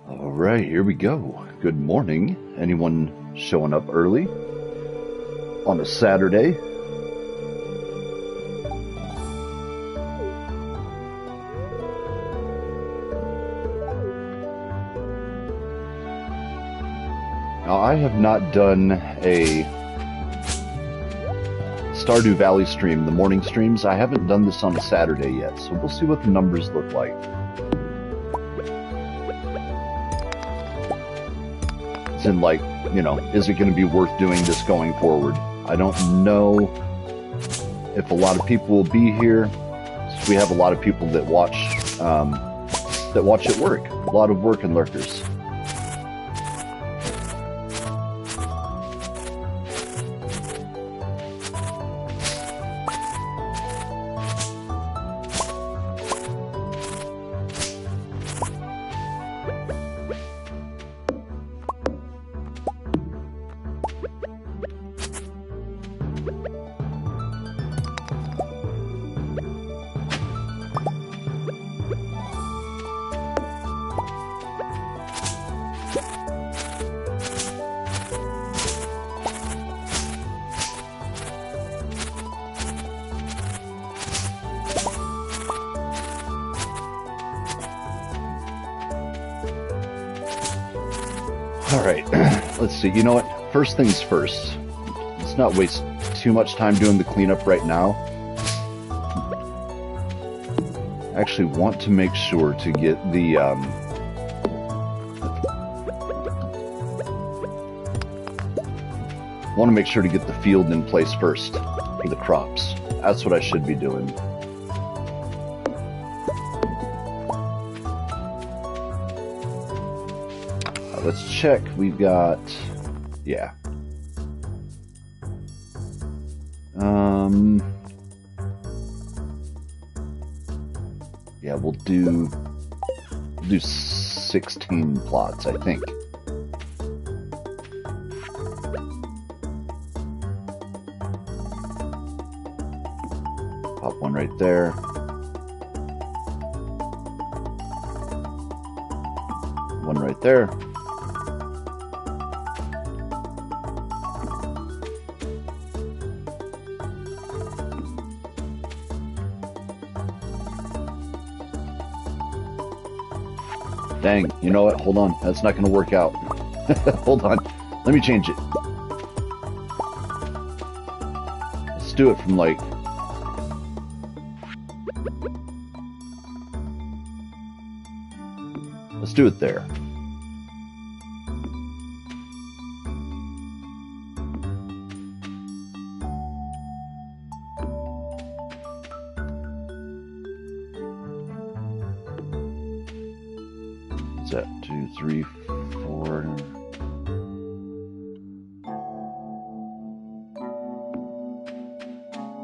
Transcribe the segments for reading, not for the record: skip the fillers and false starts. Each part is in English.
All right, here we go. Good morning. Anyone showing up early on a Saturday? Now, I have not done a Stardew Valley stream, the morning streams. I haven't done this on a Saturday yet, so we'll see what the numbers look like. As in, like, you know, is it going to be worth doing this going forward? I don't know if a lot of people will be here. We have a lot of people that watch at work. A lot of work and lurkers. Alright, let's see. You know what? First things first. Let's not waste too much time doing the cleanup right now. I actually want to make sure to get the, want to make sure to get the field in place first for the crops. That's what I should be doing. Let's check. We've got, yeah. Yeah, we'll do 16 plots, I think. Pop one right there. One right there. Dang, you know what? Hold on. That's not going to work out. Hold on. Let me change it. Let's do it from like... Let's do it there. What's that? 2, 3, 4...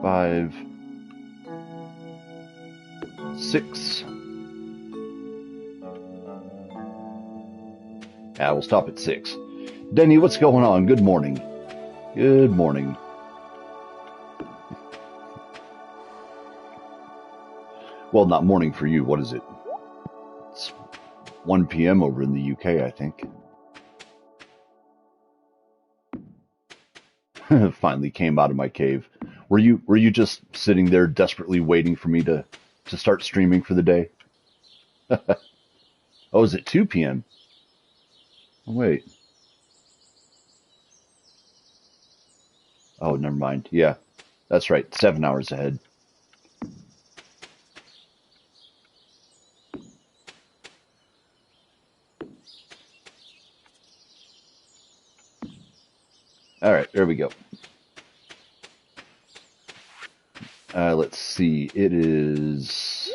5, 6. Yeah, we'll stop at 6. Denny, what's going on? Good morning. Good morning. Well, not morning for you. What is it? It's 1 p.m. over in the UK, I think. Finally came out of my cave. Were you just sitting there desperately waiting for me to start streaming for the day? Oh, is it 2 p.m.? Oh, wait. Oh, never mind. Yeah, that's right. 7 hours ahead. All right, there we go. Let's see. It is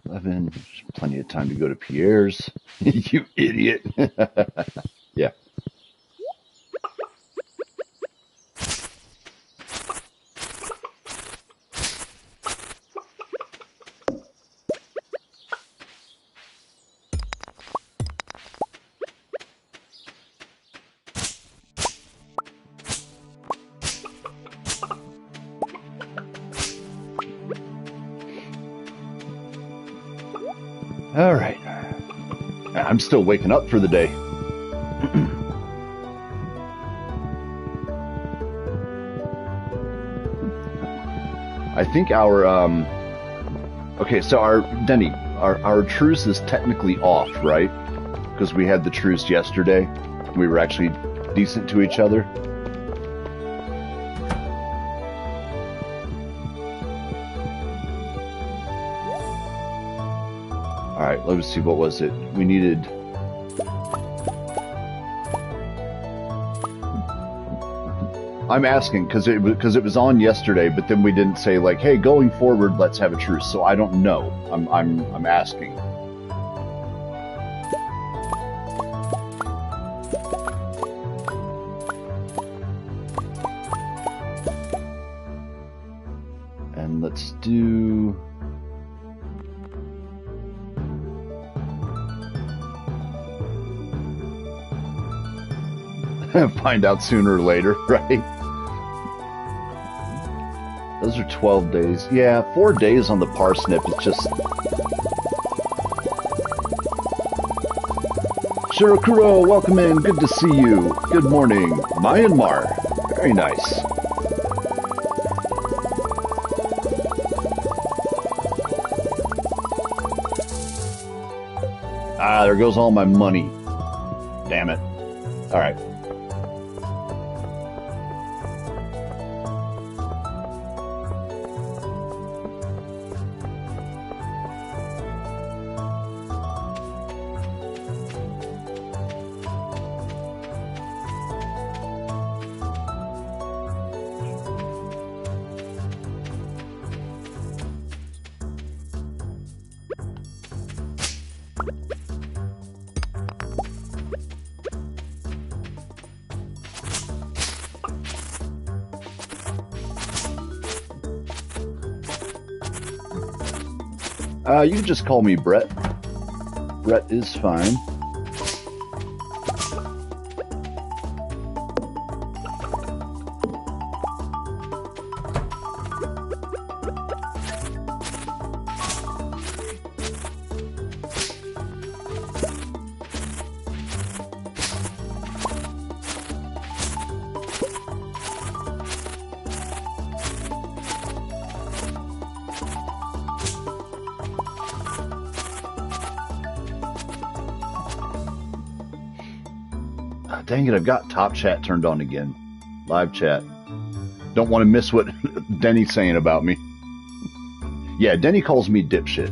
11. There's plenty of time to go to Pierre's. You idiot. Yeah. All right. I'm still waking up for the day. I think our okay, so our truce is technically off, right? Because we had the truce yesterday. We were actually decent to each other. All right, let me see. What was it? We needed. I'm asking because it was on yesterday, but then we didn't say like, hey, going forward, let's have a truce. So I don't know. I'm asking. And let's do. Find out sooner or later, right? Those are 12 days. Yeah, 4 days on the parsnip is just... Shirakuro, welcome in. Good to see you. Good morning. Myanmar. Very nice. Ah, there goes all my money. Damn it. All right. You can just call me Brett. Brett is fine. Dang it, I've got top chat turned on again. Live chat. Don't want to miss what Denny's saying about me. Yeah, Denny calls me dipshit.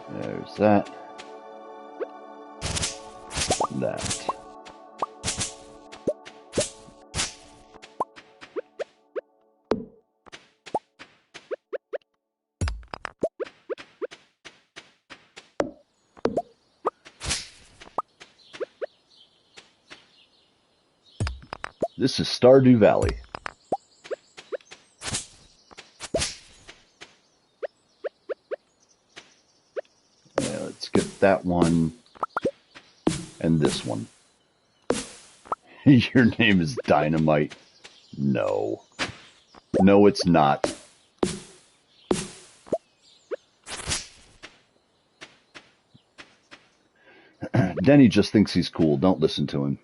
There's that. That. This is Stardew Valley. Yeah, let's get that one and this one. Your name is Dynamite. No. No, it's not. Denny just thinks he's cool. Don't listen to him.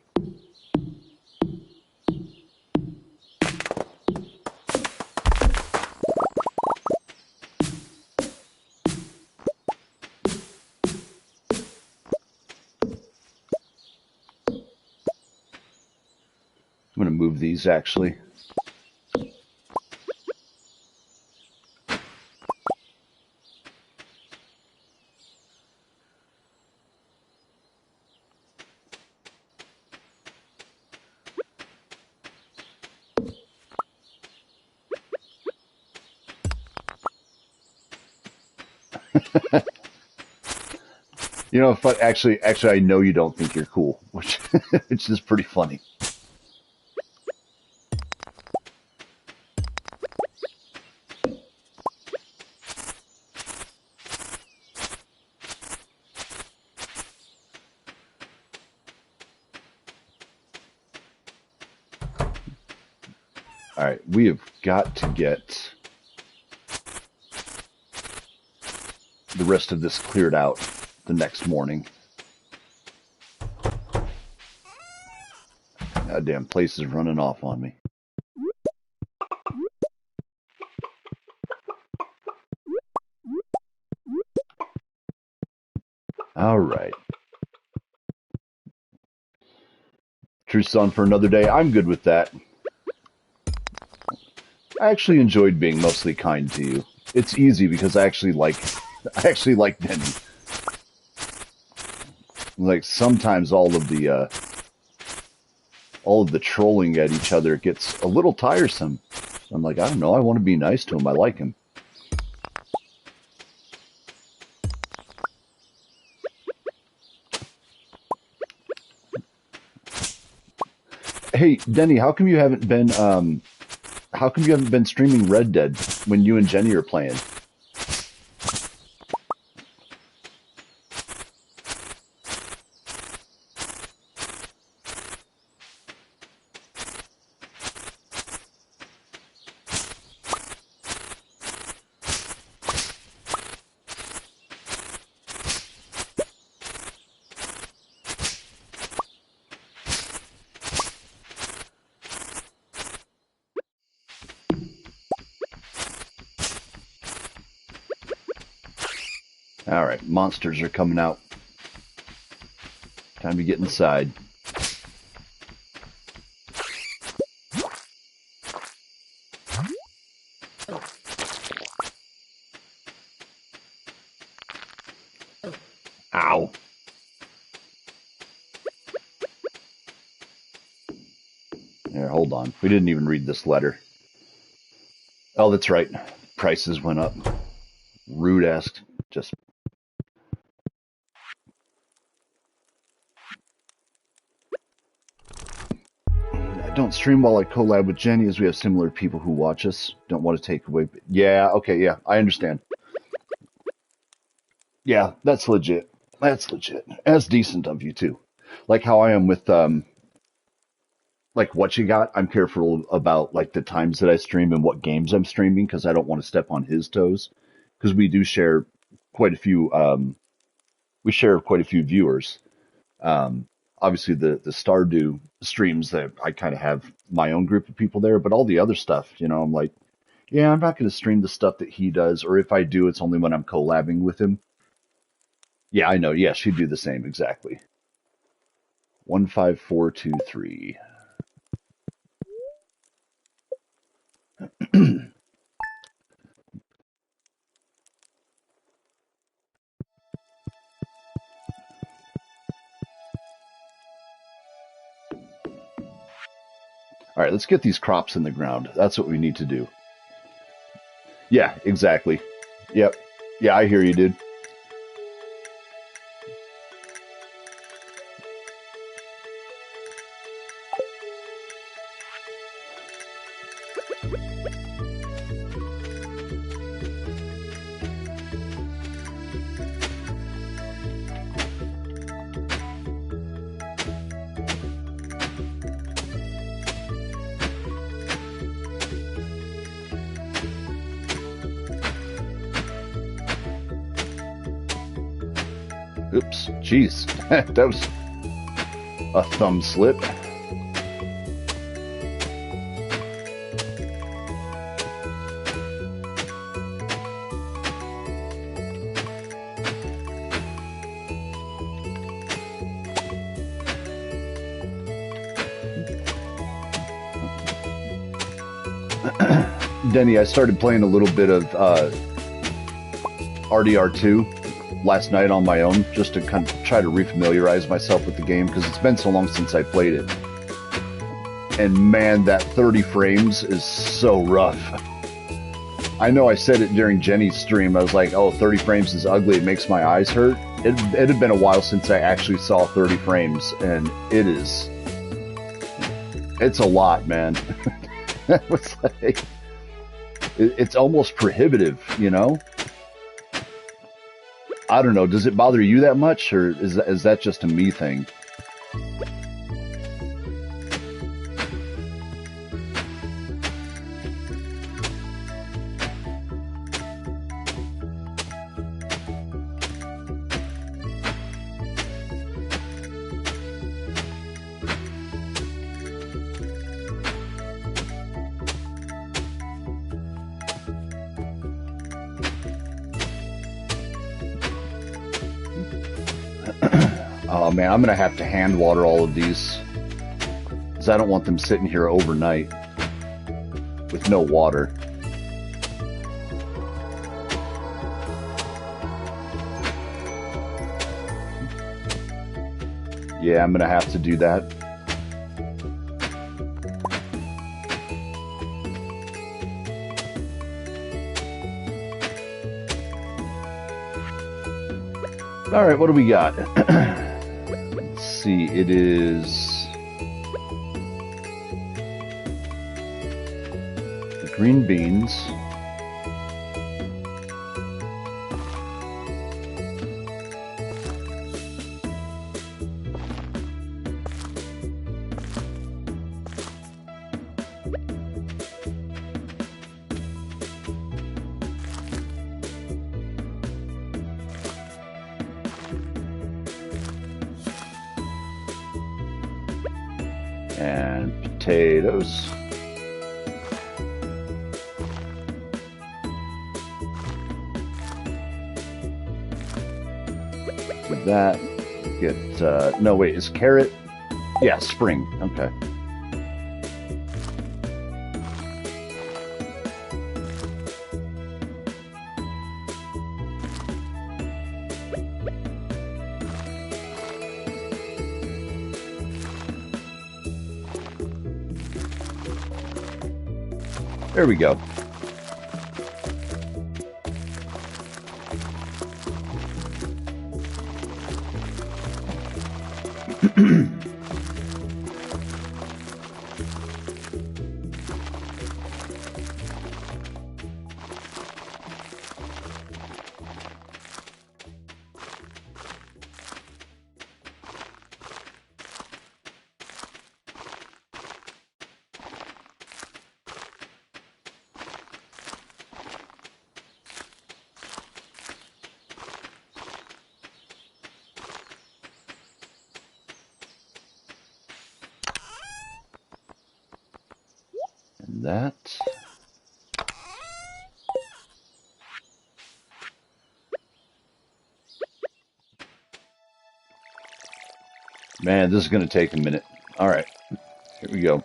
I'm going to move these, actually. You know, if actually, I know you don't think you're cool, which is pretty funny. All right, we have got to get the rest of this cleared out the next morning. Goddamn place is running off on me. All right. Truce on for another day. I'm good with that. I actually enjoyed being mostly kind to you. It's easy because I actually like Denny. Like sometimes all of the trolling at each other gets a little tiresome. So I'm like, I don't know, I want to be nice to him. I like him. Hey, Denny, how come you haven't been streaming Red Dead when you and Jenny are playing? All right, monsters are coming out. Time to get inside. Ow. Here, hold on. We didn't even read this letter. Oh, that's right. Prices went up. Rude asked. Just... I don't stream while I collab with Jenny as we have similar people who watch us. Don't want to take away... Yeah, okay, yeah, I understand. Yeah, that's legit. That's legit. That's decent of you, too. Like how I am with, like what you got. I'm careful about, like, the times that I stream and what games I'm streaming because I don't want to step on his toes. Because we do share quite a few, we share quite a few viewers. Obviously, the Stardew streams that I kind of have my own group of people there, but all the other stuff, you know, I'm like, yeah, I'm not going to stream the stuff that he does, or if I do, it's only when I'm collabing with him. Yeah, I know. Yes, you do the same exactly. 15423. All right, let's get these crops in the ground. That's what we need to do. Yeah, exactly. Yep. Yeah, I hear you, dude. Oops, jeez, that was a thumb slip. Denny, I started playing a little bit of RDR2 last night on my own, just to kind of try to refamiliarize myself with the game, because it's been so long since I played it. And man, that 30 frames is so rough. I know I said it during Jenny's stream. I was like, oh, 30 frames is ugly. It makes my eyes hurt. It had been a while since I actually saw 30 frames, and it's a lot, man. It's like, it's almost prohibitive, you know? I don't know. Does it bother you that much, or is that just a me thing? Oh man, I'm gonna have to hand water all of these because I don't want them sitting here overnight with no water. Yeah, I'm gonna have to do that. All right, what do we got? Let's see, it is the green beans. And potatoes. With that, get, no wait, is carrot? Yeah, spring, okay. There we go. That. Man, this is going to take a minute. All right, here we go.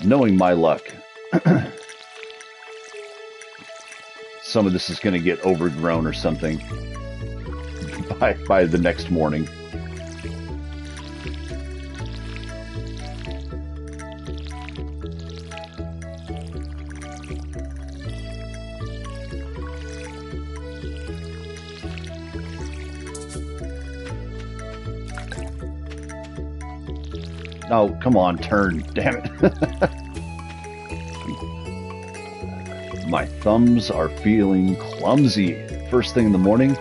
Knowing my luck, some of this is going to get overgrown or something by the next morning. Oh, come on, turn. Damn it. My thumbs are feeling clumsy first thing in the morning.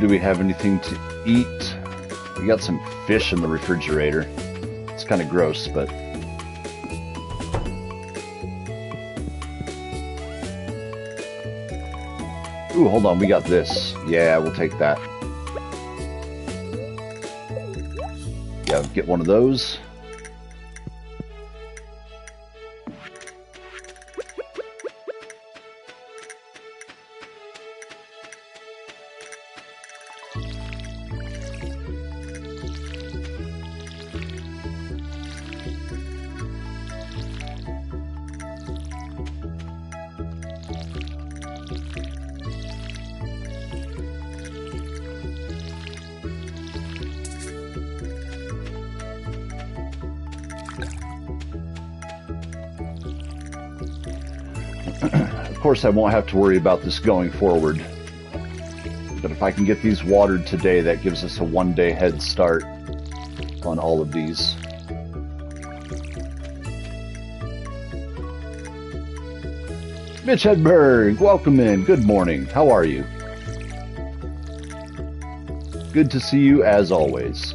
Do we have anything to eat? We got some fish in the refrigerator. It's kind of gross, but... Ooh, hold on, we got this. Yeah, we'll take that. Yeah, get one of those. Of course, I won't have to worry about this going forward. But if I can get these watered today, that gives us a one-day head start on all of these. Mitch Hedberg, welcome in. Good morning. How are you? Good to see you as always.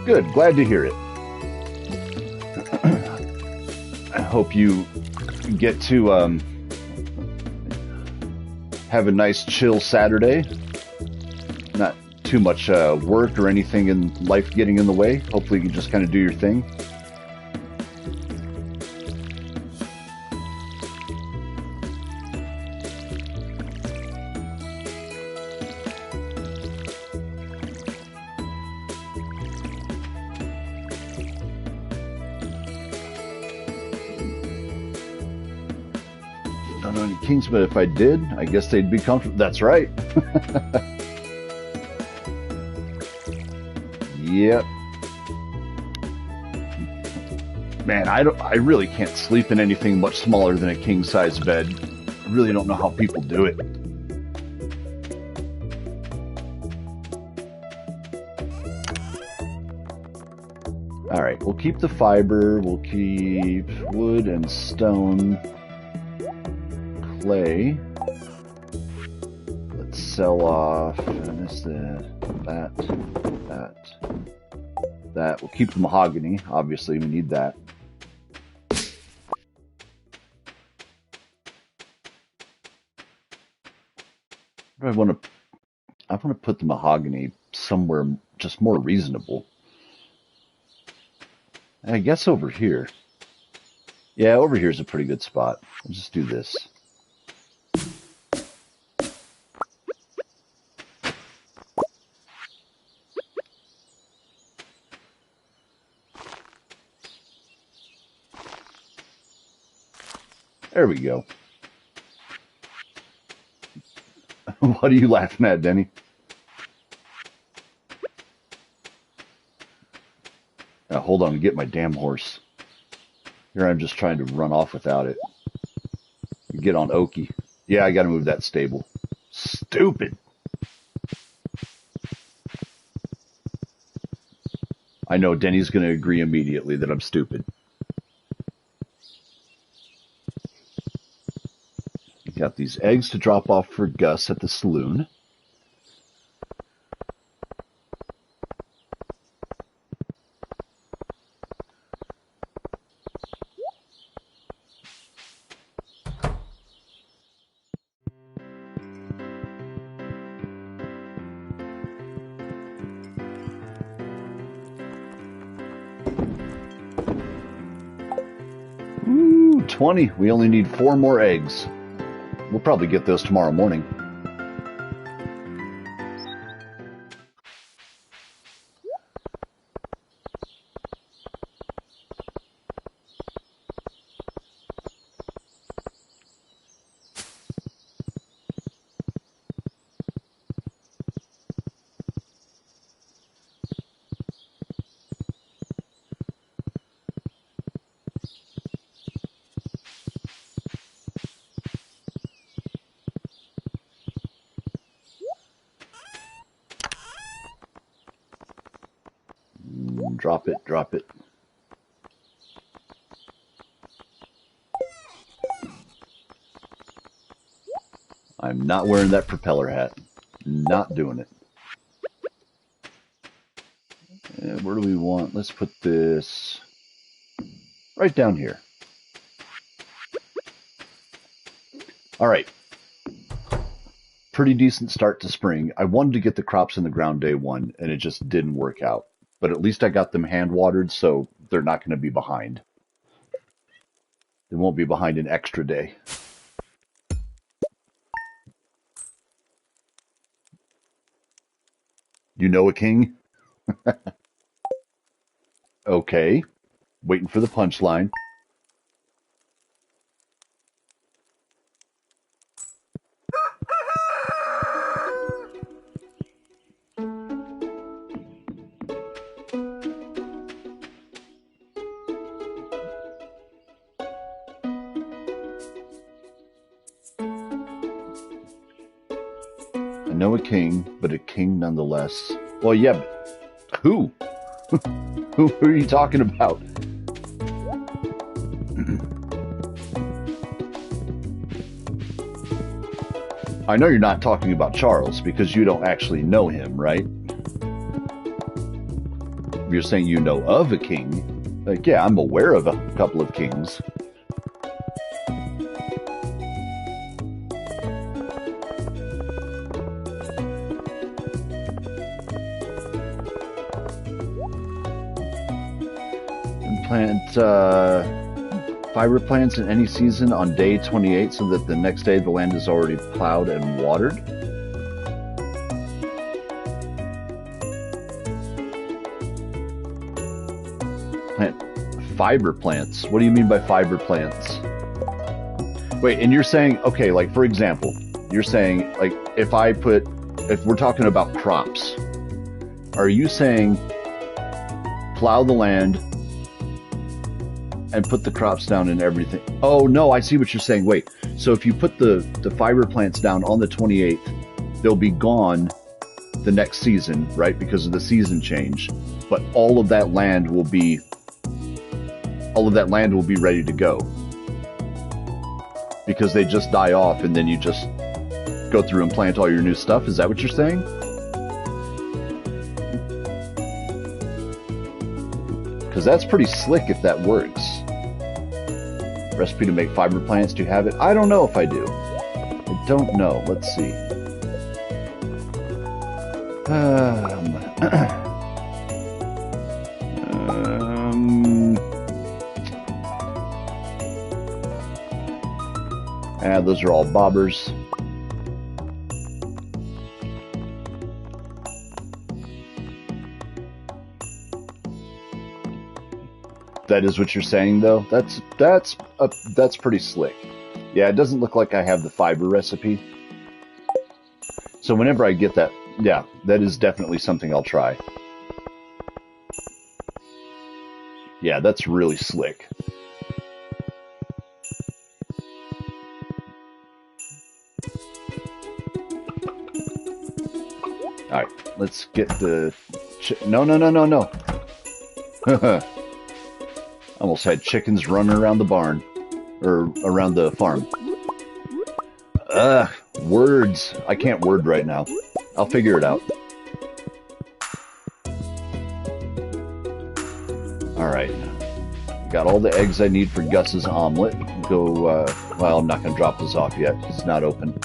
Good, glad to hear it. I hope you get to have a nice chill Saturday. Not too much work or anything in life getting in the way. Hopefully you can just kind of do your thing. Don't know any kings, but if I did, I guess they'd be comfortable. That's right. Yep. Man, I really can't sleep in anything much smaller than a king-size bed. I really don't know how people do it. All right, we'll keep the fiber. We'll keep wood and stone. Clay. Let's sell off this, that. We'll keep the mahogany. Obviously, we need that. I want to put the mahogany somewhere just more reasonable. I guess over here. Yeah, over here is a pretty good spot. I'll just do this. There we go. What are you laughing at, Denny? Now, hold on, get my damn horse. Here I'm just trying to run off without it. Get on Okie. Yeah, I gotta move that stable. Stupid. I know Denny's gonna agree immediately that I'm stupid. Got these eggs to drop off for Gus at the saloon. Ooh, 20. We only need 4 more eggs. We'll probably get those tomorrow morning. Drop it, drop it. I'm not wearing that propeller hat. Not doing it. And where do we want? Let's put this right down here. All right. Pretty decent start to spring. I wanted to get the crops in the ground day one, and it just didn't work out. But at least I got them hand watered, so they're not going to be behind. They won't be behind an extra day. You know a king? Okay. Waiting for the punchline. I know a king, but a king nonetheless. Well, yeah, but who? Who are you talking about? I know you're not talking about Charles because you don't actually know him, right? You're saying you know of a king. Like, yeah, I'm aware of a couple of kings. And plant fiber plants in any season on day 28 so that the next day the land is already plowed and watered. Plant fiber plants. What do you mean by fiber plants? Wait, and you're saying, okay, like for example, you're saying like if we're talking about crops, are you saying plow the land and put the crops down and everything? Oh no, I see what you're saying. Wait, so if you put the fiber plants down on the 28th, they'll be gone the next season, right? Because of the season change. But all of that land will be ready to go. Because they just die off and then you just go through and plant all your new stuff. Is that what you're saying? Because that's pretty slick if that works. Recipe to make fiber plants. Do you have it? I don't know if I do. I don't know. Let's see. Those are all bobbers. That is what you're saying, though. That's pretty slick. Yeah, it doesn't look like I have the fiber recipe. So whenever I get that, yeah, that is definitely something I'll try. Yeah, that's really slick. All right, let's get the. No. Almost had chickens running around the barn, or around the farm. Words. I can't word right now. I'll figure it out. All right. Got all the eggs I need for Gus's omelet. Go, well, I'm not going to drop this off yet. It's not open.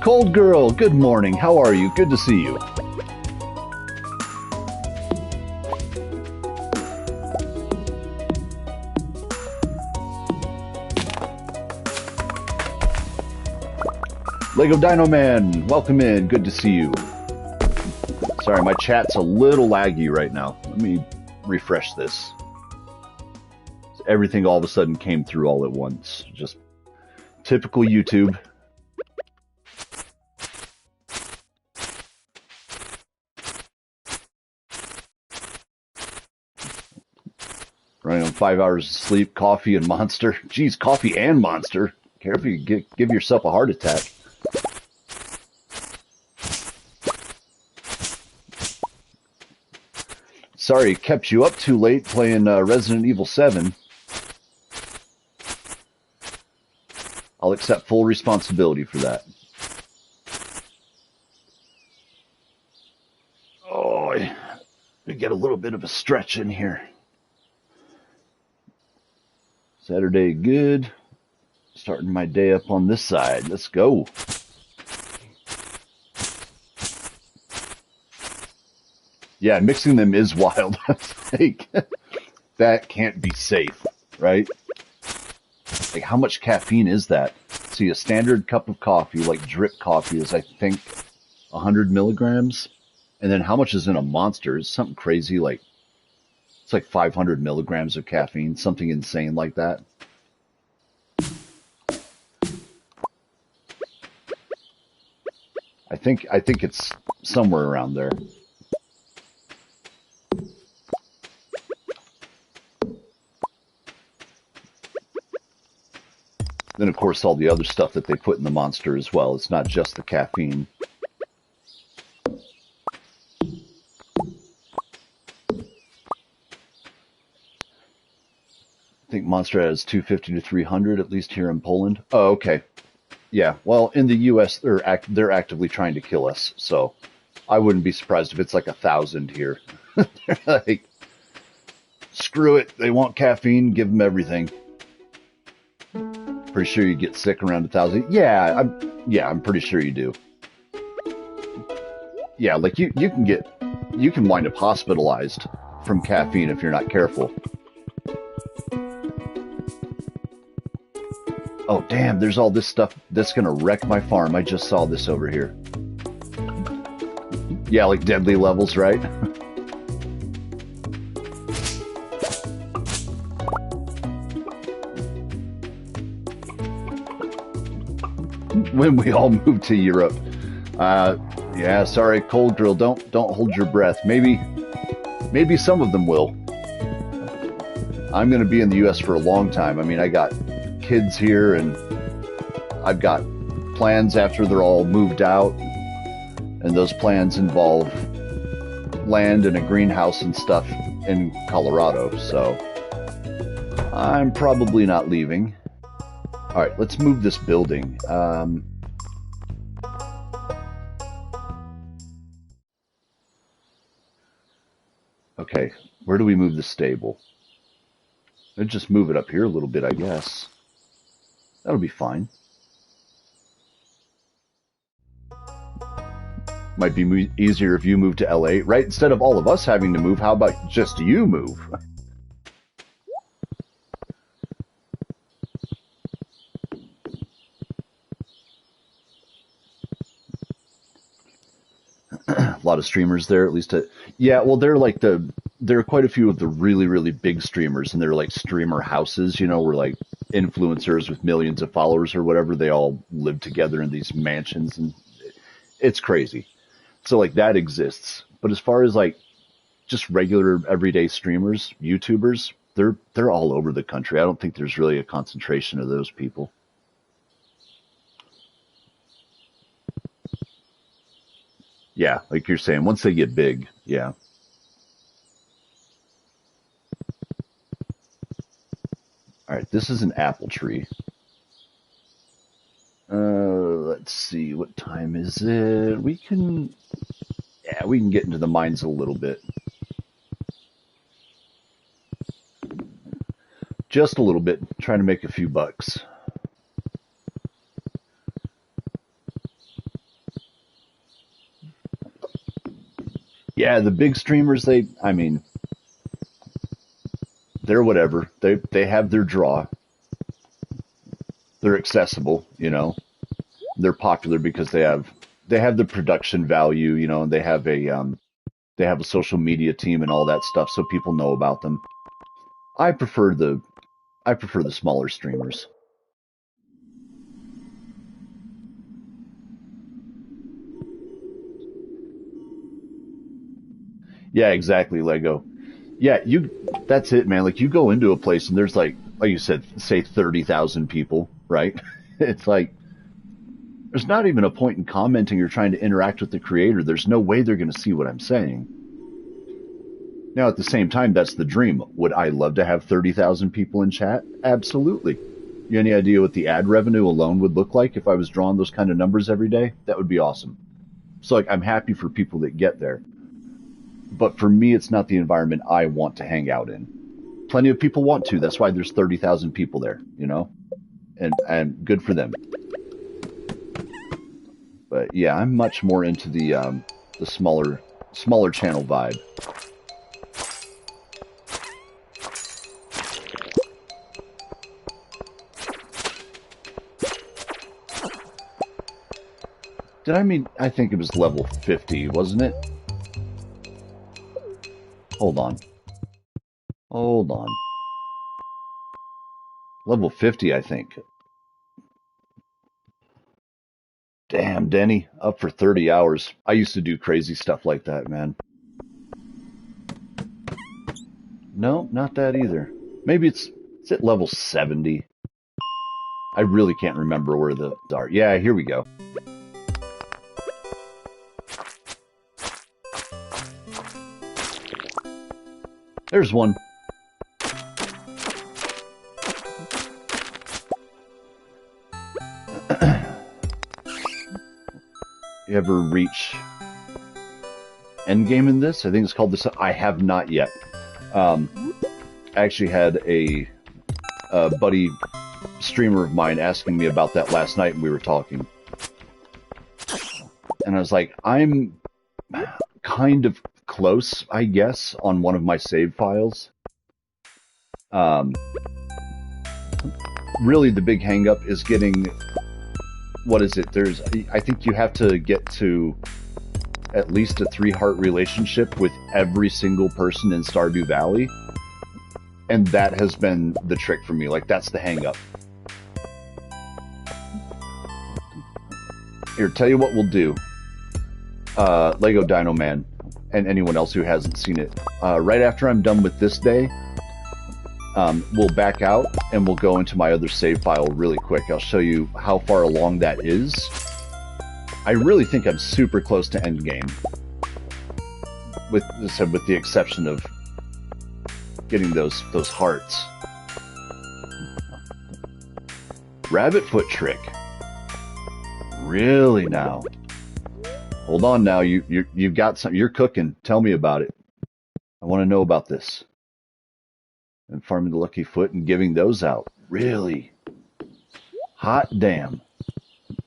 Cold Girl, good morning. How are you? Good to see you. Lego Dino Man, welcome in. Good to see you. Sorry, my chat's a little laggy right now. Let me refresh this. Everything all of a sudden came through all at once. Just typical YouTube. Running on 5 hours of sleep, coffee and Monster. Geez, coffee and Monster. Careful, you give yourself a heart attack. Sorry, kept you up too late playing Resident Evil 7. I'll accept full responsibility for that. Oh, we get a little bit of a stretch in here. Saturday good. Starting my day up on this side. Let's go. Yeah, mixing them is wild. Like, that can't be safe, right? Like, how much caffeine is that? See, a standard cup of coffee, like drip coffee, is, I think, 100 milligrams. And then how much is in a Monster? It's something crazy, like, it's like 500 milligrams of caffeine, something insane like that. I think it's somewhere around there. Then, of course, all the other stuff that they put in the Monster as well. It's not just the caffeine. I think Monster has 250 to 300, at least here in Poland. Oh, okay. Yeah, well, in the U.S., they're actively trying to kill us, so I wouldn't be surprised if it's like 1,000 here. They're like, screw it, they want caffeine, give them everything. Pretty sure you get sick around 1,000. Yeah, I'm pretty sure you do. Yeah, like you can wind up hospitalized from caffeine if you're not careful. Oh, damn, there's all this stuff that's gonna wreck my farm. I just saw this over here. Yeah, like deadly levels, right? When we all move to Europe. Yeah, sorry, cold drill. Don't hold your breath. Maybe some of them will. I'm gonna be in the US for a long time. I mean, I got kids here, and I've got plans after they're all moved out, and those plans involve land and a greenhouse and stuff in Colorado, so I'm probably not leaving. All right, let's move this building. Okay, where do we move the stable? Let's just move it up here a little bit, I guess. That'll be fine. Might be easier if you move to LA, right? Instead of all of us having to move, how about just you move? A lot of streamers there, at least. Yeah, well, there are quite a few of the really, really big streamers, and they're like streamer houses, where like influencers with millions of followers or whatever, they all live together in these mansions, and it's crazy. So like that exists. But as far as like just regular everyday streamers, YouTubers, they're all over the country. I don't think there's really a concentration of those people. Yeah, like you're saying, once they get big, yeah. All right, this is an apple tree. Let's see, what time is it? We can get into the mines a little bit. Just a little bit, trying to make a few bucks. Yeah, the big streamers, I mean, they're whatever. They have their draw. They're accessible. They're popular because they have the production value, and they have a social media team and all that stuff, so people know about them. I prefer the I prefer the smaller streamers. Yeah, exactly, Lego. Yeah, that's it, man. Like you go into a place and there's like you said, say 30,000 people, right? It's like there's not even a point in commenting or trying to interact with the creator. There's no way they're going to see what I'm saying. Now, at the same time, that's the dream. Would I love to have 30,000 people in chat? Absolutely. You any idea what the ad revenue alone would look like if I was drawing those kind of numbers every day? That would be awesome. So, like, I'm happy for people that get there. But for me, it's not the environment I want to hang out in. Plenty of people want to. That's why there's 30,000 people there. And good for them. But yeah, I'm much more into the smaller smaller channel vibe. I think it was level 50, wasn't it? Hold on. Hold on. Level 50, I think. Damn, Denny, up for 30 hours. I used to do crazy stuff like that, man. No, not that either. Maybe it's at level 70. I really can't remember where the are. Yeah, here we go. There's one. You ever reach endgame in this? I think it's called this. I have not yet. I actually had a buddy streamer of mine asking me about that last night, and we were talking. And I was like, I'm kind of close, I guess, on one of my save files. Really, the big hang-up is getting... What is it? I think you have to get to at least a 3-heart relationship with every single person in Stardew Valley. And that has been the trick for me. Like, that's the hang-up. Here, tell you what we'll do. Lego Dino Man, and anyone else who hasn't seen it. Right after I'm done with this day, we'll back out and we'll go into my other save file really quick. I'll show you how far along that is. I really think I'm super close to endgame. With the exception of getting those hearts. Rabbit foot trick. Really now? Hold on now. You've got some. You're cooking. Tell me about it. I want to know about this. And farming the lucky foot and giving those out. Really? Hot damn.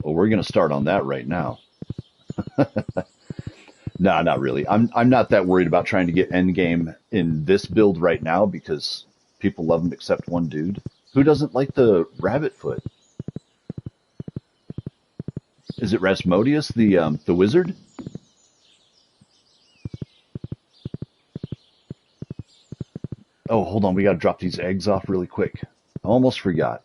Well, we're going to start on that right now. No, not really. I'm not that worried about trying to get endgame in this build right now because people love them except one dude. Who doesn't like the rabbit foot? Is it Rasmodius, the wizard? Oh, hold on. We got to drop these eggs off really quick. I almost forgot.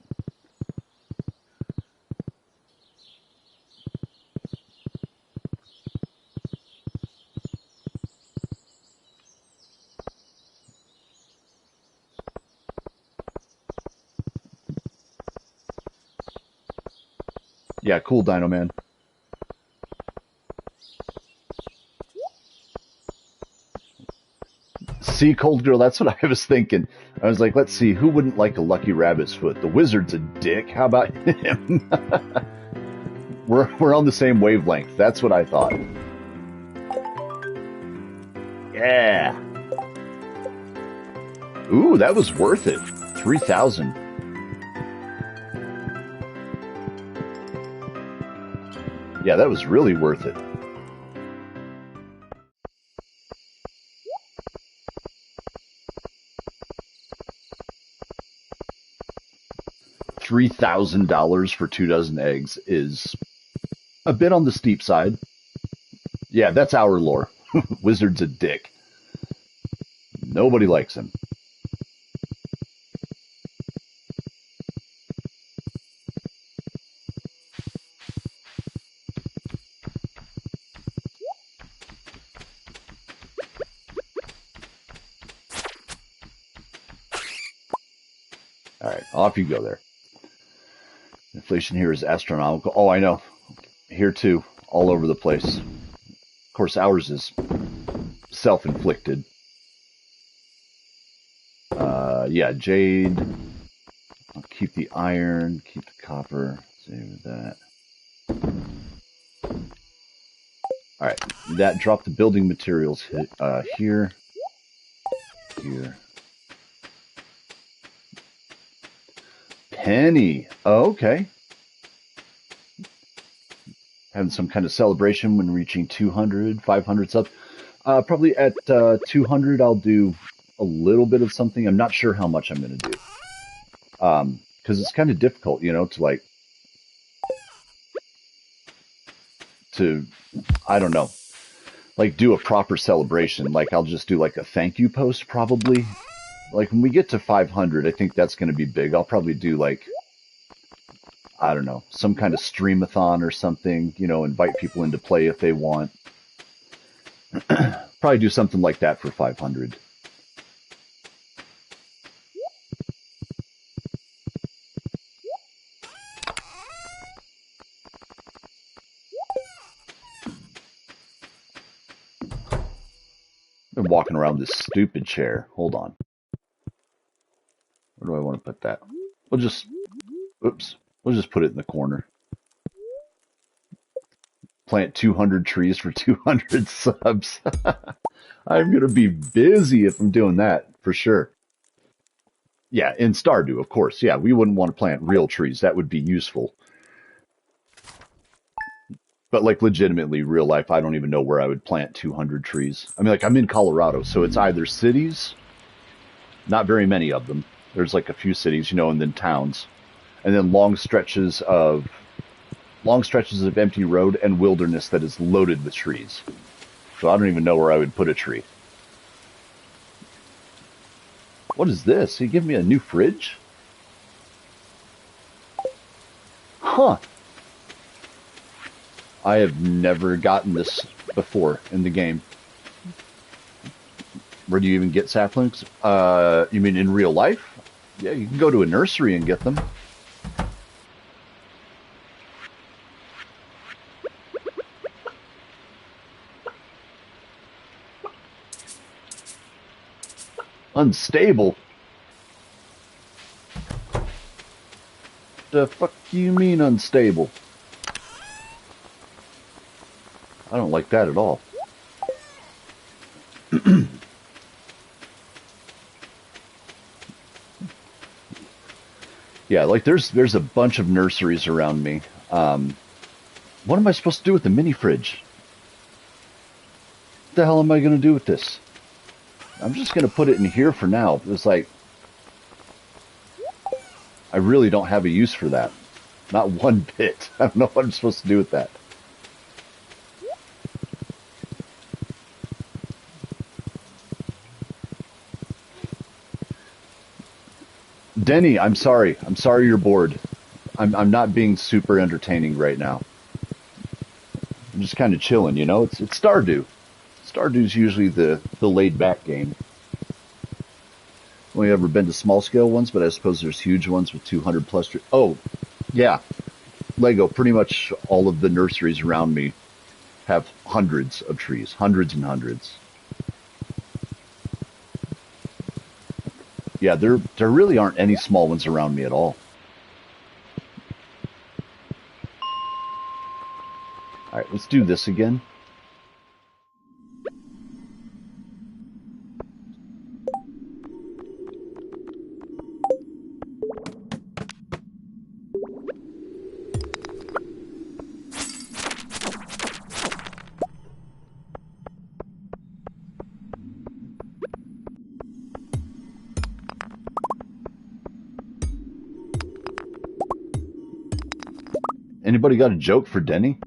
Yeah, cool, Dino Man. See, Cold Girl, that's what I was thinking. I was like, let's see, who wouldn't like a lucky rabbit's foot? The wizard's a dick. How about him? We're on the same wavelength. That's what I thought. Yeah. Ooh, that was worth it. 3,000. Yeah, that was really worth it. $3,000 for 2 dozen eggs is a bit on the steep side. Yeah, that's our lore. Wizard's a dick. Nobody likes him. All right, off you go there. Inflation here is astronomical. Oh, I know. Here too, all over the place. Of course, ours is self-inflicted. Yeah, jade. I'll keep the iron, keep the copper. Save that. All right, that dropped the building materials here. Here. Penny. Oh, okay. Having some kind of celebration when reaching 200, 500 subs. Probably at 200, I'll do a little bit of something. I'm not sure how much I'm going to do. Because it's kind of difficult, you know, to, I don't know, like do a proper celebration. Like I'll just do like a thank you post probably. Like when we get to 500, I think that's going to be big. I'll probably do like, I don't know, some kind of streamathon or something, you know, invite people into play if they want. Probably do something like that for 500. I'm walking around this stupid chair. Hold on. Where do I want to put that? We'll just, oops, we'll just put it in the corner. Plant 200 trees for 200 subs. I'm going to be busy if I'm doing that, for sure. Yeah, in Stardew, of course. Yeah, we wouldn't want to plant real trees. That would be useful. But like legitimately, real life, I don't even know where I would plant 200 trees. I mean, like I'm in Colorado, so it's either cities, not very many of them. There's like a few cities, you know, and then towns, and then long stretches of empty road and wilderness that is loaded with trees. So I don't even know where I would put a tree. What is this? He give me a new fridge? Huh. I have never gotten this before in the game. Where do you even get saplings? You mean in real life? Yeah, you can go to a nursery and get them. Unstable? The fuck you mean unstable? I don't like that at all. Yeah, like there's a bunch of nurseries around me. What am I supposed to do with the mini fridge? What the hell am I going to do with this? I'm just going to put it in here for now. It's like, I really don't have a use for that. Not one bit. I don't know what I'm supposed to do with that. Denny, I'm sorry. I'm sorry you're bored. I'm not being super entertaining right now. I'm just kind of chilling, you know? It's Stardew. Stardew's usually the laid back game. Only ever been to small scale ones, but I suppose there's huge ones with 200 plus trees. Oh, yeah. Lego, pretty much all of the nurseries around me have hundreds of trees. Hundreds and hundreds. Yeah, there really aren't any small ones around me at all. Alright, let's do this again. Anybody got a joke for Denny?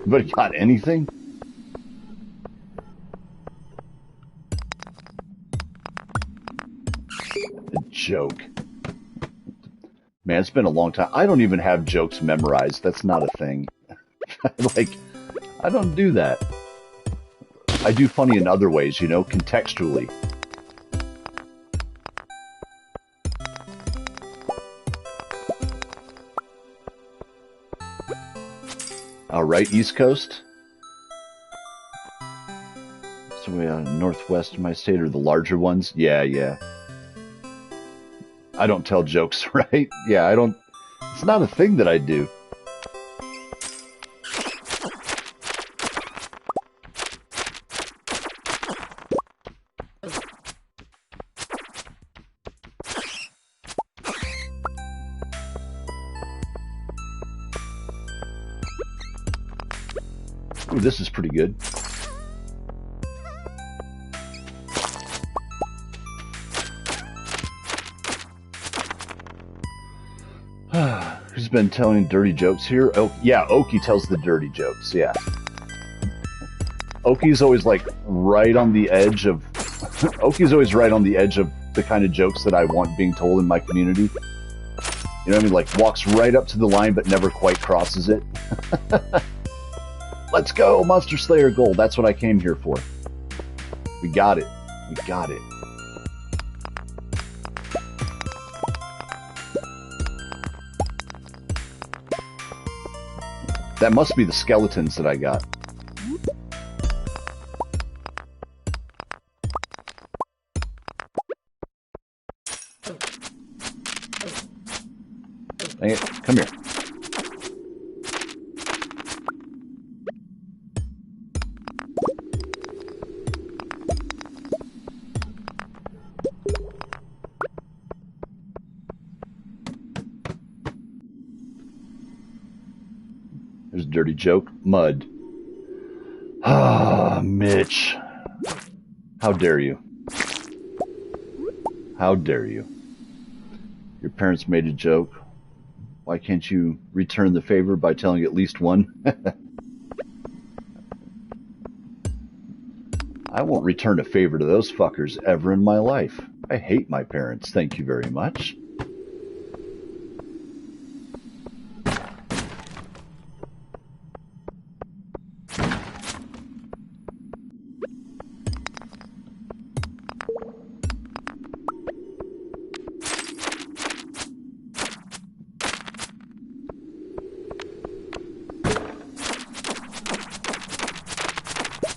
Anybody got anything? A joke. Man, it's been a long time. I don't even have jokes memorized. That's not a thing. Like, I don't do that. I do funny in other ways, you know, contextually. All right, East Coast. So we northwest of my state are the larger ones. Yeah. I don't tell jokes, right? Yeah, I don't. It's not a thing that I do. Ooh, this is pretty good. been telling dirty jokes here? Oh, yeah, Oki tells the dirty jokes, yeah. Oki's always, like, right on the edge of... Oki's always right on the edge of the kind of jokes that I want being told in my community. You know what I mean? Like, walks right up to the line, but never quite crosses it. Let's go, Monster Slayer Gold. That's what I came here for. We got it. We got it. That must be the skeletons that I got. Dang it. Come here. There's a dirty joke. Mud. Ah, Mitch. How dare you? How dare you? Your parents made a joke. Why can't you return the favor by telling at least one? I won't return a favor to those fuckers ever in my life. I hate my parents. Thank you very much.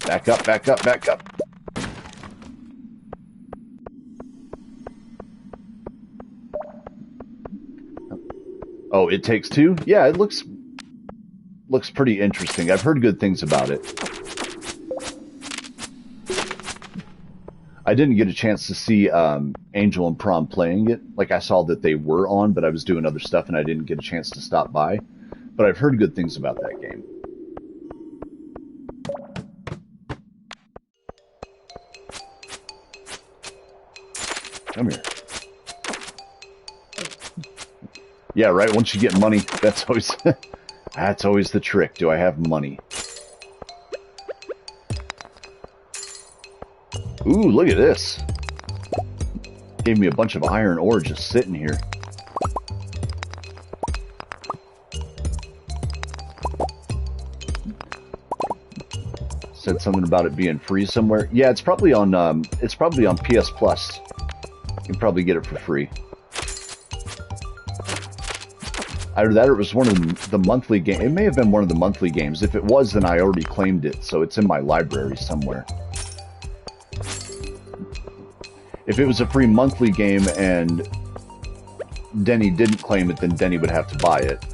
Back up, back up, back up. Oh, it takes two? Yeah, it looks pretty interesting. I've heard good things about it. I didn't get a chance to see Angel and Prom playing it. Like, I saw that they were on, but I was doing other stuff and I didn't get a chance to stop by. But I've heard good things about that game. Come here. Yeah, right. Once you get money, that's always that's always the trick. Do I have money? Ooh, look at this. Gave me a bunch of iron ore just sitting here. Said something about it being free somewhere. Yeah, it's probably on PS Plus. You can probably get it for free. Either that or it was one of the monthly games. It may have been one of the monthly games. If it was, then I already claimed it, so it's in my library somewhere. If it was a free monthly game and Denny didn't claim it, then Denny would have to buy it.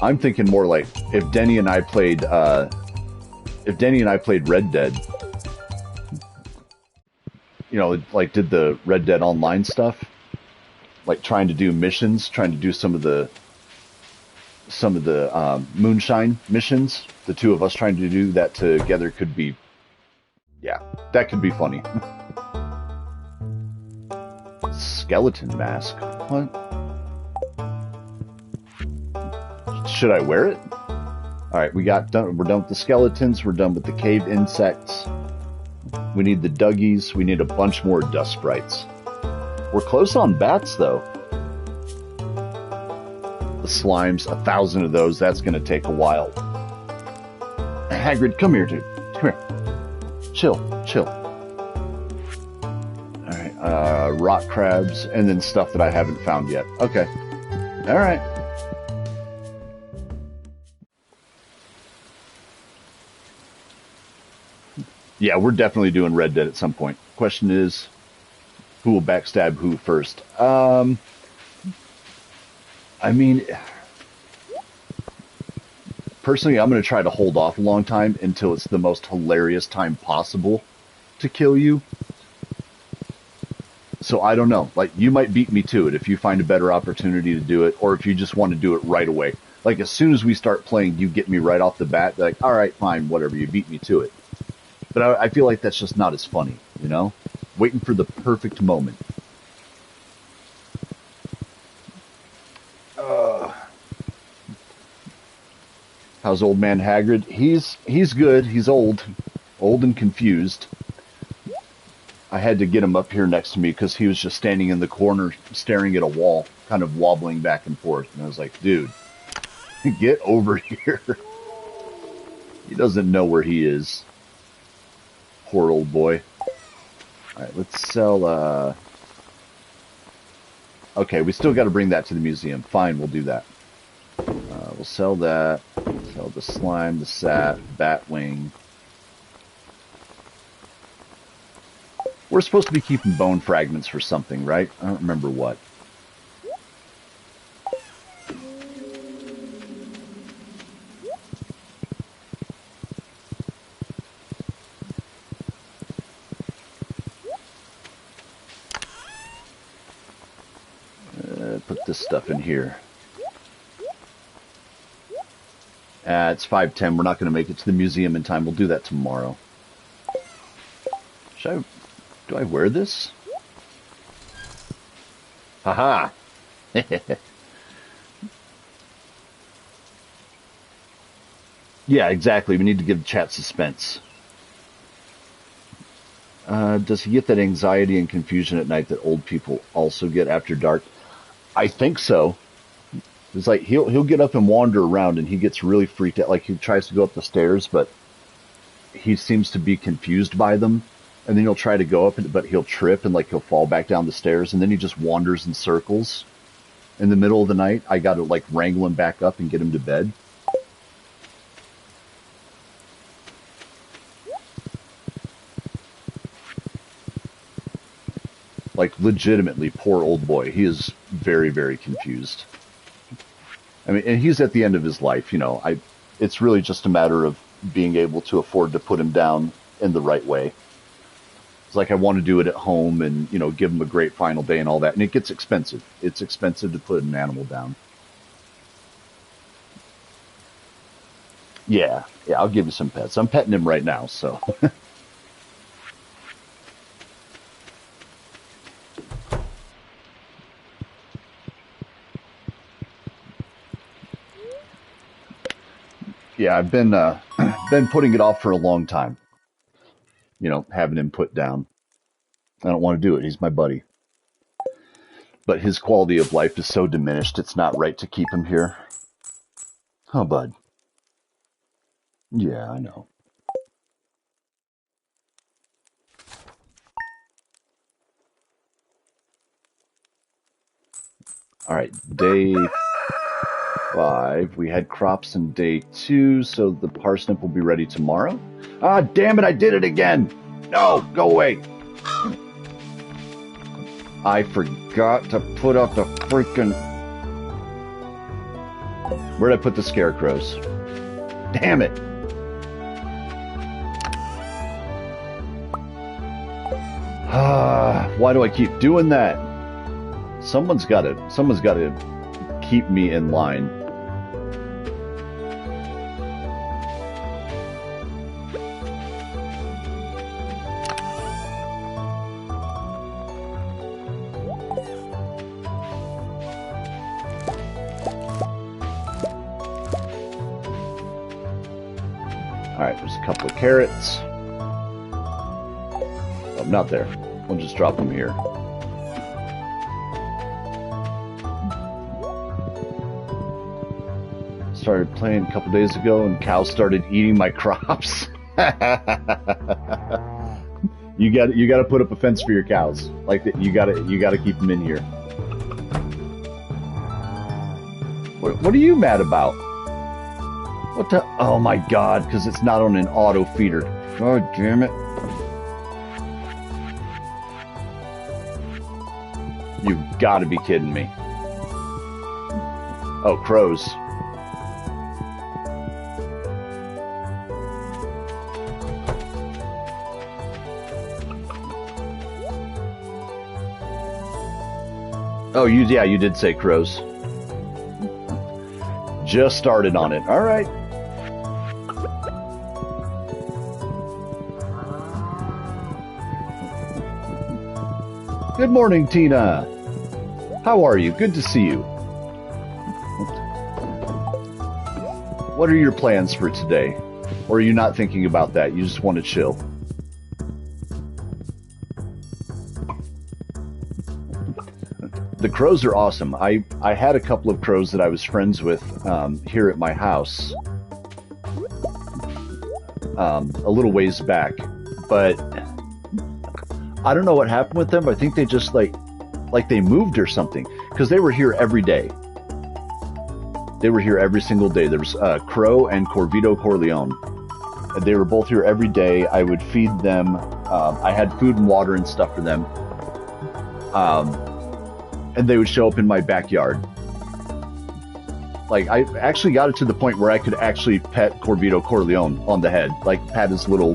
I'm thinking more like if Denny and I played Red Dead, you know, like did the Red Dead Online stuff, like trying to do missions, trying to do some of the moonshine missions. The two of us trying to do that together could be, yeah, that could be funny. Skeleton mask. What? Should I wear it? Alright, we're done with the skeletons, we're done with the cave insects. We need the Duggies, we need a bunch more dust sprites. We're close on bats, though. The slimes, 1,000 of those, that's gonna take a while. Hagrid, come here, dude. Come here. Chill, chill. Alright, rock crabs, and then stuff that I haven't found yet. Okay. Alright. Yeah, we're definitely doing Red Dead at some point. Question is, who will backstab who first? I mean, personally, I'm going to try to hold off a long time until it's the most hilarious time possible to kill you. So I don't know. Like, you might beat me to it if you find a better opportunity to do it, or if you just want to do it right away. Like, as soon as we start playing, you get me right off the bat. Like, all right, fine, whatever, you beat me to it. But I feel like that's just not as funny, you know? Waiting for the perfect moment. How's old man Hagrid? He's good. He's old and confused. I had to get him up here next to me because he was just standing in the corner staring at a wall, kind of wobbling back and forth. And I was like, dude, get over here. He doesn't know where he is. Poor old boy. Alright, let's sell, okay, we still got to bring that to the museum. Fine, we'll do that. We'll sell that. Sell the slime, the sap, batwing. We're supposed to be keeping bone fragments for something, right? I don't remember what. Put this stuff in here. It's 5:10. We're not going to make it to the museum in time. We'll do that tomorrow. Do I wear this? Haha. Yeah, exactly. We need to give chat suspense. Does he get that anxiety and confusion at night that old people also get after dark? I think so. It's like he'll get up and wander around, and he gets really freaked out. Like he tries to go up the stairs, but he seems to be confused by them. And then he'll try to go up, but he'll trip and like he'll fall back down the stairs, and then he just wanders in circles. In the middle of the night, I got to like wrangle him back up and get him to bed. Like legitimately, poor old boy. He is very, very confused. I mean, and he's at the end of his life, you know. It's really just a matter of being able to afford to put him down in the right way. It's like I want to do it at home and, you know, give him a great final day and all that. And it gets expensive. It's expensive to put an animal down. Yeah, I'll give you some pets. I'm petting him right now, so. Yeah, I've been been putting it off for a long time. You know, having him put down. I don't want to do it. He's my buddy. But his quality of life is so diminished, it's not right to keep him here. Oh, bud. Yeah, I know. All right, day 5. We had crops in day 2, so the parsnip will be ready tomorrow. Ah, damn it, I did it again! No, go away! I forgot to put up the freaking... Where'd I put the scarecrows? Damn it! Ah, why do I keep doing that? Someone's gotta keep me in line. Alright, there's a couple of carrots. Oh, not there. We'll just drop them here. Started playing a couple days ago, and cows started eating my crops. You got to put up a fence for your cows. Like that, you got to keep them in here. What are you mad about? What the? Oh my God! Because it's not on an auto feeder. God damn it! You've got to be kidding me. Oh, crows. Oh, you did say crows. Just started on it. All right. Good morning, Tina. How are you? Good to see you. What are your plans for today? Or are you not thinking about that? You just want to chill? The crows are awesome. I had a couple of crows that I was friends with here at my house a little ways back, but I don't know what happened with them. I think they just like they moved or something, because they were here every day. They were here every single day. There was Crow and Corvito Corleone. They were both here every day. I would feed them. I had food and water and stuff for them. And they would show up in my backyard. Like, I actually got it to the point where I could actually pet Corvito Corleone on the head, like pat his little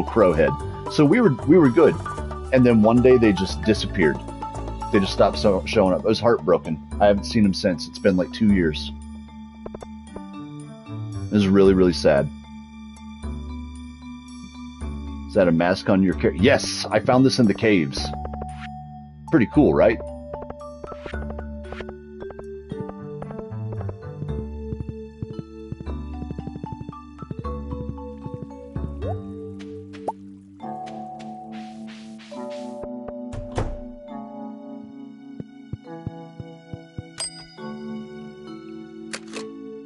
crow head. So we were good. And then one day they just disappeared. They just stopped showing up. I was heartbroken. I haven't seen them since. It's been like 2 years. It was really, really sad. Is that a mask on your character? Yes! I found this in the caves. Pretty cool, right?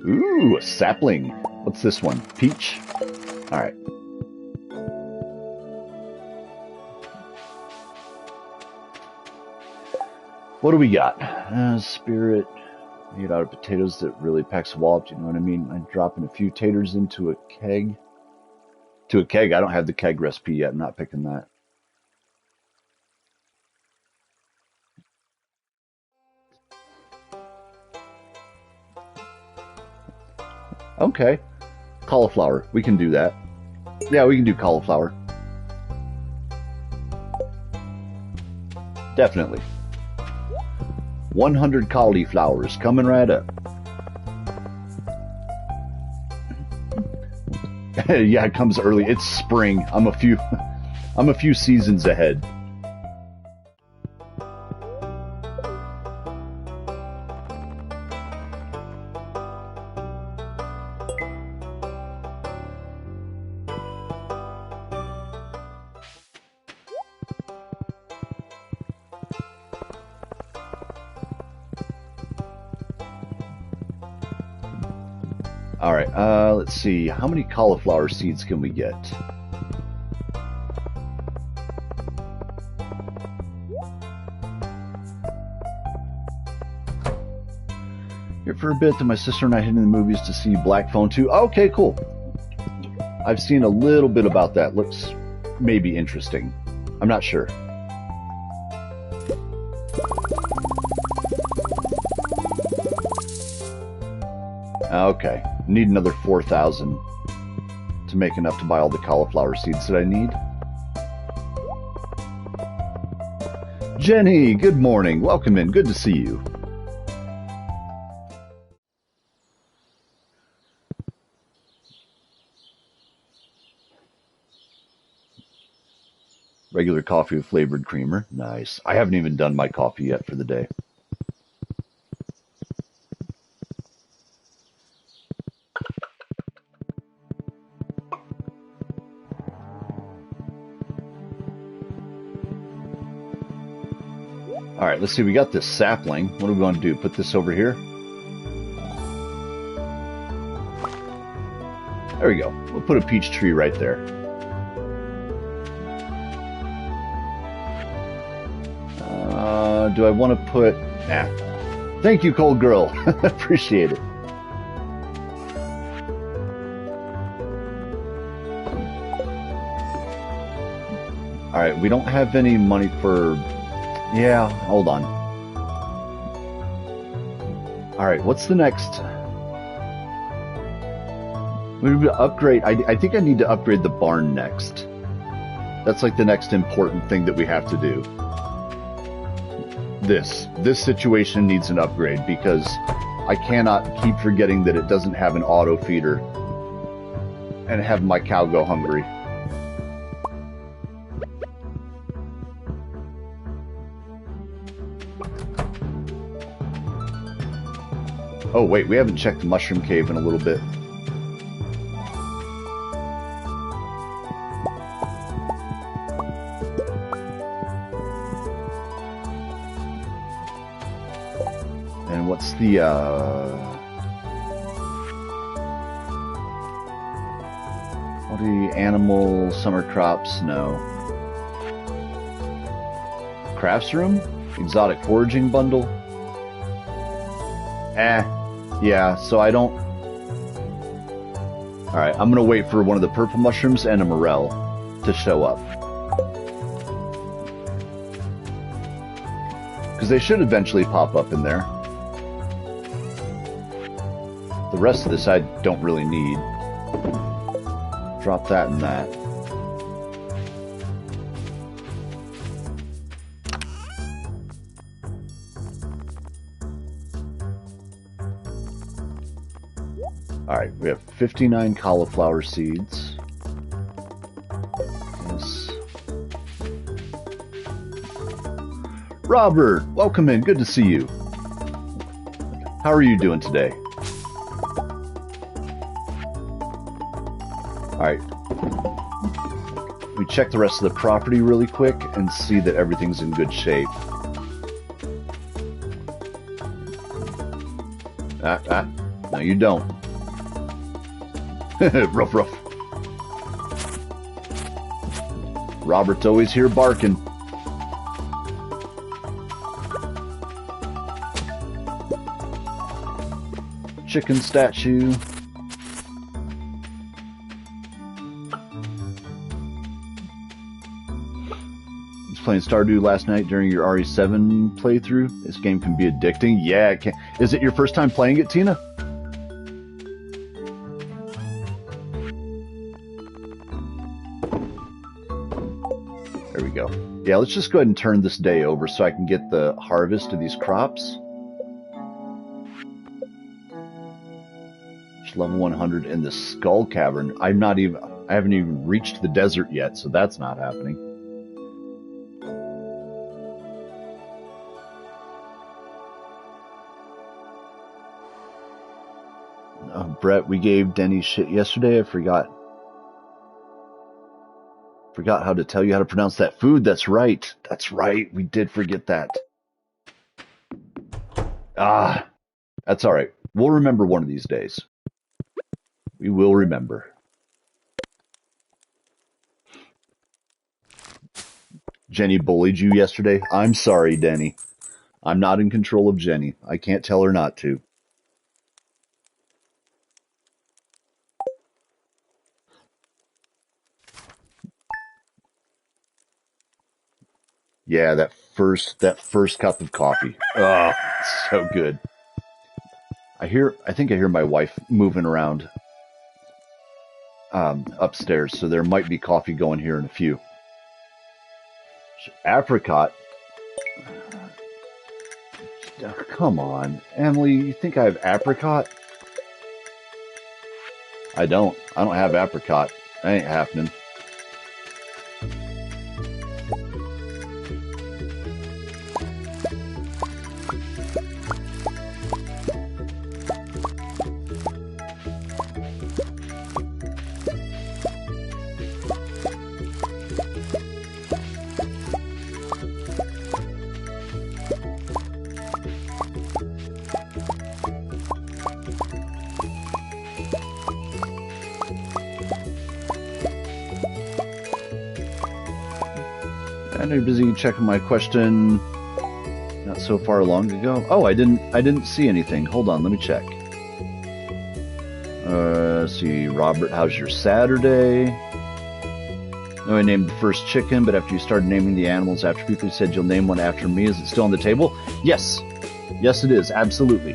Ooh, a sapling. What's this one? Peach? Alright. What do we got? Spirit. Made out of potatoes that really packs a wallop. Do you know what I mean? I'm dropping a few taters into a keg. To a keg? I don't have the keg recipe yet. I'm not picking that. Okay. Cauliflower. We can do that. Yeah, we can do cauliflower. Definitely. 100 cauliflowers coming right up. Yeah, it comes early. It's spring. I'm a few seasons ahead. Alright, let's see. How many cauliflower seeds can we get? Here for a bit, then my sister and I hit in the movies to see Black Phone 2. Okay, cool. I've seen a little bit about that. Looks maybe interesting. I'm not sure. Okay. Need another 4,000 to make enough to buy all the cauliflower seeds that I need. Jenny, good morning. Welcome in. Good to see you. Regular coffee with flavored creamer. Nice. I haven't even done my coffee yet for the day. All right, let's see. We got this sapling. What do we want to do? Put this over here? There we go. We'll put a peach tree right there. Do I want to put... Nah. Thank you, Cold Girl. Appreciate it. All right, we don't have any money for... Yeah, hold on. All right, what's the next? We need to upgrade. I think I need to upgrade the barn next. That's like the next important thing that we have to do. This situation needs an upgrade because I cannot keep forgetting that it doesn't have an auto feeder and have my cow go hungry. Oh, wait, we haven't checked the mushroom cave in a little bit. And what's the, what are the animal summer crops? No. Crafts room? Exotic foraging bundle? Yeah, so I don't... Alright, I'm gonna wait for one of the purple mushrooms and a morel to show up. Because they should eventually pop up in there. The rest of this I don't really need. Drop that and that. Alright, we have 59 cauliflower seeds. Yes. Robert, welcome in. Good to see you. How are you doing today? Alright. We check the rest of the property really quick and see that everything's in good shape. No you don't. Ruff, ruff. Robert's always here barking. Chicken statue. I was playing Stardew last night during your RE7 playthrough. This game can be addicting. Yeah, it can. Is it your first time playing it, Tina? There we go. Yeah, let's just go ahead and turn this day over so I can get the harvest of these crops. Level 100 in the Skull Cavern. I haven't even reached the desert yet, so that's not happening. Brett, we gave Denny shit yesterday. I forgot how to tell you how to pronounce that food. That's right. That's right. We did forget that. Ah, that's all right. We'll remember one of these days. We will remember. Jenny bullied you yesterday? I'm sorry, Denny. I'm not in control of Jenny. I can't tell her not to. Yeah, that first cup of coffee. Oh, so good. I think I hear my wife moving around upstairs, so there might be coffee going here in a few. Apricot. Oh, come on, Emily, you think I have apricot? I don't have apricot. That ain't happening. I know you're busy checking my question not so far long ago. Oh, I didn't see anything. Hold on, let me check. Let's see, Robert, how's your Saturday? No, I named the first chicken, but after you started naming the animals after people, you said you'll name one after me. Is it still on the table? Yes. Yes, it is. Absolutely.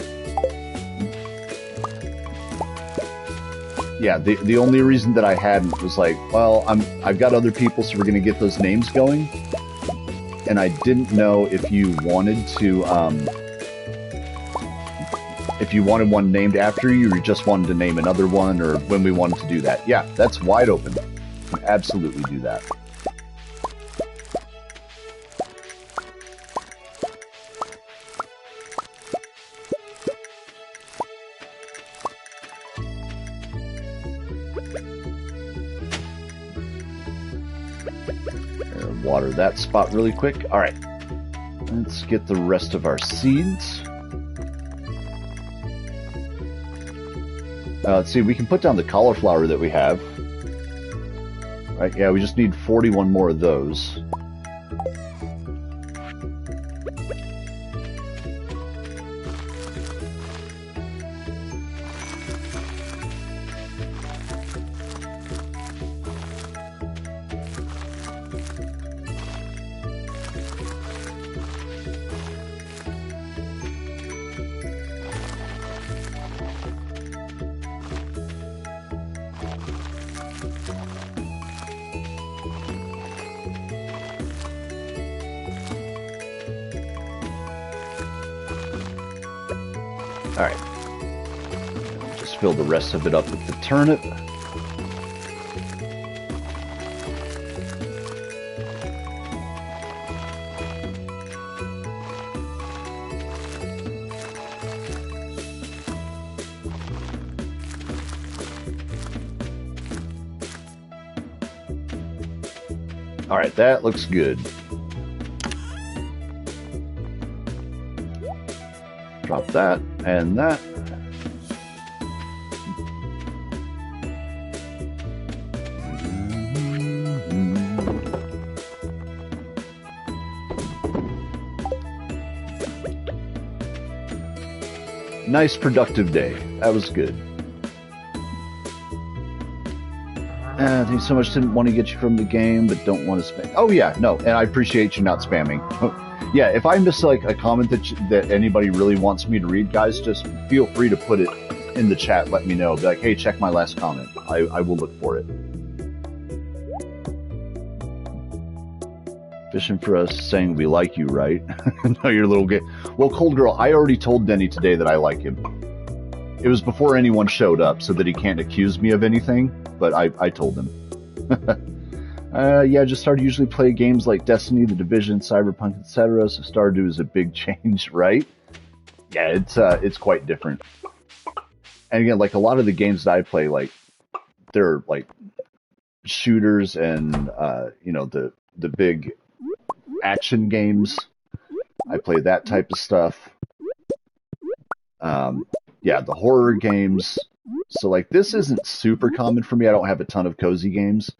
Yeah, the only reason that I hadn't was like, well, I've got other people, so we're going to get those names going. And I didn't know if you wanted to, if you wanted one named after you, or you just wanted to name another one, or when we wanted to do that. Yeah, that's wide open. You can absolutely do that. Water that spot really quick. All right, let's get the rest of our seeds. Let's see, we can put down the cauliflower that we have. Right, yeah, we just need 41 more of those. Alright. Just fill the rest of it up with the turnip. Alright, that looks good. Drop that and that. Nice productive day. That was good. Thank you so much. Didn't want to get you from the game, but don't want to spam. Oh yeah, no, and I appreciate you not spamming. Yeah, if I miss like a comment that anybody really wants me to read, guys, just feel free to put it in the chat. Let me know. Be like, hey, check my last comment. I will look for it. Fishing for us, saying we like you, right? No, you're a little gay. Well, Cold Girl, I already told Denny today that I like him. It was before anyone showed up, so that he can't accuse me of anything. But I told him. Yeah, just started usually play games like Destiny, The Division, Cyberpunk, etc. So Stardew is a big change, right? Yeah, it's quite different. And again, like a lot of the games that I play, like they're like shooters and you know, the big action games. I play that type of stuff. Yeah, the horror games. So like this isn't super common for me. I don't have a ton of cozy games.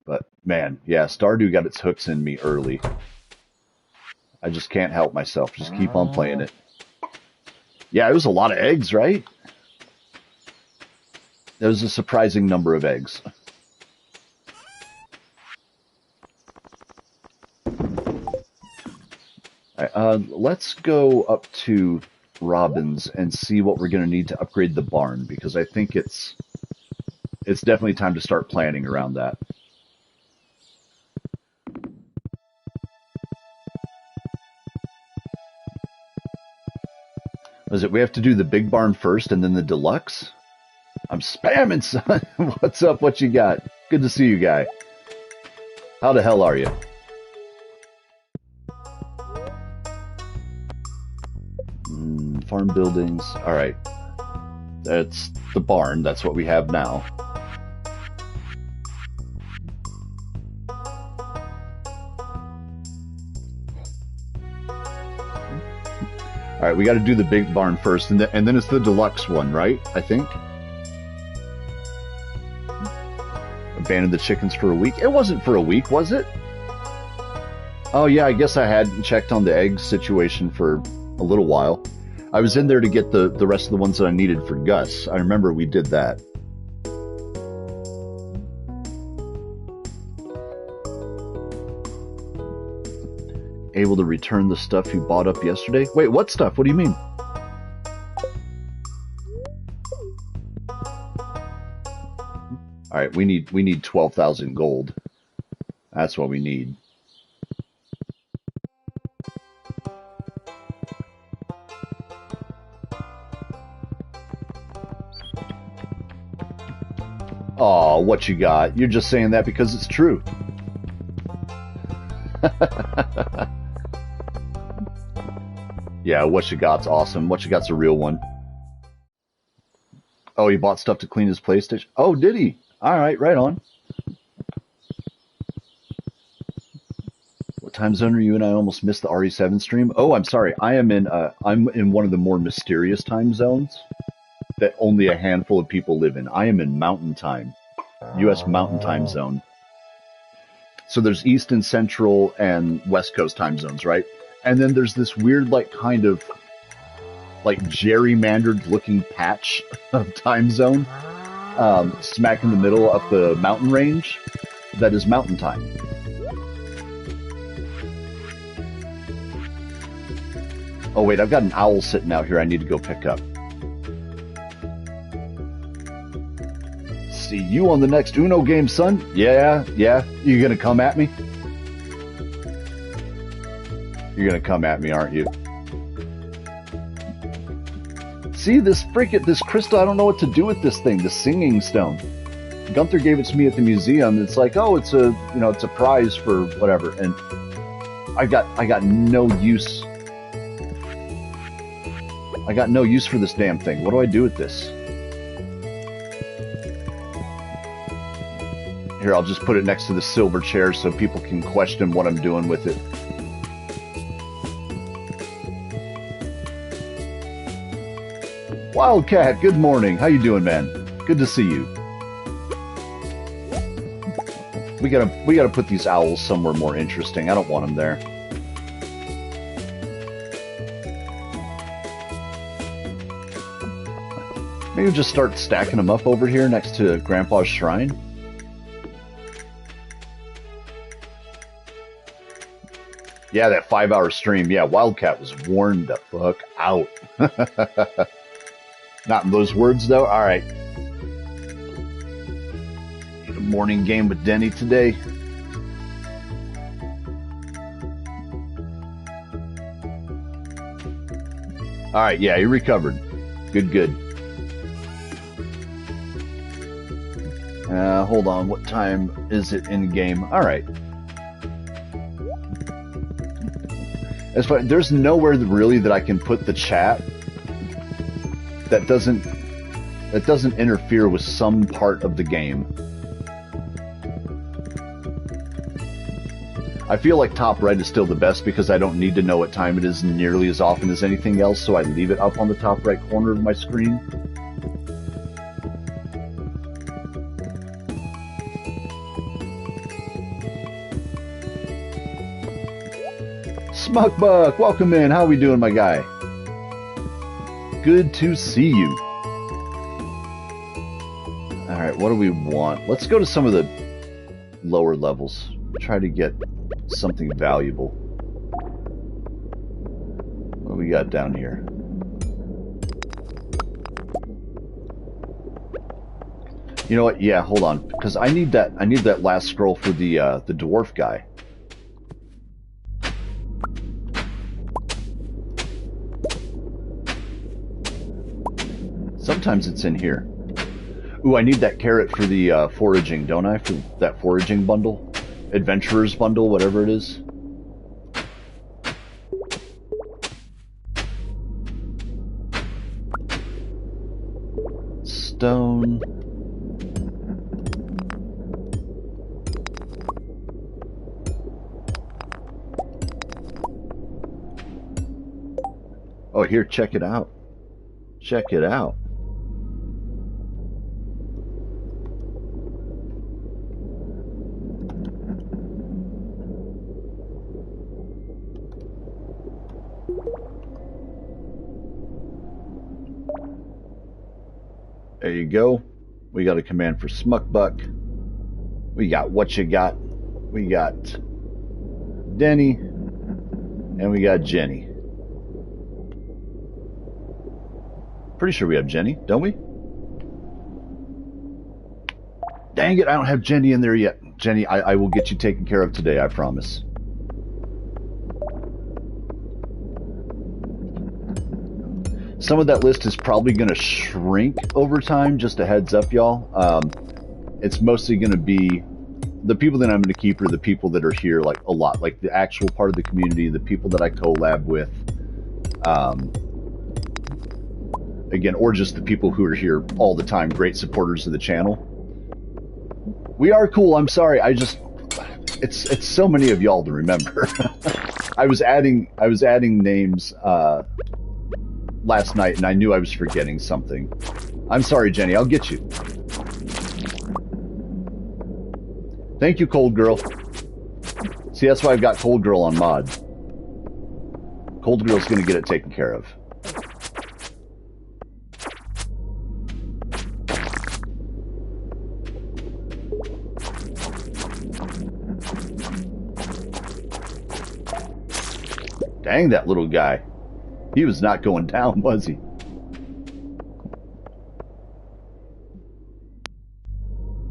But man, yeah, Stardew got its hooks in me early. I just can't help myself. Just keep on playing it. Yeah, it was a lot of eggs, right? There was a surprising number of eggs. All right, let's go up to Robin's and see what we're going to need to upgrade the barn, because I think it's definitely time to start planning around that. Was it we have to do the big barn first and then the deluxe? I'm spamming, son. What's up? What you got? Good to see you, guy. How the hell are you? Farm buildings. All right. That's the barn. That's what we have now. All right, we got to do the big barn first, and then it's the deluxe one, right? I think. Abandoned the chickens for a week. It wasn't for a week, was it? Oh yeah, I guess I hadn't checked on the egg situation for a little while. I was in there to get the rest of the ones that I needed for Gus. I remember we did that. Able to return the stuff you bought up yesterday? Wait, what stuff? What do you mean? All right, we need 12,000 gold. That's what we need. Oh, what you got? You're just saying that because it's true. Yeah, what you got's awesome. What you got's a real one. Oh, he bought stuff to clean his PlayStation? Oh, did he? All right, right on. What time zone are you in? I almost missed the RE7 stream. Oh, I'm sorry. I'm in one of the more mysterious time zones that only a handful of people live in. I am in Mountain Time, U.S. Mountain Time Zone. So there's East and Central and West Coast time zones, right? And then there's this weird, like, kind of, like, gerrymandered looking patch of time zone, smack in the middle of the mountain range that is Mountain Time. Oh, wait, I've got an owl sitting out here I need to go pick up. See you on the next Uno game, son. Yeah. You gonna come at me? You're gonna come at me, aren't you? See, this crystal, I don't know what to do with this thing, the singing stone. Gunther gave it to me at the museum. It's like, oh, it's a prize for whatever. And I got no use. I got no use for this damn thing. What do I do with this? Here, I'll just put it next to the silver chair so people can question what I'm doing with it. Wildcat, good morning. How you doing, man? Good to see you. We gotta put these owls somewhere more interesting. I don't want them there. Maybe just start stacking them up over here next to Grandpa's shrine. Yeah, that 5-hour stream. Yeah, Wildcat was worn the fuck out. Not in those words, though. All right. Need a morning game with Denny today. All right, yeah, he recovered. Good. Hold on. What time is it in game? All right. As far, there's nowhere really that I can put the chat that doesn't interfere with some part of the game. I feel like top right is still the best because I don't need to know what time it is nearly as often as anything else, so I leave it up on the top right corner of my screen. Smuckbuck, welcome in. How we doing, my guy? Good to see you. Alright, what do we want? Let's go to some of the lower levels. Try to get something valuable. What do we got down here? You know what? Yeah, hold on. Because I need that last scroll for the dwarf guy. Sometimes it's in here. Ooh, I need that carrot for the foraging, don't I? For that foraging bundle? Adventurer's bundle, whatever it is. Stone. Oh, here, check it out. Check it out. There you go. We got a command for Smuckbuck. We got what you got. We got Denny. And we got Jenny. Pretty sure we have Jenny, don't we? Dang it, I don't have Jenny in there yet. Jenny, I will get you taken care of today, I promise. Some of that list is probably going to shrink over time, just a heads up, y'all. It's mostly going to be the people that I'm going to keep are the people that are here like a lot, like the actual part of the community, the people that I collab with. Again, or just the people who are here all the time, great supporters of the channel. We are cool. I'm sorry. It's so many of y'all to remember. I was adding names last night, and I knew I was forgetting something. I'm sorry, Jenny. I'll get you. Thank you, Cold Girl. See, that's why I've got Cold Girl on mod. Cold Girl's going to get it taken care of. Dang, that little guy. He was not going down, was he?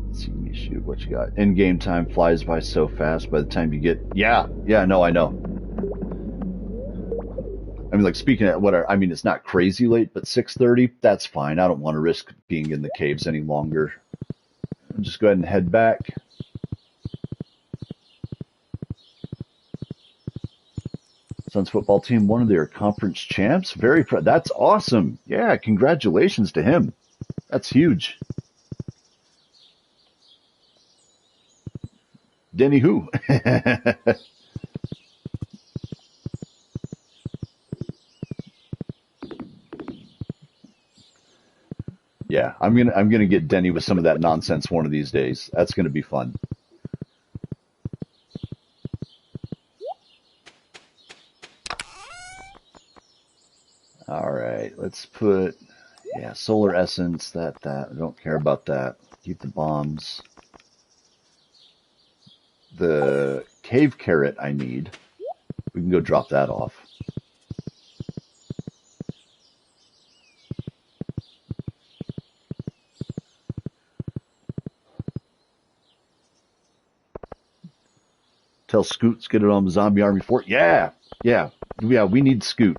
Let's see, shoot, what you got? In-game time flies by so fast by the time you get... Yeah, no, I know. I mean, like, speaking of I mean, it's not crazy late, but 6:30, that's fine. I don't want to risk being in the caves any longer. I'll just go ahead and head back. Suns football team won their conference champs. Very proud. That's awesome. Yeah, congratulations to him. That's huge. Denny who? Yeah, I'm gonna get Denny with some of that nonsense one of these days. That's gonna be fun. All right, let's put, yeah, solar essence, that. I don't care about that. Keep the bombs. The cave carrot I need. We can go drop that off. Tell Scoot's get it on the Zombie Army Fort. Yeah, we need Scoot.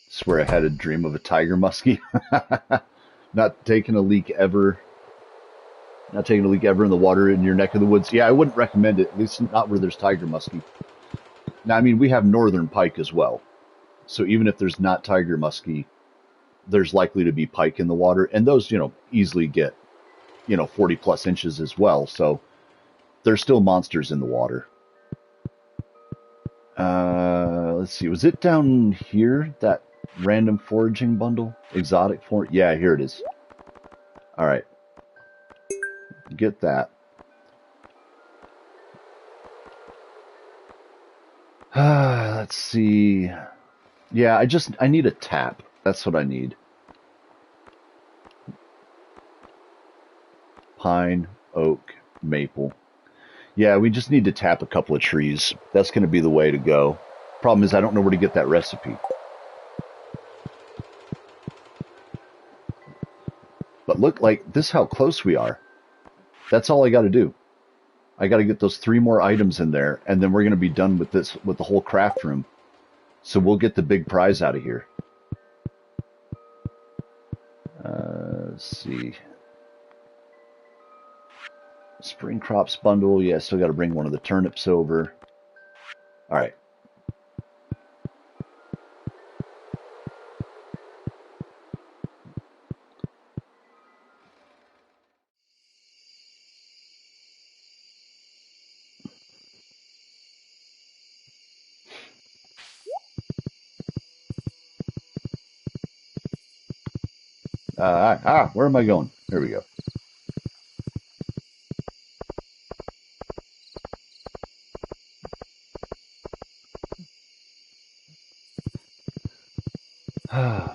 Swear I had a dream of a tiger muskie. Not taking a leak ever. Not taking a leak ever in the water in your neck of the woods. Yeah, I wouldn't recommend it, at least not where there's tiger muskie. Now, I mean, we have northern pike as well. So even if there's not tiger muskie, there's likely to be pike in the water. And those, easily get, 40 plus inches as well. So there's still monsters in the water. Let's see. Was it down here? That random foraging bundle? Exotic forage? Yeah, here it is. All right. Get that. Let's see. Yeah, I need a tap. That's what I need. Pine, oak, maple. Yeah, we just need to tap a couple of trees. That's going to be the way to go. Problem is, I don't know where to get that recipe. But look, like, this is how close we are. That's all I got to do. I got to get those 3 more items in there, and then we're going to be done with this, with the whole craft room. So we'll get the big prize out of here. Let's see. Spring crops bundle. Yeah, still got to bring one of the turnips over. All right. Where am I going? There we go.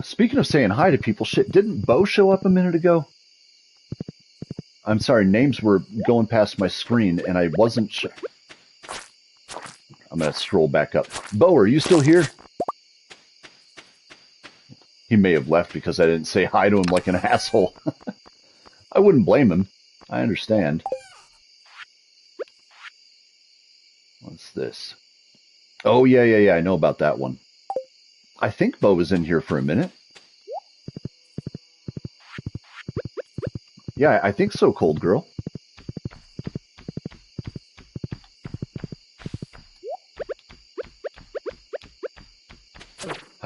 Speaking of saying hi to people, shit, didn't Bo show up a minute ago? I'm sorry, names were going past my screen and I wasn't sure. I'm going to scroll back up. Bo, are you still here? He may have left because I didn't say hi to him like an asshole. I wouldn't blame him. I understand. What's this? Oh, yeah, I know about that one. I think Bo was in here for a minute. Yeah, I think so, Cold Girl.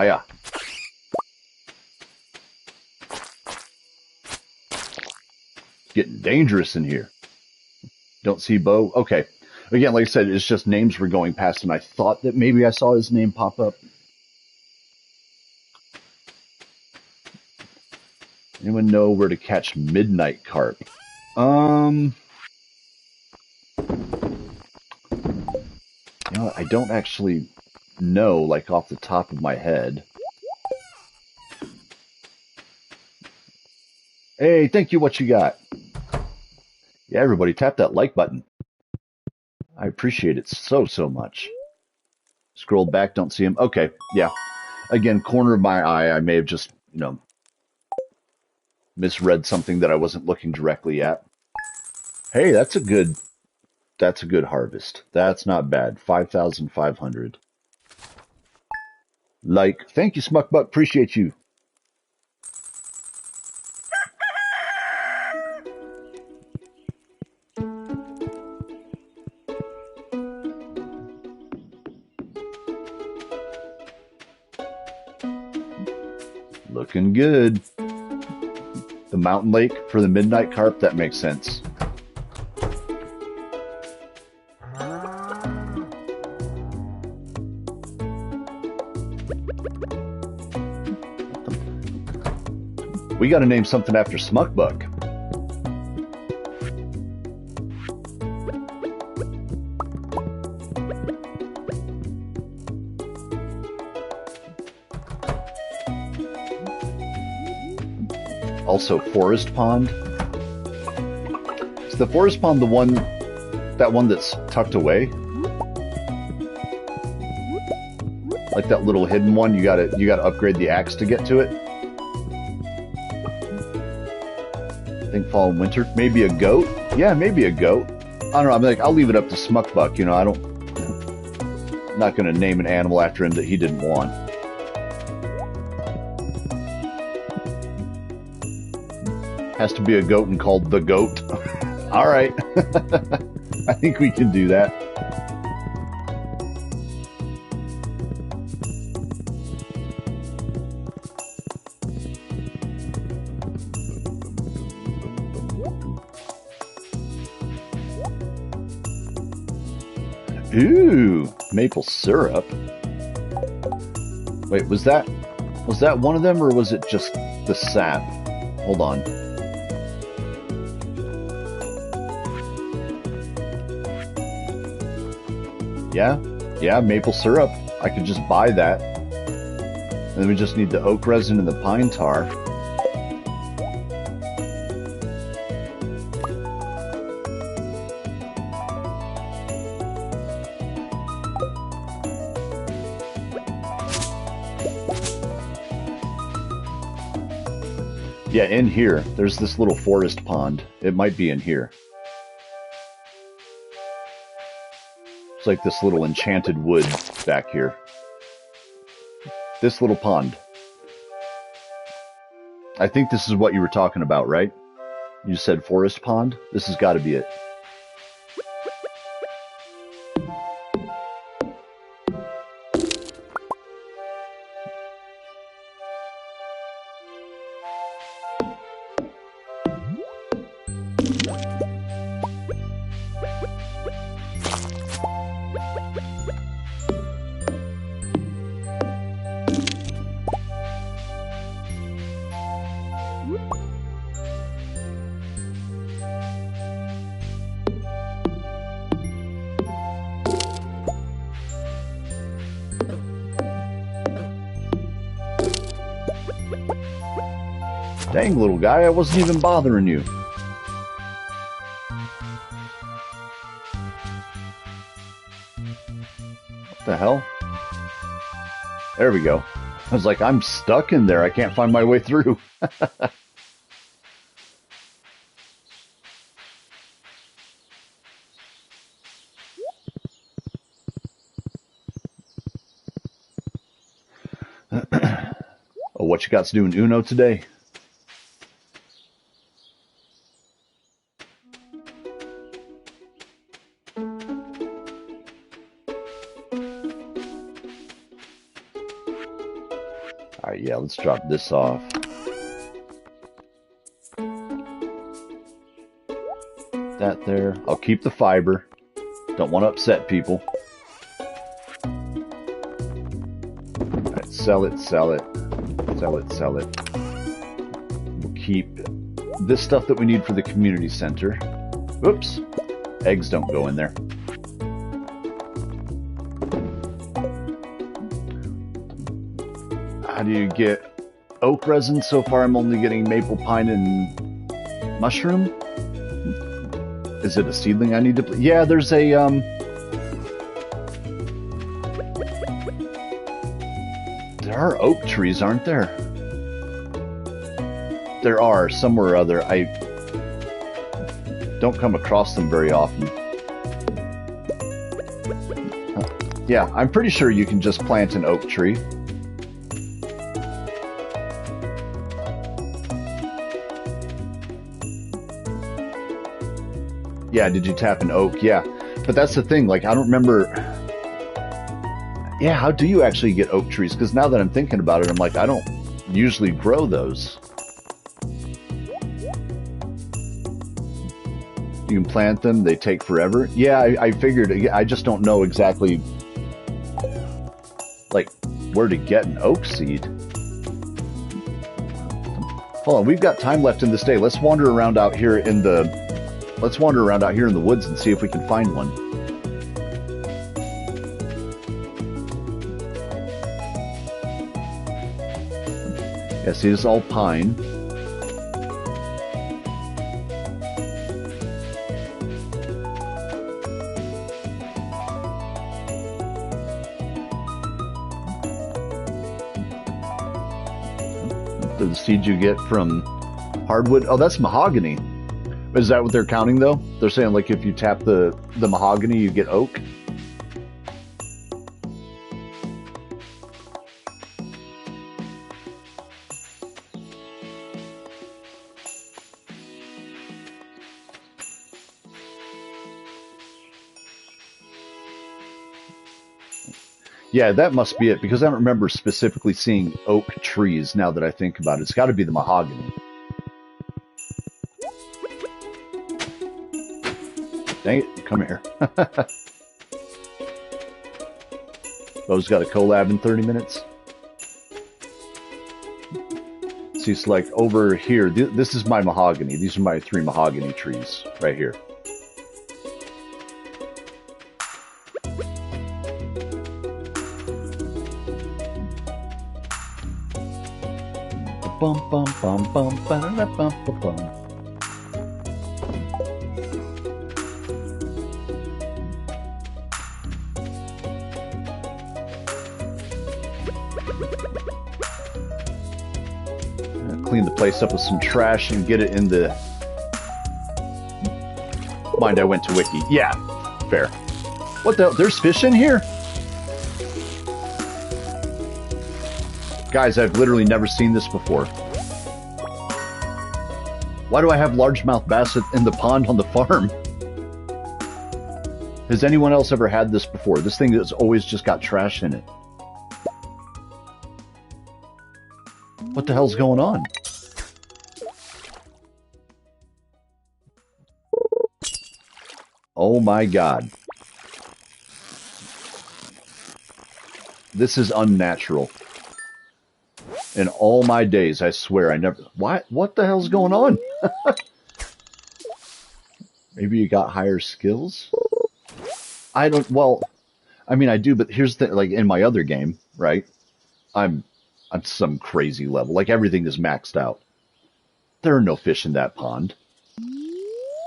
Hiya. Getting dangerous in here. Don't see Bo? Okay. Again, like I said, it's just names were going past, and I thought that maybe I saw his name pop up. Anyone know where to catch midnight carp? You know what? I don't actually know, like, off the top of my head. Hey, thank you, what you got? Yeah, everybody, tap that like button. I appreciate it so much. Scroll back, don't see him. Okay, yeah. Again, corner of my eye, I may have just, misread something that I wasn't looking directly at. Hey, that's a good harvest. That's not bad. 5,500. Like, thank you, Smuckbuck. Appreciate you. Looking good. The mountain lake for the midnight carp, that makes sense. We gotta name something after Smuckbuck. Also, Forest Pond. Is the Forest Pond that one that's tucked away? Like that little hidden one, you gotta upgrade the axe to get to it? I think fall and winter. Maybe a goat? Yeah, maybe a goat. I don't know, I'm like, I'll leave it up to Smuckbuck, I'm not gonna name an animal after him that he didn't want. Has to be a goat and called the goat. All right. I think we can do that. Ooh, maple syrup. Wait, was that one of them, or was it just the sap? Hold on. Yeah, maple syrup. I could just buy that. And then we just need the oak resin and the pine tar. Yeah, in here. There's this little forest pond. It might be in here. It's like this little enchanted wood back here. This little pond. I think this is what you were talking about, right? You said forest pond? This has got to be it. Dang, little guy, I wasn't even bothering you. What the hell? There we go. I was like, I'm stuck in there. I can't find my way through. Oh, what you got to do in Uno today? Alright, yeah, let's drop this off. That there. I'll keep the fiber. Don't want to upset people. Alright, sell it, sell it. Sell it, sell it. We'll keep this stuff that we need for the community center. Oops. Eggs don't go in there. How do you get oak resin? So far I'm only getting maple pine and mushroom. Is it a seedling I need to... Yeah, there's a... There are oak trees, aren't there? There are, somewhere or other. I don't come across them very often. Yeah, I'm pretty sure you can just plant an oak tree. Yeah, did you tap an oak? Yeah. But that's the thing, like, I don't remember... Yeah, how do you actually get oak trees? Because now that I'm thinking about it, I'm like, I don't usually grow those. You can plant them, they take forever. Yeah, I figured, I just don't know exactly, like, where to get an oak seed. Hold on, we've got time left in this day. Let's wander around out here in the... Let's wander around out here in the woods and see if we can find one. Yeah, see, this is all pine. The seeds you get from hardwood. Oh, that's mahogany. Is that what they're counting, though? They're saying, like, if you tap the mahogany, you get oak? Yeah, that must be it, because I don't remember specifically seeing oak trees now that I think about it. It's got to be the mahogany. Dang it, come here. Bo's got a collab in 30 minutes. See, it's like over here. This is my mahogany. These are my 3 mahogany trees right here. Bum bum bum bum bum bum bum bum. Clean the place up with some trash and get it in the... Mind, I went to Wiki. Yeah, fair. What the hell? There's fish in here? Guys, I've literally never seen this before. Why do I have largemouth bass in the pond on the farm? Has anyone else ever had this before? This thing has always just got trash in it. What the hell's going on? Oh my god. This is unnatural. In all my days, I swear, I never... What the hell's going on? Maybe you got higher skills? I don't... Well, I mean, I do, but here's the... Like, in my other game, right? I'm some crazy level. Like, everything is maxed out. There are no fish in that pond.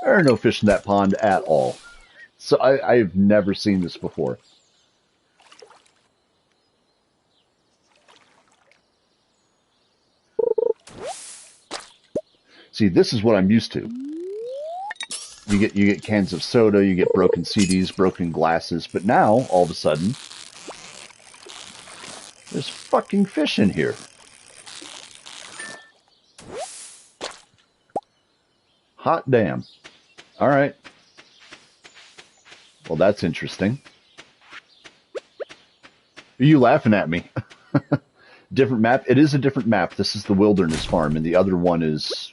There are no fish in that pond at all. So I've never seen this before. See, this is what I'm used to. You get cans of soda, you get broken CDs, broken glasses, but now, all of a sudden, there's fucking fish in here. Hot damn. Alright. Well, that's interesting. Are you laughing at me? Different map. It is a different map. This is the wilderness farm, and the other one is,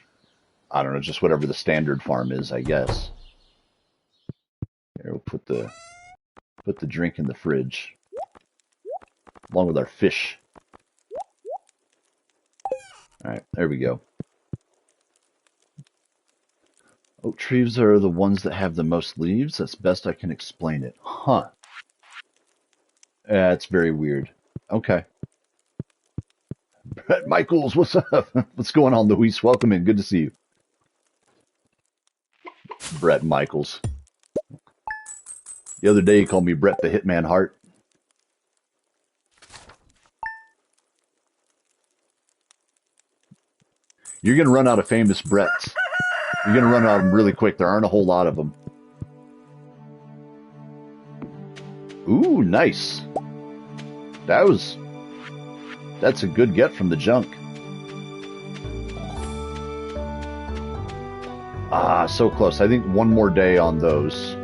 I don't know, just whatever the standard farm is, I guess. Here, we'll put the drink in the fridge, along with our fish. All right, there we go. Oak trees are the ones that have the most leaves. That's best I can explain it. Huh. That's very weird. Okay. Brett Michaels, what's up? What's going on, Luis? Welcome in. Good to see you. Brett Michaels. The other day he called me Brett the Hitman Hart. You're going to run out of famous Bretts. You're going to run out of them really quick. There aren't a whole lot of them. Ooh, nice. That's a good get from the junk. Ah, so close. I think one more day on those.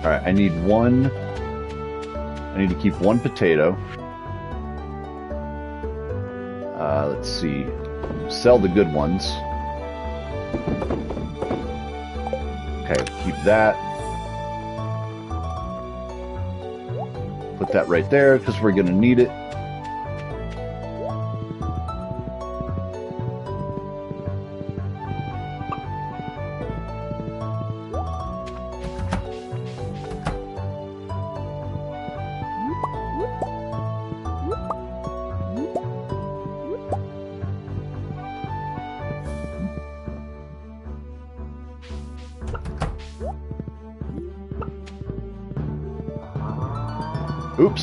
All right, I need to keep one potato. Let's see. Sell the good ones. Okay, keep that. Put that right there because we're going to need it.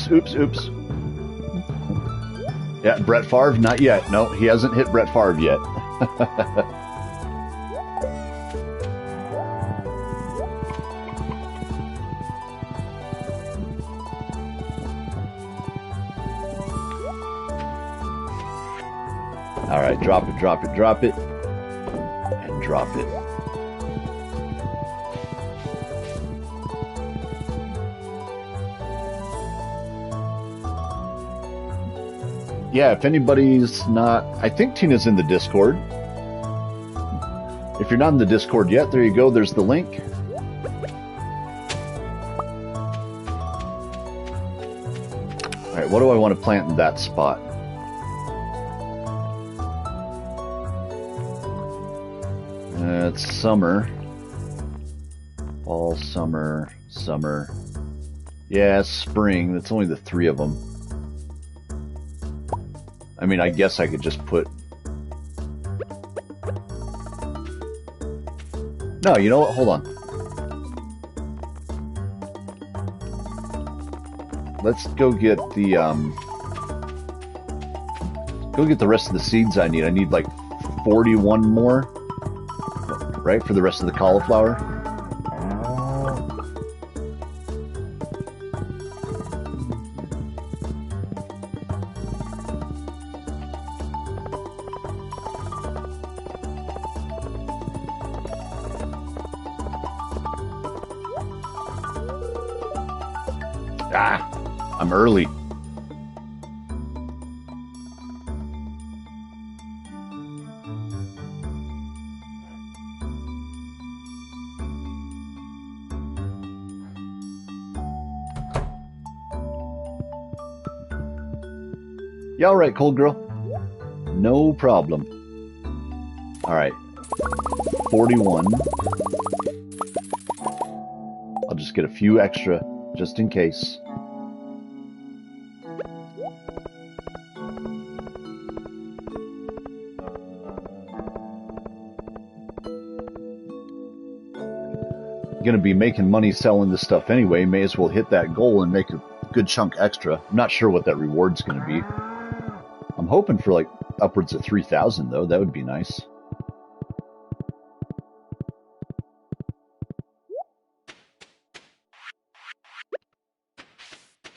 Oops. Yeah, Brett Favre, not yet. No, he hasn't hit Brett Favre yet. All right, drop it, and drop it. Yeah, if anybody's not... I think Tina's in the Discord. If you're not in the Discord yet, there you go. There's the link. All right, what do I want to plant in that spot? It's summer. Fall, summer. Yeah, spring. That's only the three of them. I mean, I guess I could just put... No, you know what? Hold on. Let's go get the, Go get the rest of the seeds I need. I need, like, 41 more. Right? For the rest of the cauliflower. I'm early. Yeah, all right, cold girl. No problem. All right. 41. I'll just get a few extra, just in case. Going to be making money selling this stuff anyway. May as well hit that goal and make a good chunk extra. I'm not sure what that reward's going to be. I'm hoping for like upwards of 3,000 though. That would be nice.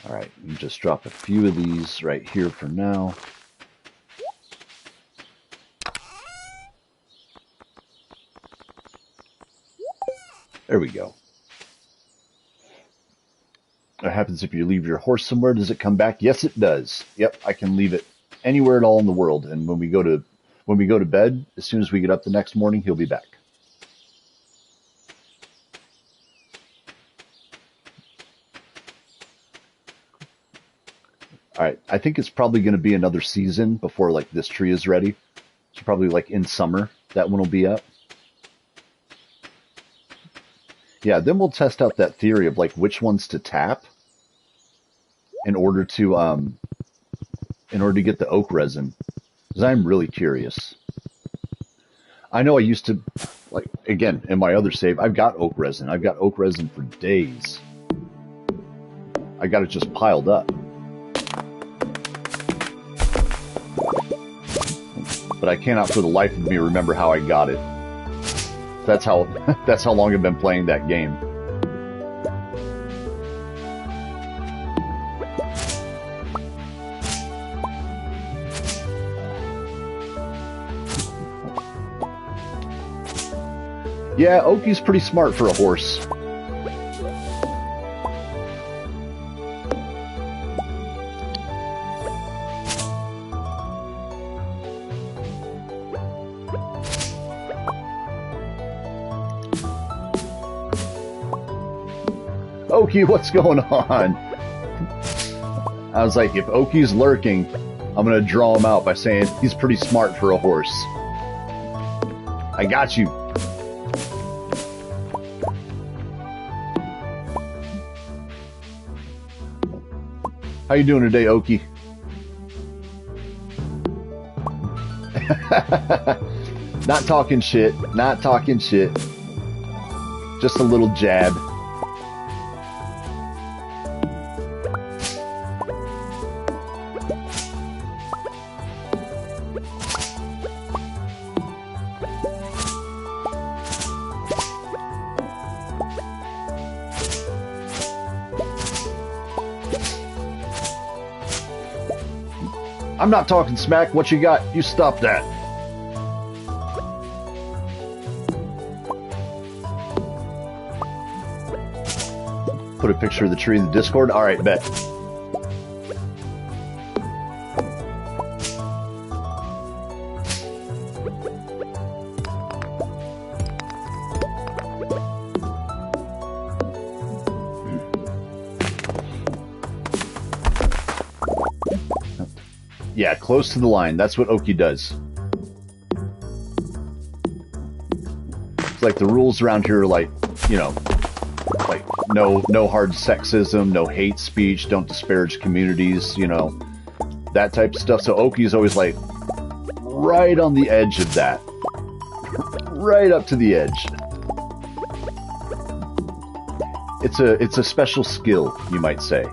All right, just drop a few of these right here for now. There we go. What happens if you leave your horse somewhere? Does it come back? Yes, it does. Yep, I can leave it anywhere at all in the world. And when we go to bed, as soon as we get up the next morning, he'll be back. All right, I think it's probably going to be another season before like this tree is ready. So probably like in summer that one will be up. Yeah, then we'll test out that theory of like which ones to tap in order to get the oak resin. Because I'm really curious. I know I used to, like, again, in my other save, I've got oak resin. I've got oak resin for days. I got it just piled up. But I cannot for the life of me remember how I got it. That's how long I've been playing that game. Yeah, Oki's pretty smart for a horse. Oki, what's going on? I was like, if Oki's lurking, I'm going to draw him out by saying he's pretty smart for a horse. I got you. How you doing today, Oki? Not talking shit. Not talking shit. Just a little jab. I'm not talking smack. What you got? You stop that. Put a picture of the tree in the Discord. All right, bet. Yeah, close to the line. That's what Oki does. It's like the rules around here are like, you know, like no hard sexism, no hate speech, don't disparage communities, you know, that type of stuff. So Oki's always like right on the edge of that. Right up to the edge. It's a special skill, you might say.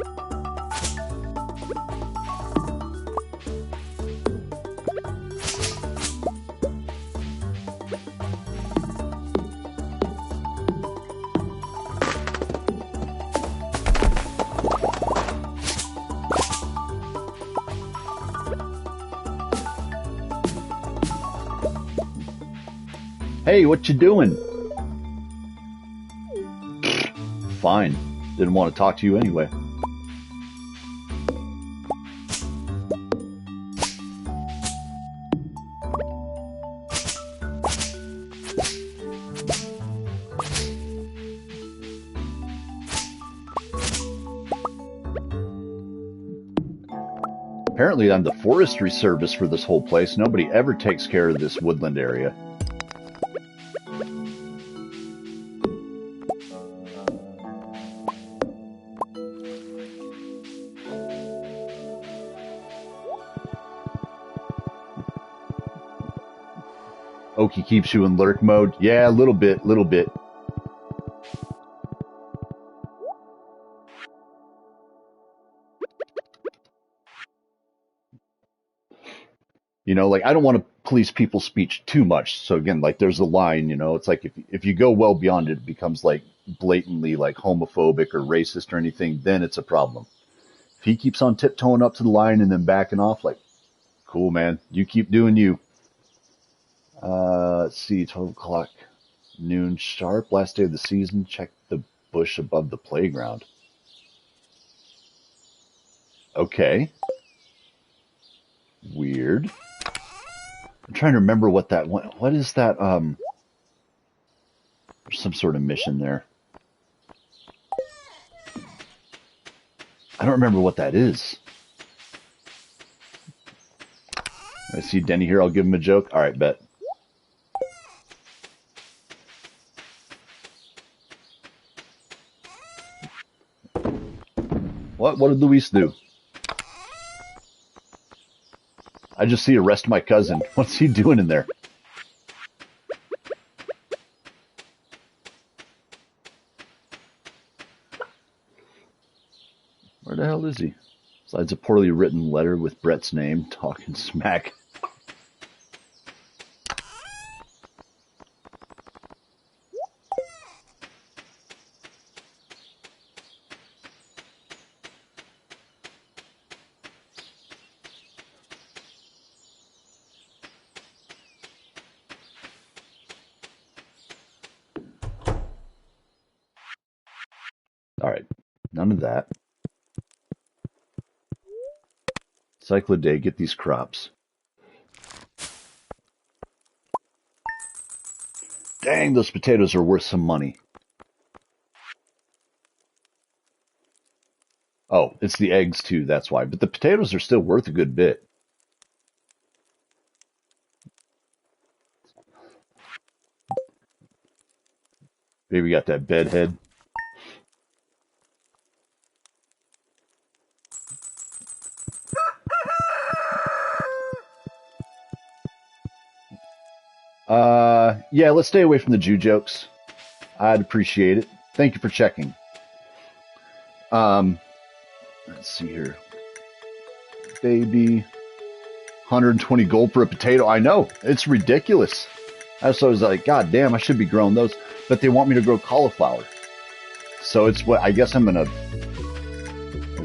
Hey, what you doing? Fine. Didn't want to talk to you anyway. Apparently I'm the forestry service for this whole place. Nobody ever takes care of this woodland area. Oki keeps you in lurk mode? Yeah, a little bit. You know, like, I don't want to police people's speech too much. So again, like, there's a line, you know, it's like if you go well beyond it, it becomes like blatantly like homophobic or racist or anything, then it's a problem. If he keeps on tiptoeing up to the line and then backing off, like, cool, man, you keep doing you. Let's see, 12 o'clock, noon sharp, last day of the season. Check the bush above the playground. Okay. Weird. I'm trying to remember what that... What is that? There's some sort of mission there. I don't remember what that is. I see Denny here. I'll give him a joke. All right, bet. What did Luis do? I just see arrest my cousin. What's he doing in there? Where the hell is he? Besides a poorly written letter with Brett's name, talking smack. All right, none of that. Cycle a day, get these crops. Dang, those potatoes are worth some money. Oh, it's the eggs too, that's why. But the potatoes are still worth a good bit. Baby got that bed head. Yeah, let's stay away from the Jew jokes. I'd appreciate it. Thank you for checking. Let's see here. Baby, 120 gold for a potato. I know, it's ridiculous. I was like, God damn, I should be growing those. But they want me to grow cauliflower. So it's what, I guess I'm gonna,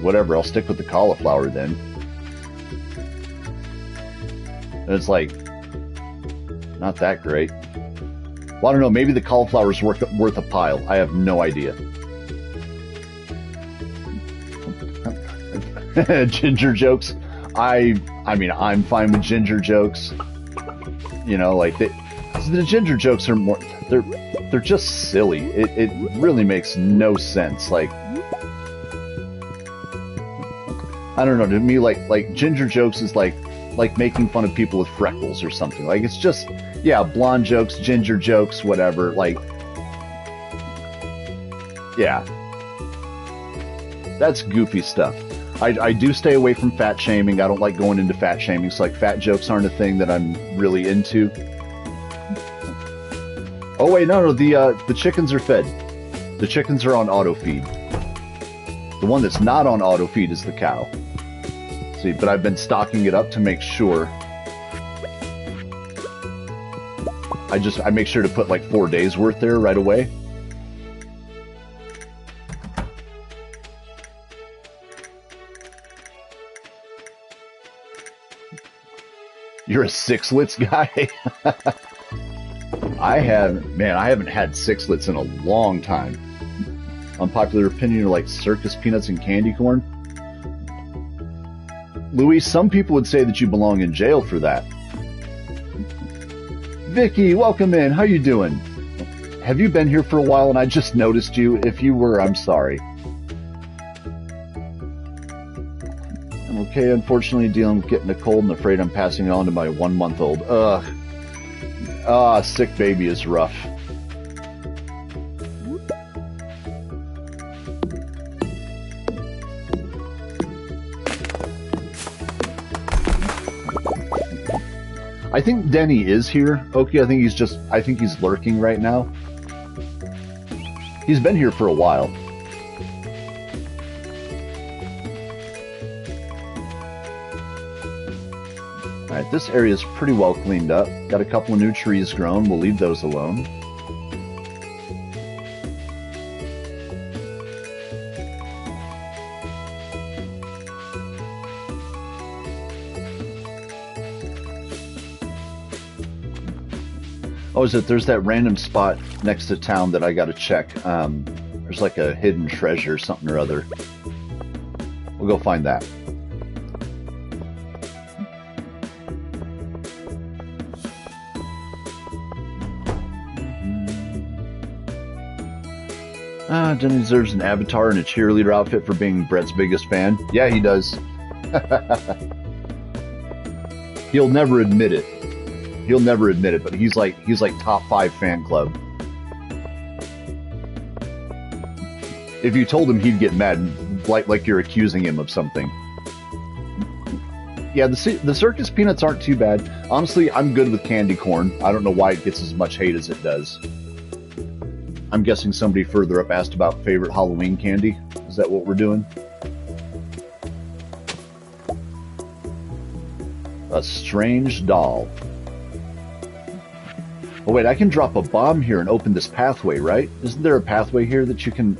whatever, I'll stick with the cauliflower then. And it's like, not that great. Well, I don't know, maybe the cauliflower's worth a pile. I have no idea. Ginger jokes. I mean, I'm fine with ginger jokes. You know, like the ginger jokes are more, they're just silly. It really makes no sense. Like, I don't know, to me, like ginger jokes is like making fun of people with freckles or something. Like, it's just, yeah, blonde jokes, ginger jokes, whatever. Like, yeah, that's goofy stuff. I do stay away from fat shaming. I don't like going into fat shaming. So, like, fat jokes aren't a thing that I'm really into. Oh wait, no, the chickens are fed. The chickens are on auto feed. The one that's not on auto feed is the cow. See, but I've been stocking it up to make sure. I make sure to put like 4 days worth there right away. You're a sixlets guy? I haven't had sixlets in a long time. Unpopular opinion, like circus peanuts and candy corn. Louis, some people would say that you belong in jail for that. Vicky, welcome in. How you doing? Have you been here for a while and I just noticed you? If you were, I'm sorry. I'm okay, unfortunately, dealing with getting a cold and afraid I'm passing it on to my 1-month-old. Ugh. Ah, sick baby is rough. I think Denny is here. Okay, I think he's lurking right now. He's been here for a while. Alright, this area is pretty well cleaned up. Got a couple of new trees grown. We'll leave those alone. Oh, there's that random spot next to town that I gotta check. There's like a hidden treasure, something or other. We'll go find that. Denny deserves an avatar and a cheerleader outfit for being Brett's biggest fan. Yeah, he does. He'll never admit it. He'll never admit it, but he's like top 5 fan club. If you told him, he'd get mad, like you're accusing him of something. Yeah, the circus peanuts aren't too bad. Honestly, I'm good with candy corn. I don't know why it gets as much hate as it does. I'm guessing somebody further up asked about favorite Halloween candy. Is that what we're doing? A strange doll. Oh wait, I can drop a bomb here and open this pathway, right? Isn't there a pathway here that you can...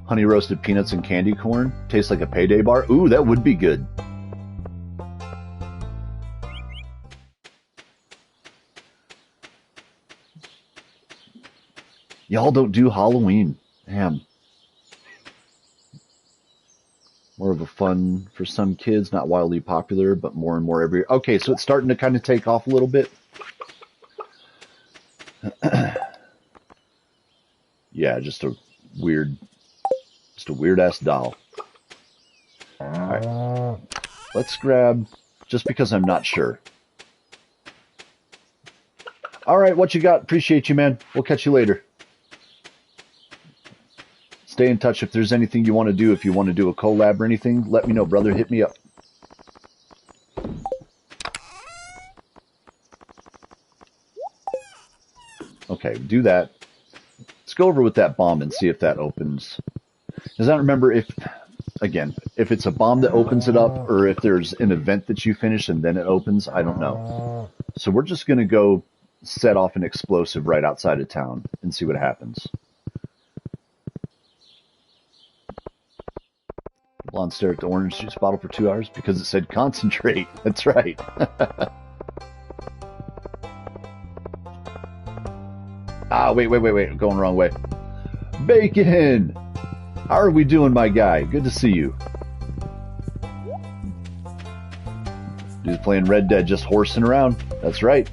Honey roasted peanuts and candy corn. Tastes like a payday bar. Ooh, that would be good. Y'all don't do Halloween. Damn. More of a fun for some kids, not wildly popular, but more and more every year. Okay, so it's starting to kind of take off a little bit. Yeah, just a weird ass doll. Alright. Let's grab, just because I'm not sure. Alright, what you got? Appreciate you, man. We'll catch you later. Stay in touch if there's anything you want to do. If you want to do a collab or anything, let me know, brother. Hit me up. Okay, do that. Let's go over with that bomb and see if that opens. Because I don't remember if it's a bomb that opens it up or if there's an event that you finish and then it opens. I don't know. So we're just going to go set off an explosive right outside of town and see what happens. Blonde stared at the orange juice bottle for 2 hours because it said concentrate. That's right. Wait. Going the wrong way. Bacon! How are we doing, my guy? Good to see you. Dude's playing Red Dead, just horsing around. That's right.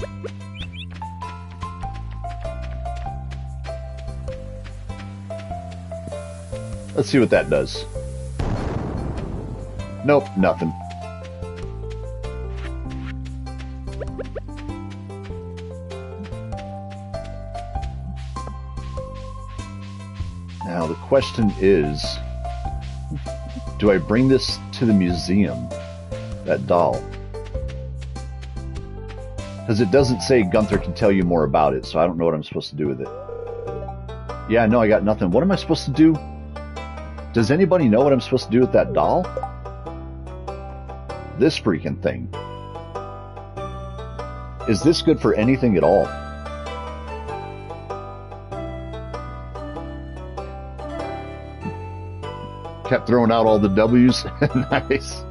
Let's see what that does. Nope, nothing. Now the question is, do I bring this to the museum, that doll? Because it doesn't say Gunther can tell you more about it, so I don't know what I'm supposed to do with it. Yeah, no, I got nothing. What am I supposed to do? Does anybody know what I'm supposed to do with that doll? This freaking thing. Is this good for anything at all? Kept throwing out all the W's. Nice.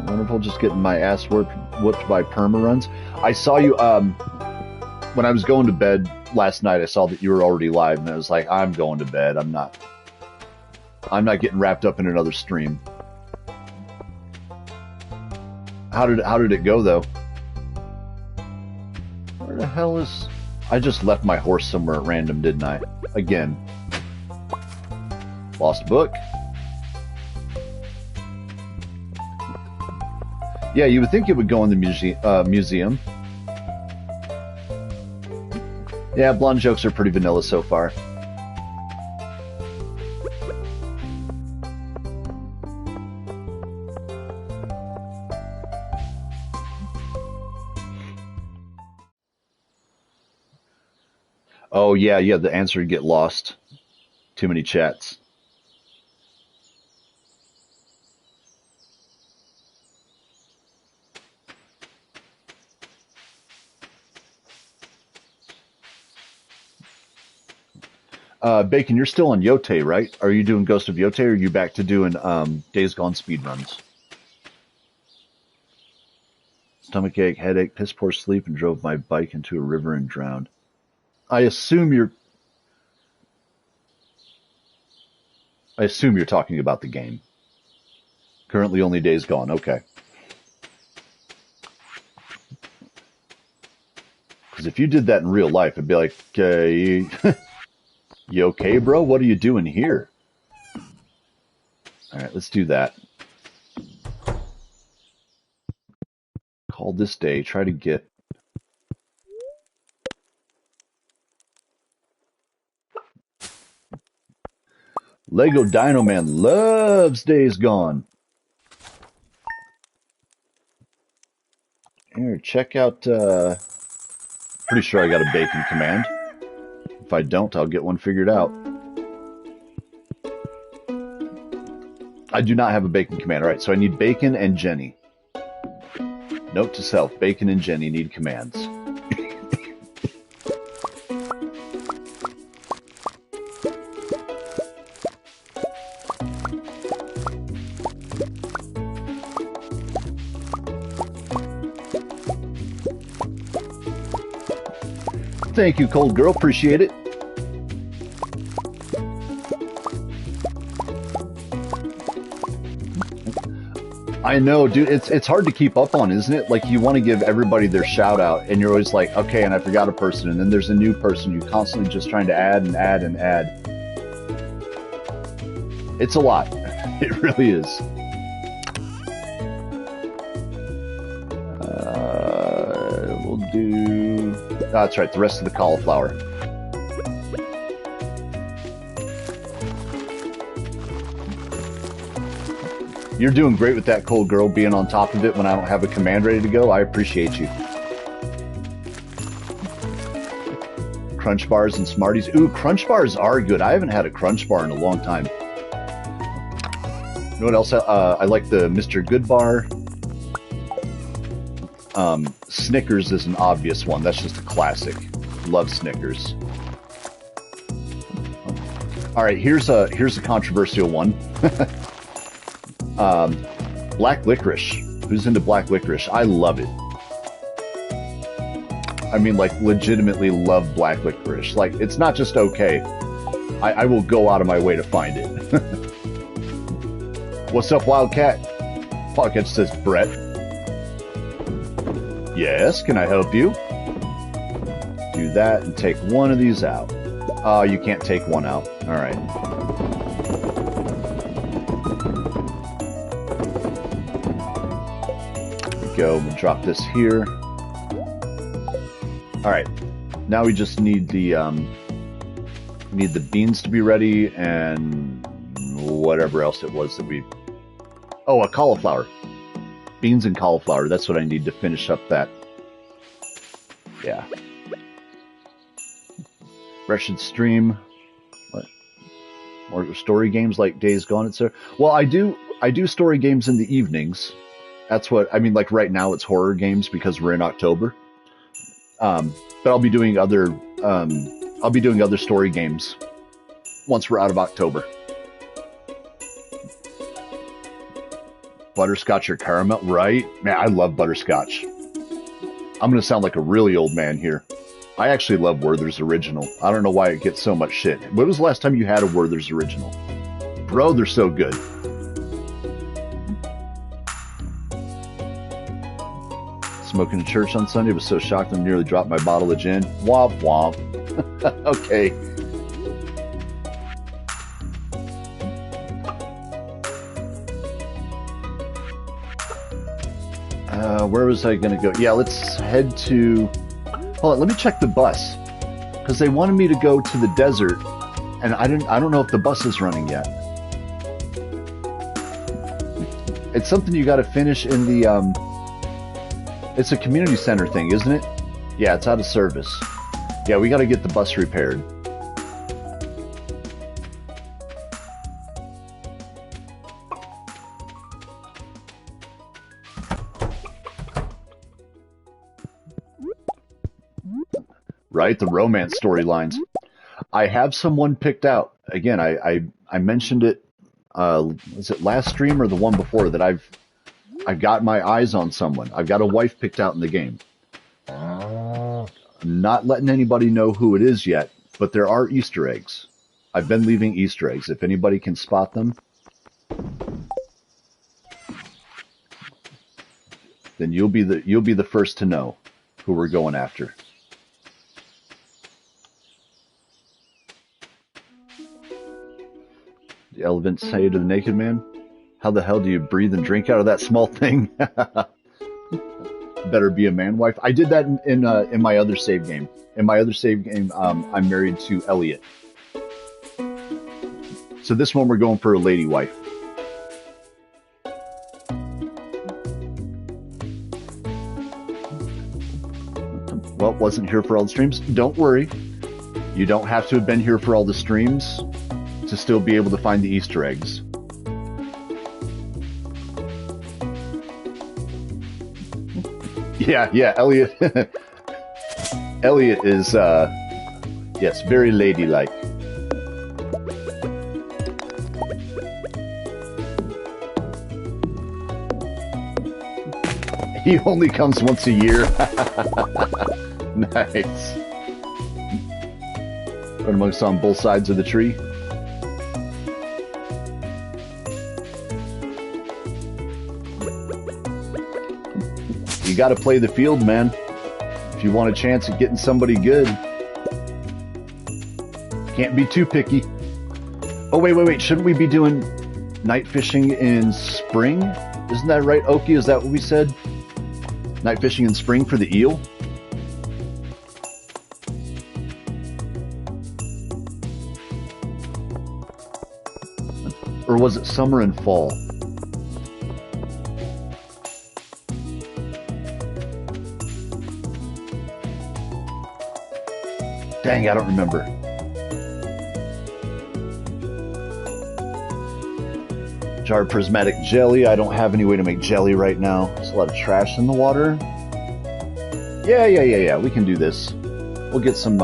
Wonderful, just getting my ass whooped by perma runs. I saw you, when I was going to bed last night, I saw that you were already live, and I was like, I'm going to bed. I'm not getting wrapped up in another stream. How did it go, though? Where the hell is... I just left my horse somewhere at random, didn't I? Again. Lost book. Yeah, you would think it would go in the museum. Yeah, blonde jokes are pretty vanilla so far. Oh, yeah, the answer would get lost. Too many chats. Bacon, you're still on Yote, right? Are you doing Ghost of Yote, or are you back to doing Days Gone speedruns? Stomachache, headache, piss poor sleep, and drove my bike into a river and drowned. I assume you're talking about the game. Currently only Days Gone. Okay. Because if you did that in real life, it'd be like, you okay, bro? What are you doing here? All right, let's do that. Call this day. Try to get... Lego Dino Man loves Days Gone. Here, check out... Pretty sure I got a bacon command. If I don't, I'll get one figured out. I do not have a bacon command. All right, so I need Bacon and Jenny. Note to self, Bacon and Jenny need commands. Thank you, Cold Girl. Appreciate it. I know, dude. It's hard to keep up on, isn't it? Like, you want to give everybody their shout out, and you're always like, okay, and I forgot a person, and then there's a new person you're constantly just trying to add and add and add. It's a lot. It really is. We'll do... Oh, that's right, the rest of the cauliflower. You're doing great with that, Cold Girl, being on top of it when I don't have a command ready to go. I appreciate you. Crunch bars and Smarties. Ooh, crunch bars are good. I haven't had a crunch bar in a long time. You know what else? I like the Mr. Good bar. Snickers is an obvious one. That's just a classic. Love Snickers. All right, here's a controversial one. Black licorice. Who's into black licorice? I love it. I mean, like, legitimately love black licorice. Like, it's not just okay. I will go out of my way to find it. What's up, Wildcat? Pocket says Brett. Yes, can I help you? Do that and take one of these out. Oh, you can't take one out. All right. Go. We'll drop this here. All right. Now we just need the beans to be ready and whatever else it was that we. Oh, a cauliflower. Beans and cauliflower. That's what I need to finish up that. Yeah. Wretched stream. What? More story games like Days Gone, etc. Well, I do story games in the evenings. That's what I mean. Like right now, it's horror games because we're in October. But I'll be doing other story games once we're out of October. Butterscotch or caramel, right? Man, I love butterscotch. I'm gonna sound like a really old man here. I actually love Werther's Original. I don't know why it gets so much shit. When was the last time you had a Werther's Original? Bro, they're so good. Smoking in church on Sunday, was so shocked I nearly dropped my bottle of gin. Womp womp. Okay. Where was I going to go? Yeah, let's head to... Hold on, let me check the bus. Because they wanted me to go to the desert, and I don't know if the bus is running yet. It's something you got to finish in the... It's a community center thing, isn't it? Yeah, it's out of service. Yeah, we got to get the bus repaired. Right, the romance storylines. I have someone picked out. Again, I mentioned it. Was it last stream or the one before that I've got my eyes on someone. I've got a wife picked out in the game. I'm not letting anybody know who it is yet, but there are Easter eggs. I've been leaving Easter eggs. If anybody can spot them, then you'll be the first to know who we're going after. The elephant say to the naked man, "How the hell do you breathe and drink out of that small thing?" Better be a man wife. I did that in my other save game. In my other save game, I'm married to Elliot. So this one we're going for a lady wife. Well, wasn't here for all the streams. Don't worry. You don't have to have been here for all the streams to still be able to find the Easter eggs. Yeah, Elliot. Elliot is, yes, very ladylike. He only comes once a year. Nice. Right amongst on both sides of the tree. You got to play the field, man. If you want a chance at getting somebody good. Can't be too picky. Oh, wait. Shouldn't we be doing night fishing in spring? Isn't that right, Oki? Is that what we said? Night fishing in spring for the eel? Or was it summer and fall? Dang, I don't remember. Jar of prismatic jelly. I don't have any way to make jelly right now. There's a lot of trash in the water. Yeah. We can do this. We'll get some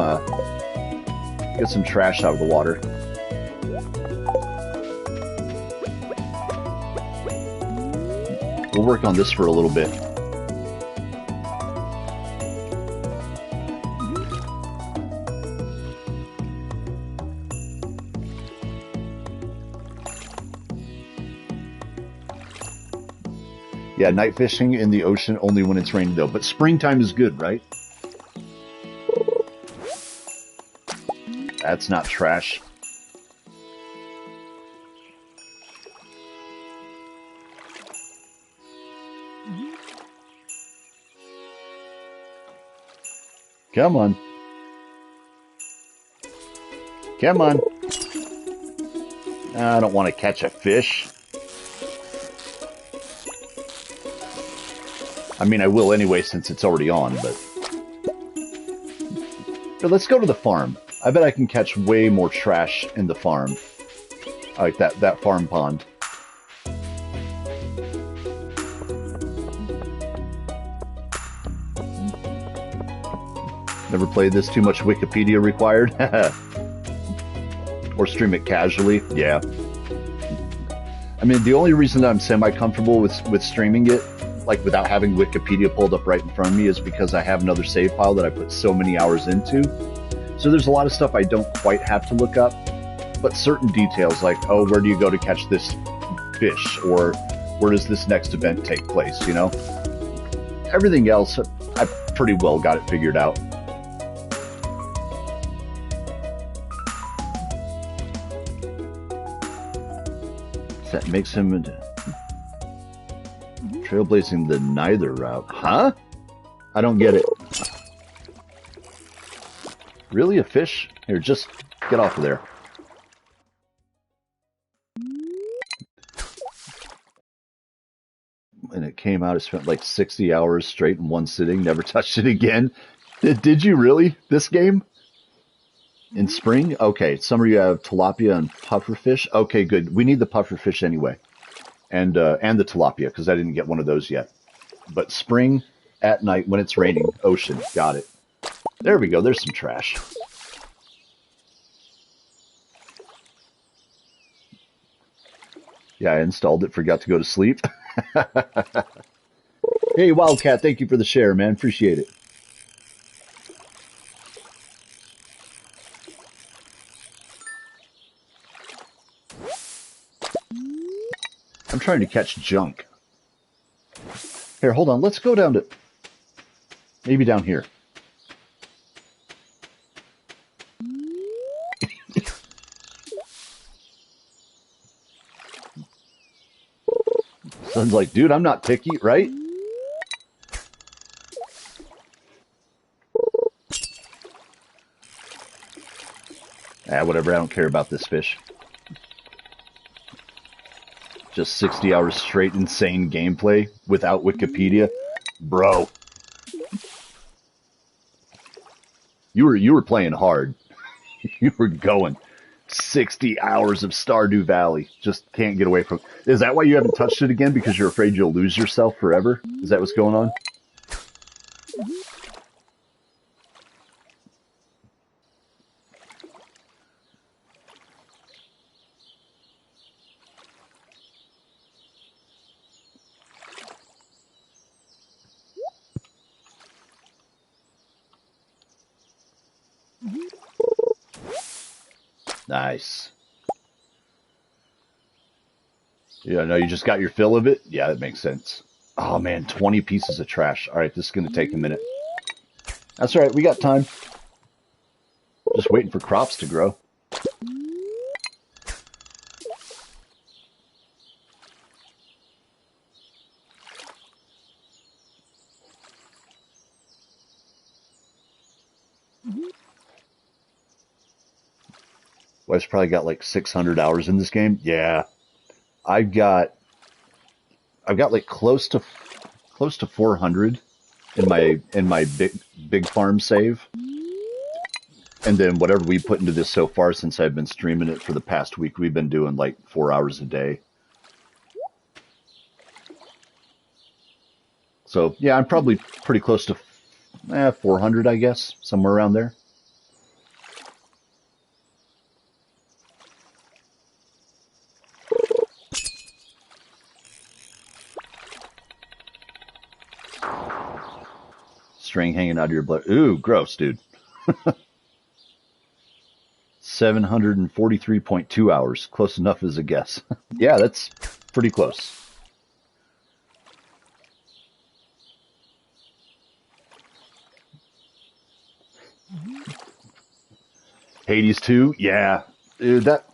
trash out of the water. We'll work on this for a little bit. Yeah, night fishing in the ocean only when it's raining though. But springtime is good, right? That's not trash. Come on. Come on. I don't want to catch a fish. I mean, I will anyway since it's already on, but... But let's go to the farm. I bet I can catch way more trash in the farm. I like that farm pond. Never played this, too much Wikipedia required. Or stream it casually, yeah. I mean, the only reason that I'm semi-comfortable with streaming it, like without having Wikipedia pulled up right in front of me, is because I have another save file that I put so many hours into. So there's a lot of stuff I don't quite have to look up, but certain details like, oh, where do you go to catch this fish? Or where does this next event take place, you know? Everything else, I pretty well got it figured out. That makes him trailblazing the neither route. Huh? I don't get it. Really? A fish? Here, just get off of there. And it came out, it spent like 60 hours straight in one sitting, never touched it again. Did you really? This game? In spring? Okay, summer you have tilapia and pufferfish. Okay, good. We need the pufferfish anyway. And the tilapia, because I didn't get one of those yet. But spring, at night, when it's raining, ocean. Got it. There we go. There's some trash. Yeah, I installed it, forgot to go to sleep. Hey, Wildcat, thank you for the share, man. Appreciate it. I'm trying to catch junk. Here, hold on. Let's go down to... Maybe down here. Son's like, dude, I'm not picky, right? Ah, whatever. I don't care about this fish. Just 60 hours straight insane gameplay without Wikipedia. Bro. You were playing hard. You were going 60 hours of Stardew Valley. Just can't get away from. Is that why you haven't touched it again? Because you're afraid you'll lose yourself forever? Is that what's going on? Nice. Yeah, no, you just got your fill of it? Yeah, that makes sense. Oh man, 20 pieces of trash. All right, this is going to take a minute. That's all right, we got time. Just waiting for crops to grow. Wife's probably got like 600 hours in this game. Yeah, I've got like close to 400 in my big farm save, and then whatever we put into this so far since I've been streaming it for the past week, we've been doing like 4 hours a day. So yeah, I'm probably pretty close to 400, I guess, somewhere around there. String hanging out of your blood. Ooh, gross, dude. 743.2 hours. Close enough as a guess. Yeah, that's pretty close. Hades 2, yeah. Dude, that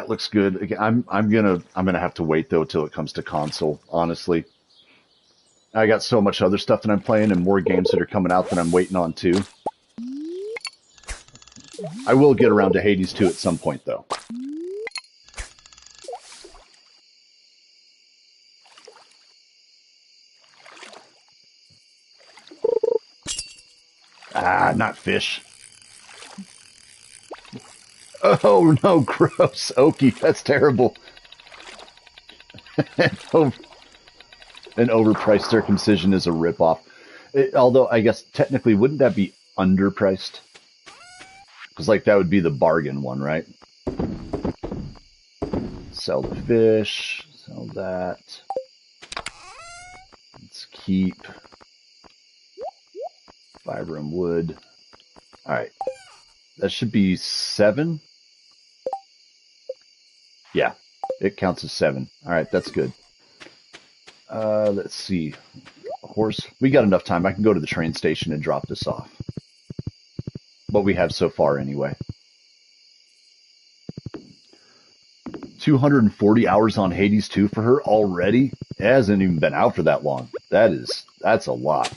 looks good. Again, I'm gonna have to wait though till it comes to console, honestly. I got so much other stuff that I'm playing and more games that are coming out that I'm waiting on too. I will get around to Hades 2 at some point though. Ah, not fish. Oh no, gross. Okie, that's terrible. An overpriced circumcision is a ripoff. Although, I guess technically, wouldn't that be underpriced? Because, like, that would be the bargain one, right? Sell the fish. Sell that. Let's keep fiber and wood. Alright. That should be 7. Yeah, it counts as 7. Alright, that's good. Let's see. Horse. We got enough time. I can go to the train station and drop this off. What we have so far, anyway. 240 hours on Hades 2 for her already? It hasn't even been out for that long. That's a lot.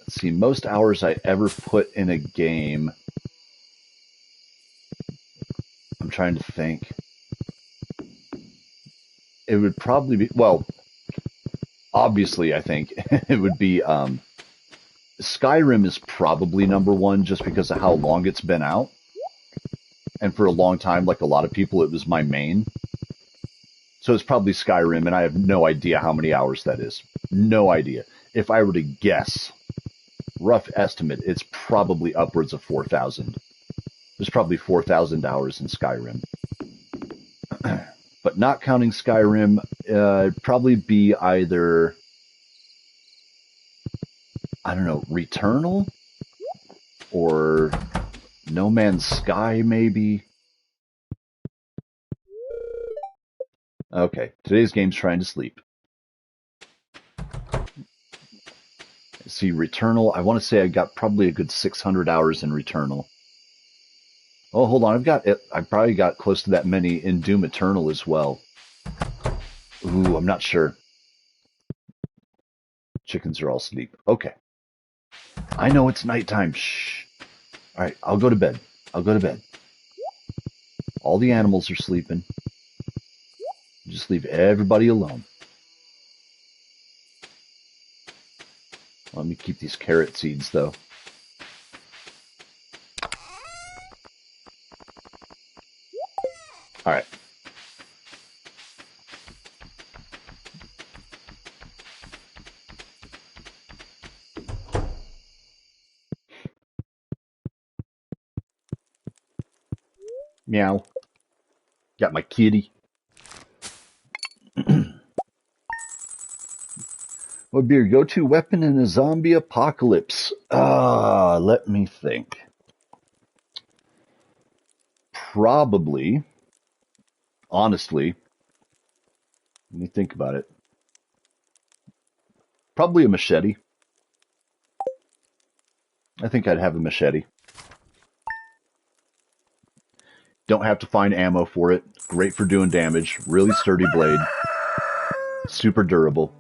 Let's see. Most hours I ever put in a game. I'm trying to think. It would probably be, well, obviously, I think it would be Skyrim is probably number one just because of how long it's been out. And for a long time, like a lot of people, it was my main. So it's probably Skyrim, and I have no idea how many hours that is. No idea. If I were to guess, rough estimate, it's probably upwards of 4,000. There's probably 4,000 hours in Skyrim. But not counting Skyrim, It'd probably be either, I don't know, Returnal or No Man's Sky, maybe. Okay, today's game's trying to sleep. See, Returnal, I want to say I got probably a good 600 hours in Returnal. Oh, hold on, I probably got close to that many in Doom Eternal as well. Ooh, I'm not sure. Chickens are all asleep. Okay. I know it's nighttime. Shh. All right, I'll go to bed. I'll go to bed. All the animals are sleeping. Just leave everybody alone. Let me keep these carrot seeds, though. All right. Meow. Got my kitty. What would be your go-to weapon in a zombie apocalypse? Let me think. Probably, honestly, let me think about it. Probably a machete. I think I'd have a machete. Don't have to find ammo for it. Great for doing damage. Really sturdy blade. Super durable.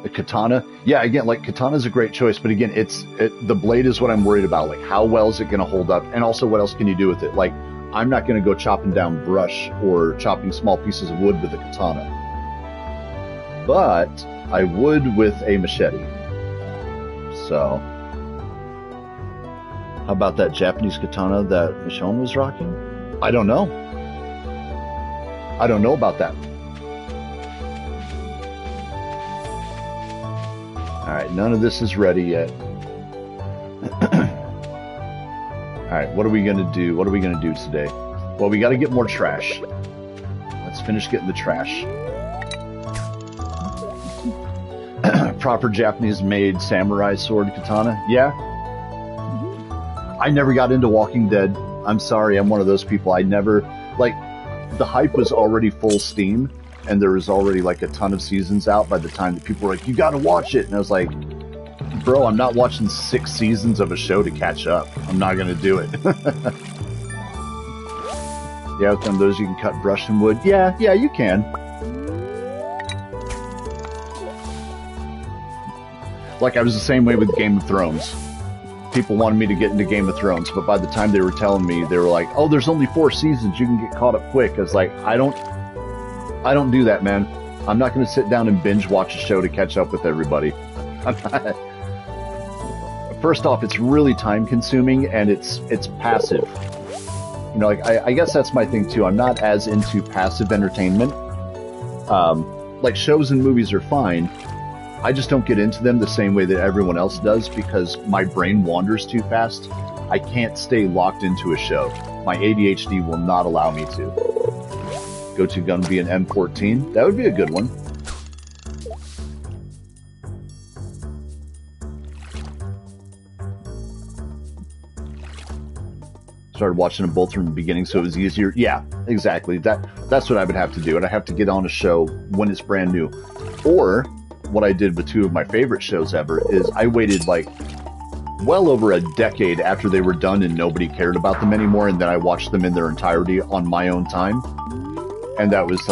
A katana. Yeah, again, like katana's a great choice, but again, the blade is what I'm worried about. Like, how well is it going to hold up? And also, what else can you do with it? Like, I'm not going to go chopping down brush or chopping small pieces of wood with a katana. But I would with a machete. So, how about that Japanese katana that Michonne was rocking? I don't know. I don't know about that. Alright, none of this is ready yet. Alright, what are we going to do? What are we going to do today? Well, we got to get more trash. Let's finish getting the trash. Proper Japanese-made samurai sword katana. Yeah. I never got into Walking Dead. I'm sorry, I'm one of those people. I never... Like, the hype was already full steam, and there was already, like, a ton of seasons out by the time that people were like, you gotta watch it! And I was like, bro, I'm not watching 6 seasons of a show to catch up. I'm not gonna do it. Yeah, with them, those you can cut brush and wood. Yeah, you can. Like, I was the same way with Game of Thrones. People wanted me to get into Game of Thrones, but by the time they were telling me, they were like, oh, there's only 4 seasons, you can get caught up quick. I was like, I don't do that, man. I'm not going to sit down and binge watch a show to catch up with everybody. First off, it's really time consuming, and it's passive. You know, like, I guess that's my thing too. I'm not as into passive entertainment. Like, shows and movies are fine. I just don't get into them the same way that everyone else does because my brain wanders too fast. I can't stay locked into a show. My ADHD will not allow me to. Go-to gun would be an M14. That would be a good one. Started watching them both from the beginning so it was easier. Yeah, exactly. That's what I would have to do. And I have to get on a show when it's brand new. Or what I did with 2 of my favorite shows ever is I waited like well over a decade after they were done and nobody cared about them anymore, and then I watched them in their entirety on my own time. And that was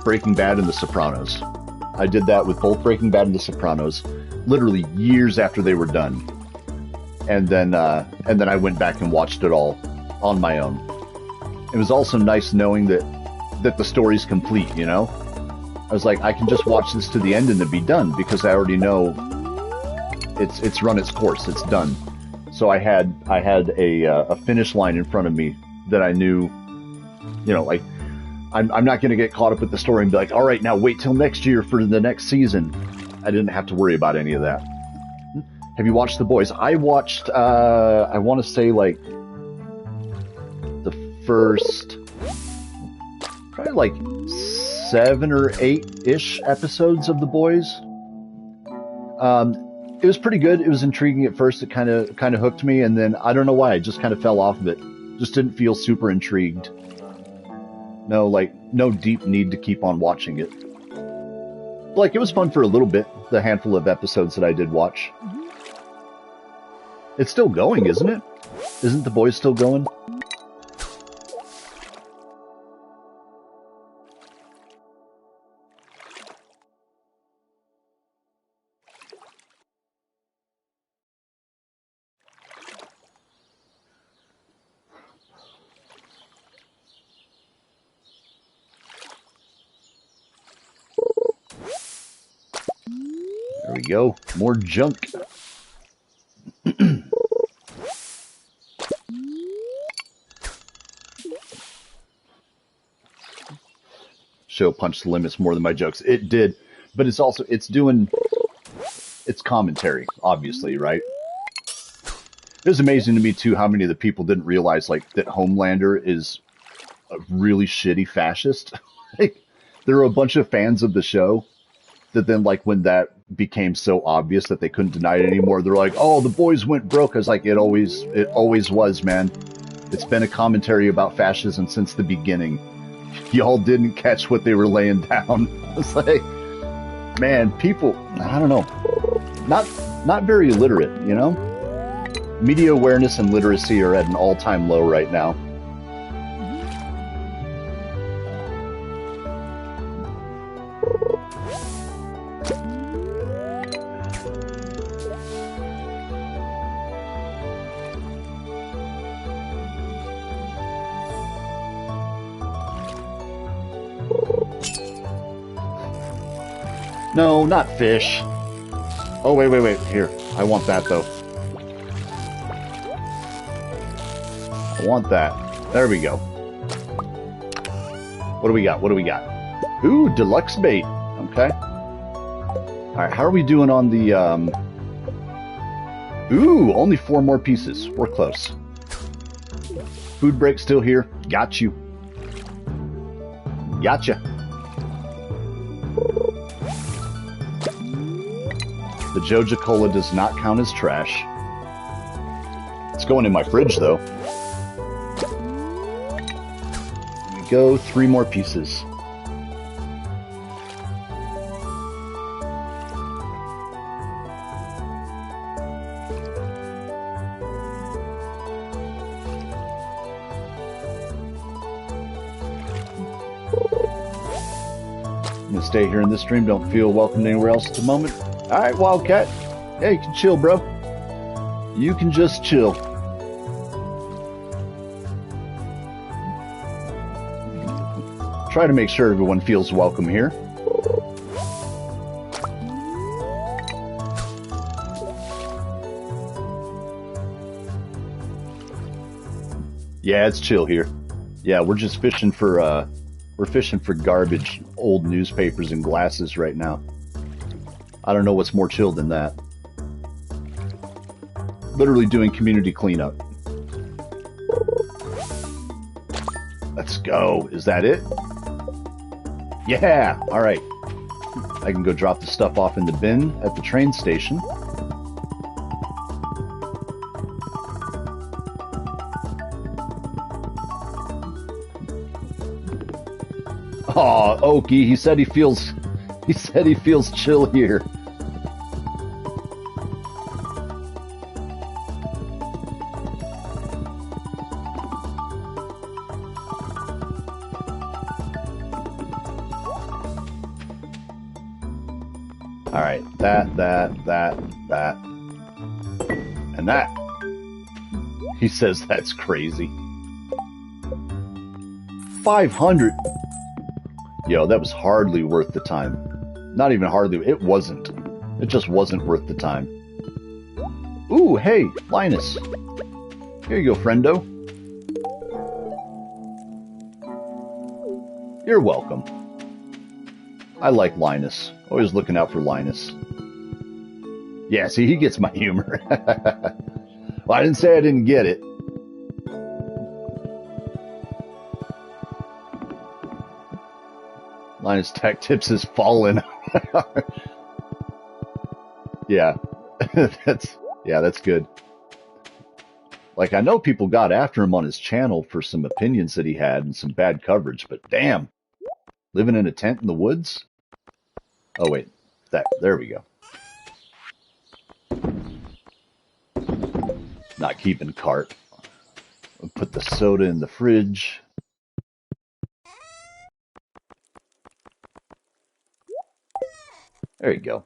Breaking Bad and The Sopranos. I did that with both Breaking Bad and The Sopranos, literally years after they were done. And then I went back and watched it all on my own. It was also nice knowing that the story's complete, you know? I was like, I can just watch this to the end and it'd be done because I already know it's run its course, it's done. So I had a finish line in front of me that I knew, you know, like I'm not going to get caught up with the story and be like, all right, now wait till next year for the next season. I didn't have to worry about any of that. Have you watched The Boys? I watched, I want to say like first probably like 7 or 8-ish episodes of The Boys. It was pretty good. It was intriguing at first. It kind of hooked me, and then I don't know why I just kind of fell off of it. Just didn't feel super intrigued. No deep need to keep on watching it. Like, it was fun for a little bit, the handful of episodes that I did watch. It's still going, isn't it? Isn't The Boys still going? There we go. More junk. Show punched the limits more than my jokes. It did, but it's doing its commentary, obviously, right? It was amazing to me too how many of the people didn't realize like that Homelander is a really shitty fascist. Like, there were a bunch of fans of the show that then, like, when that became so obvious that they couldn't deny it anymore, they're like, "Oh, The Boys went broke." I was like, it always was, man. It's been a commentary about fascism since the beginning. Y'all didn't catch what they were laying down. It's like, man, people, I don't know, not very literate, you know? Media awareness and literacy are at an all-time low right now. No, not fish. Oh, wait. Here. I want that, though. I want that. There we go. What do we got? Ooh, deluxe bait. Okay. Alright, how are we doing on the, Ooh, only 4 more pieces. We're close. Food break still here. Got you. Gotcha. The Joja Cola does not count as trash. It's going in my fridge, though. Here we go. 3 more pieces. I'm gonna stay here in this stream. Don't feel welcome anywhere else at the moment. Alright, Wildcat. Yeah, you can chill, bro. You can just chill. Try to make sure everyone feels welcome here. Yeah, it's chill here. Yeah, we're just fishing for, we're fishing for garbage, old newspapers and glasses right now. I don't know what's more chill than that. Literally doing community cleanup. Let's go. Is that it? Yeah! Alright. I can go drop the stuff off in the bin at the train station. Aw, Okie, he said he feels chill here. Alright, that, and that. He says that's crazy. 500! Yo, that was hardly worth the time. Not even hardly, it wasn't. It just wasn't worth the time. Ooh, hey, Linus. Here you go, friendo. You're welcome. I like Linus. Always looking out for Linus. Yeah, see, he gets my humor. Well, I didn't say I didn't get it. Linus Tech Tips has fallen. Yeah. that's good. Like, I know people got after him on his channel for some opinions that he had and some bad coverage, but damn, living in a tent in the woods? Oh, wait, there we go. Not keeping cart. I'll put the soda in the fridge. There you go.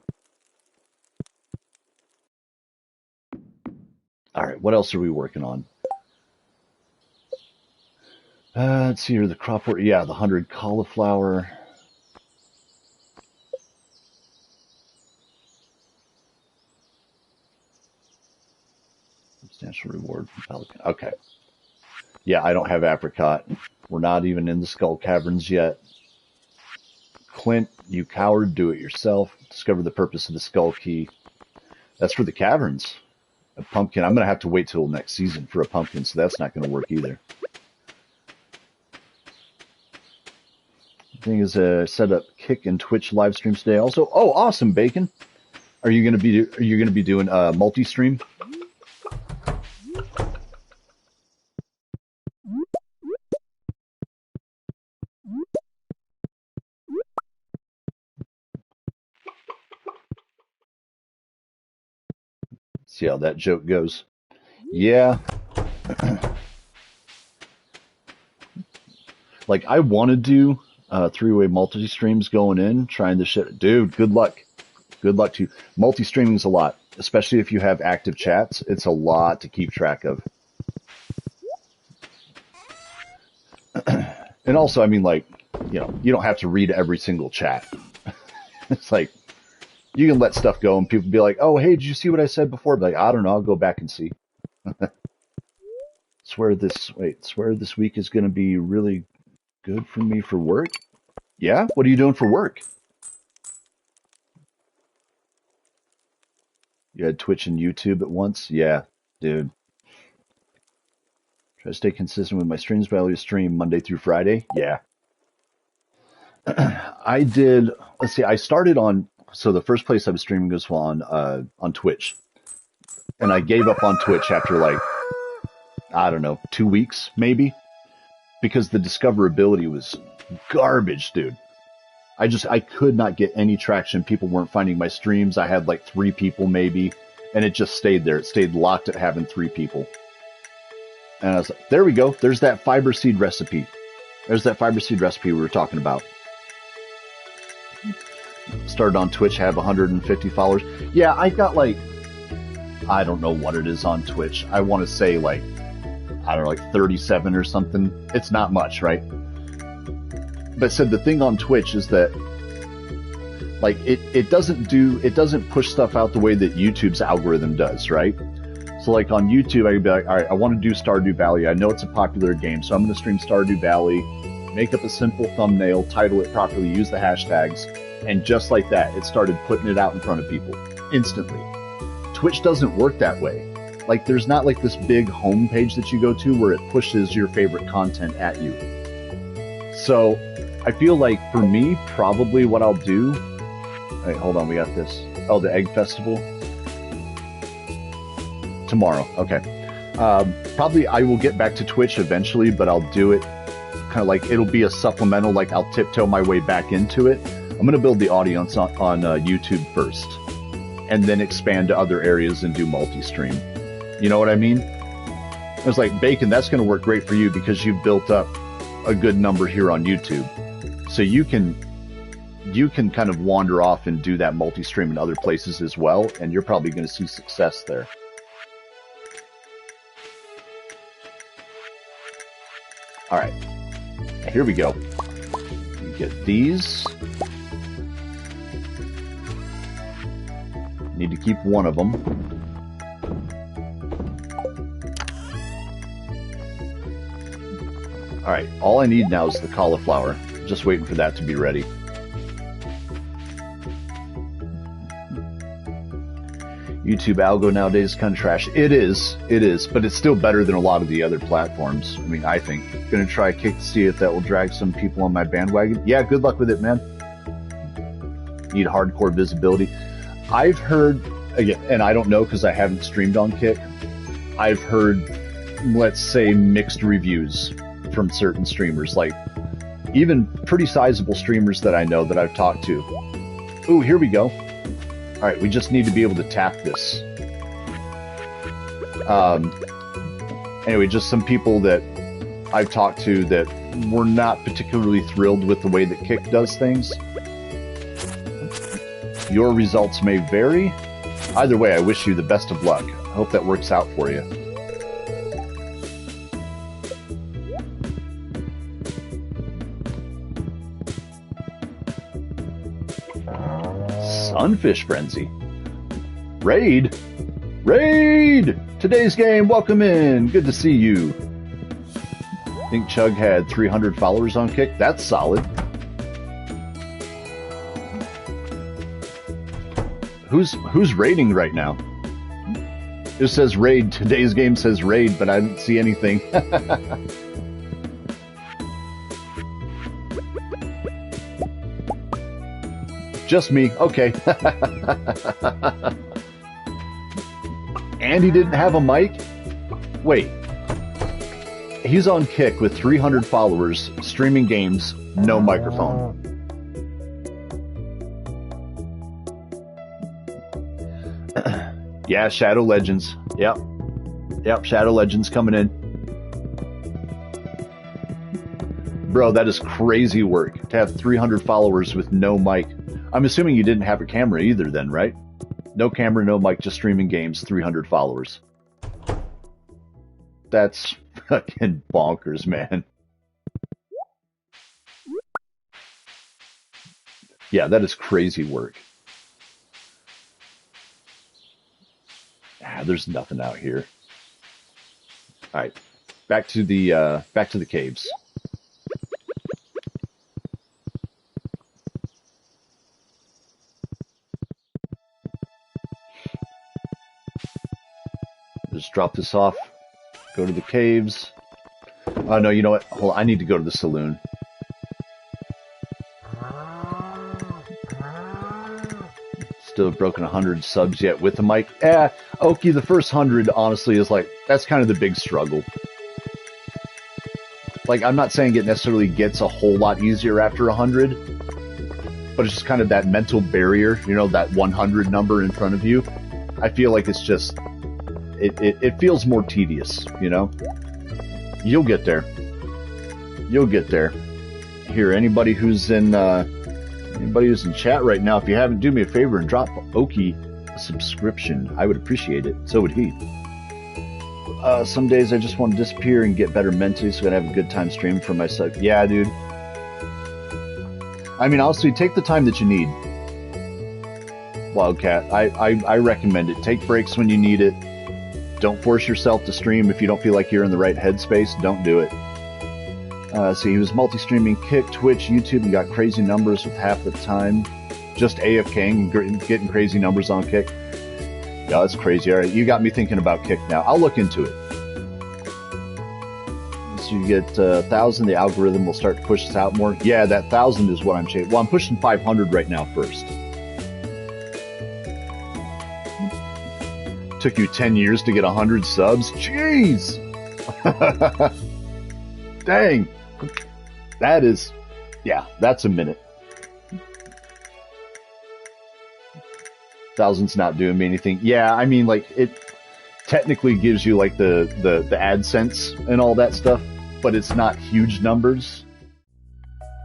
All right, what else are we working on? Let's see here, the crop work. Yeah, the 100 cauliflower. Substantial reward from Pelican. Okay. Yeah, I don't have apricot. We're not even in the Skull Caverns yet. Clint, you coward, do it yourself. Discover the purpose of the Skull Key. That's for the caverns. A pumpkin. I'm going to have to wait till next season for a pumpkin, so that's not going to work either. The thing is, set up Kick and Twitch live streams today. Also, oh, awesome, Bacon. Are you going to be doing multi-stream? See how that joke goes. Yeah. Like, I want to do three-way multi-streams going in, trying this shit. Dude, good luck. Good luck to you. Multi-streaming is a lot, especially if you have active chats. It's a lot to keep track of. And also, I mean, like, you know, you don't have to read every single chat. It's like, you can let stuff go and people be like, oh, hey, did you see what I said before? Be like, I don't know, I'll go back and see. Swear this week is going to be really good for me for work? Yeah? What are you doing for work? You had Twitch and YouTube at once? Yeah, dude. Try to stay consistent with my streams, but I always stream Monday through Friday. Yeah. I did, let's see, I started on, so the first place I was streaming was on Twitch. And I gave up on Twitch after like, I don't know, 2 weeks maybe. Because the discoverability was garbage, dude. I could not get any traction. People weren't finding my streams. I had like 3 people maybe. And it just stayed there. It stayed locked at having 3 people. And I was like, there we go. There's that fiber seed recipe. There's that fiber seed recipe we were talking about. Started on Twitch, have 150 followers. Yeah, I've got like, I don't know what it is on Twitch. I want to say like, I don't know, like 37 or something. It's not much, right? But said the thing on Twitch is that like it doesn't push stuff out the way that YouTube's algorithm does, right? So like on YouTube, I could be like, all right, I want to do Stardew Valley. I know it's a popular game, so I'm going to stream Stardew Valley, make up a simple thumbnail, title it properly, use the hashtags, and just like that, it started putting it out in front of people instantly. Twitch doesn't work that way. Like, there's not like this big home page that you go to where it pushes your favorite content at you. So I feel like for me, probably what I'll do. Wait, hold on, we got this. Oh, the Egg Festival. Tomorrow, okay. Probably I will get back to Twitch eventually, but I'll do it kind of like it'll be a supplemental, like I'll tiptoe my way back into it. I'm going to build the audience on YouTube first, and then expand to other areas and do multi-stream. You know what I mean? I was like, Bacon, that's going to work great for you because you've built up a good number here on YouTube. So you can kind of wander off and do that multi-stream in other places as well, and you're probably going to see success there. All right, here we go. You get these. Need to keep one of them. All right, all I need now is the cauliflower. Just waiting for that to be ready. YouTube algo nowadays is kind of trash. It is, but it's still better than a lot of the other platforms. I mean, I think. Gonna try Kick to see if that will drag some people on my bandwagon. Yeah, good luck with it, man. Need hardcore visibility. I've heard, again, and I don't know because I haven't streamed on Kick, I've heard, let's say, mixed reviews from certain streamers, like even pretty sizable streamers that I know that I've talked to. Ooh, here we go. All right, we just need to be able to tap this. Anyway, just some people that I've talked to that were not particularly thrilled with the way that Kick does things. Your results may vary. Either way, I wish you the best of luck. I hope that works out for you. Sunfish Frenzy. Raid! Raid! Today's game, welcome in. Good to see you. I think Chug had 300 followers on Kick. That's solid. Who's raiding right now? It says raid. Today's game says raid, but I didn't see anything. Just me. Okay. And he didn't have a mic? Wait. He's on Kick with 300 followers, streaming games, no microphone. Yeah, Shadow Legends. Yep. Yep, Shadow Legends coming in. Bro, that is crazy work to have 300 followers with no mic. I'm assuming you didn't have a camera either then, right? No camera, no mic, just streaming games, 300 followers. That's fucking bonkers, man. Yeah, that is crazy work. Ah, there's nothing out here. All right, back to the caves. Just drop this off. Go to the caves. Oh no, you know what? Hold on, I need to go to the saloon. Still broken 100 subs yet with the mic. Oki, the first 100 honestly is like, that's kind of the big struggle. Like, I'm not saying it necessarily gets a whole lot easier after 100, but it's just kind of that mental barrier, you know, that 100 number in front of you. I feel like it's just, it feels more tedious, you know? You'll get there. You'll get there. Here, anybody who's in chat right now, if you haven't, do me a favor and drop Oki a subscription. I would appreciate it. So would he. Some days I just want to disappear and get better mentally so I can have a good time streaming for myself. Yeah, dude. I mean, honestly, take the time that you need. Wildcat, I recommend it. Take breaks when you need it. Don't force yourself to stream if you don't feel like you're in the right headspace. Don't do it. So he was multi-streaming Kick, Twitch, YouTube, and got crazy numbers with half the time. Just AFKing and getting crazy numbers on Kick. Yeah, that's crazy. All right, you got me thinking about Kick now. I'll look into it. So you get 1,000, the algorithm will start to push this out more. Yeah, that 1,000 is what I'm chasing. Well, I'm pushing 500 right now first. Took you 10 years to get 100 subs? Jeez! Dang! That is... Yeah, that's a minute. 1,000's not doing me anything. Yeah, I mean, like, it technically gives you, like, the AdSense and all that stuff, but it's not huge numbers.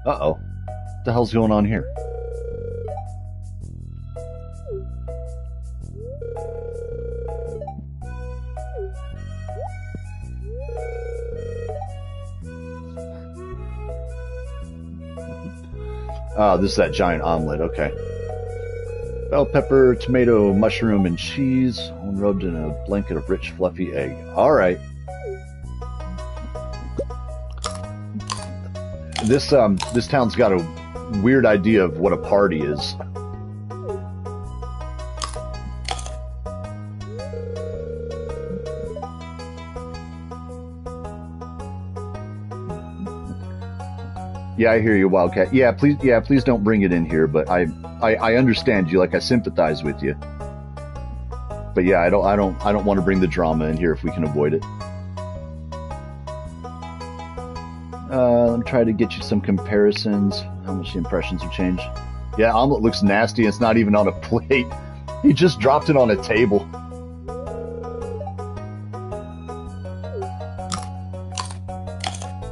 Uh-oh. What the hell's going on here? Oh, this is that giant omelet, okay. Bell pepper, tomato, mushroom, and cheese, all rubbed in a blanket of rich, fluffy egg. Alright. This town's got a weird idea of what a party is. Yeah, I hear you, Wildcat. Yeah, please don't bring it in here. But I understand you. Like, I sympathize with you. But yeah, I don't want to bring the drama in here if we can avoid it. Let me try to get you some comparisons. How much the impressions have changed. Yeah, omelet looks nasty. It's not even on a plate. He just dropped it on a table.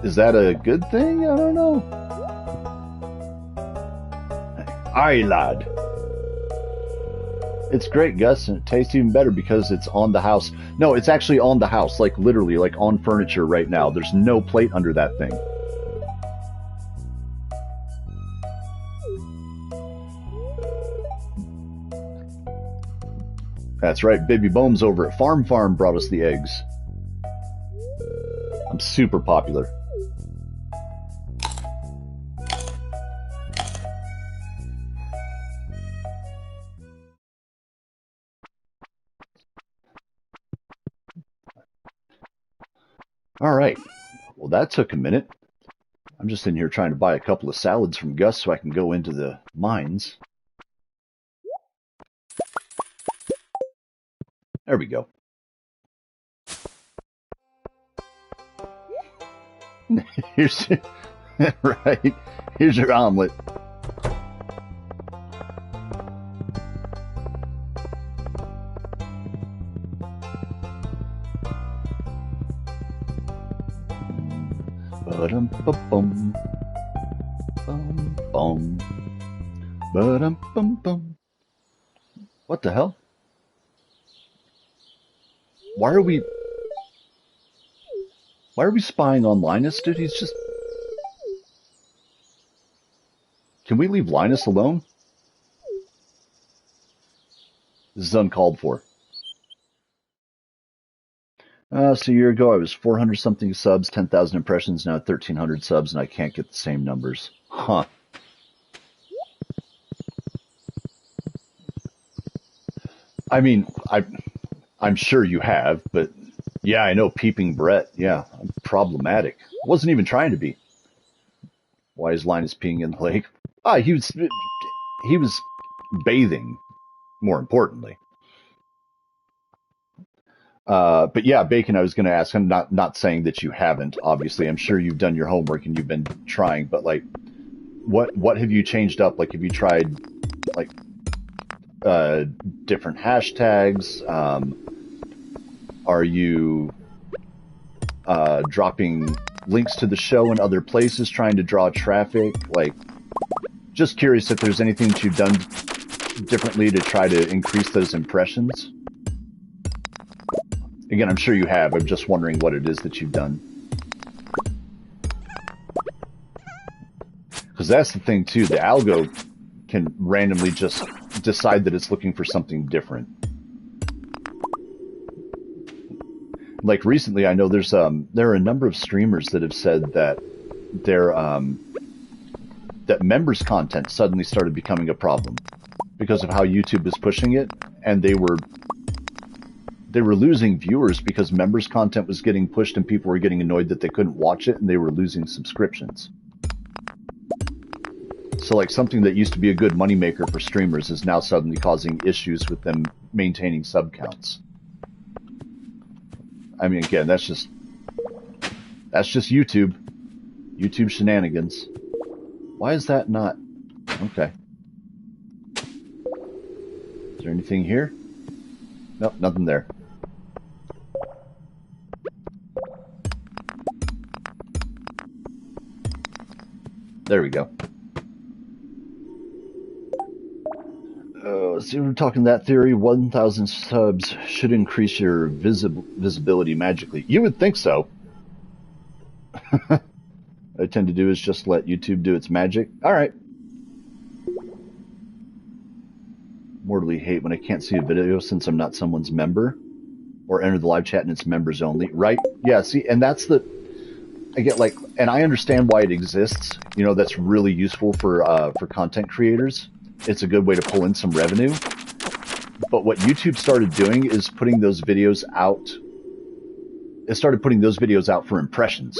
Is that a good thing? I don't know. Aye, lad. It's great, Gus, and it tastes even better because it's on the house. No, it's actually on the house, like literally, like on furniture right now. There's no plate under that thing. That's right, Baby Bones over at Farm brought us the eggs. I'm super popular. All right. Well, that took a minute. I'm just in here trying to buy a couple of salads from Gus so I can go into the mines. There we go. Here's right. Here's your omelet. Ba-dum-ba-bum. Bum-bum. Ba-dum-bum-bum. What the hell? Why are we spying on Linus, dude? He's just... Can we leave Linus alone? This is uncalled for. So a year ago I was 400 something subs, 10,000 impressions, now 1,300 subs, and I can't get the same numbers. Huh. I mean, I'm sure you have, but yeah, I know Peeping Brett. Yeah, I'm problematic. Wasn't even trying to be. Why is Linus peeing in the lake? He was bathing, more importantly. But yeah, Bacon, I was going to ask, I'm not saying that you haven't, obviously. I'm sure you've done your homework and you've been trying, but like, what have you changed up? Like, have you tried, like, different hashtags? Are you dropping links to the show in other places, trying to draw traffic? Like, just curious if there's anything that you've done differently to try to increase those impressions. Again, I'm sure you have. I'm just wondering what it is that you've done. Because that's the thing, too. The algo can randomly just decide that it's looking for something different. Like recently, I know there are a number of streamers that have said that that members' content suddenly started becoming a problem because of how YouTube is pushing it, and they were losing viewers because members' content was getting pushed and people were getting annoyed that they couldn't watch it, and they were losing subscriptions. So like something that used to be a good moneymaker for streamers is now suddenly causing issues with them maintaining sub counts. I mean, again, that's just YouTube shenanigans. Why is that not? Okay. Is there anything here? Nope, nothing there. There we go. So we're talking that theory, 1,000 subs should increase your visibility magically. You would think so. What I tend to do is just let YouTube do its magic. All right. Mortally hate when I can't see a video since I'm not someone's member, or enter the live chat and it's members only. Right? Yeah, see, and that's the... I get like, and I understand why it exists. You know, that's really useful for content creators. It's a good way to pull in some revenue. But what YouTube started doing is putting those videos out. It started putting those videos out for impressions.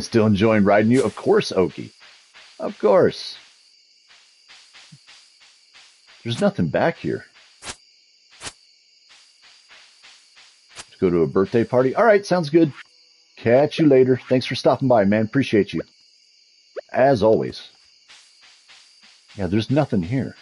Still enjoying riding you? Of course, Okie. Of course. There's nothing back here. Let's go to a birthday party. All right, sounds good. Catch you later. Thanks for stopping by, man. Appreciate you. As always. Yeah, there's nothing here.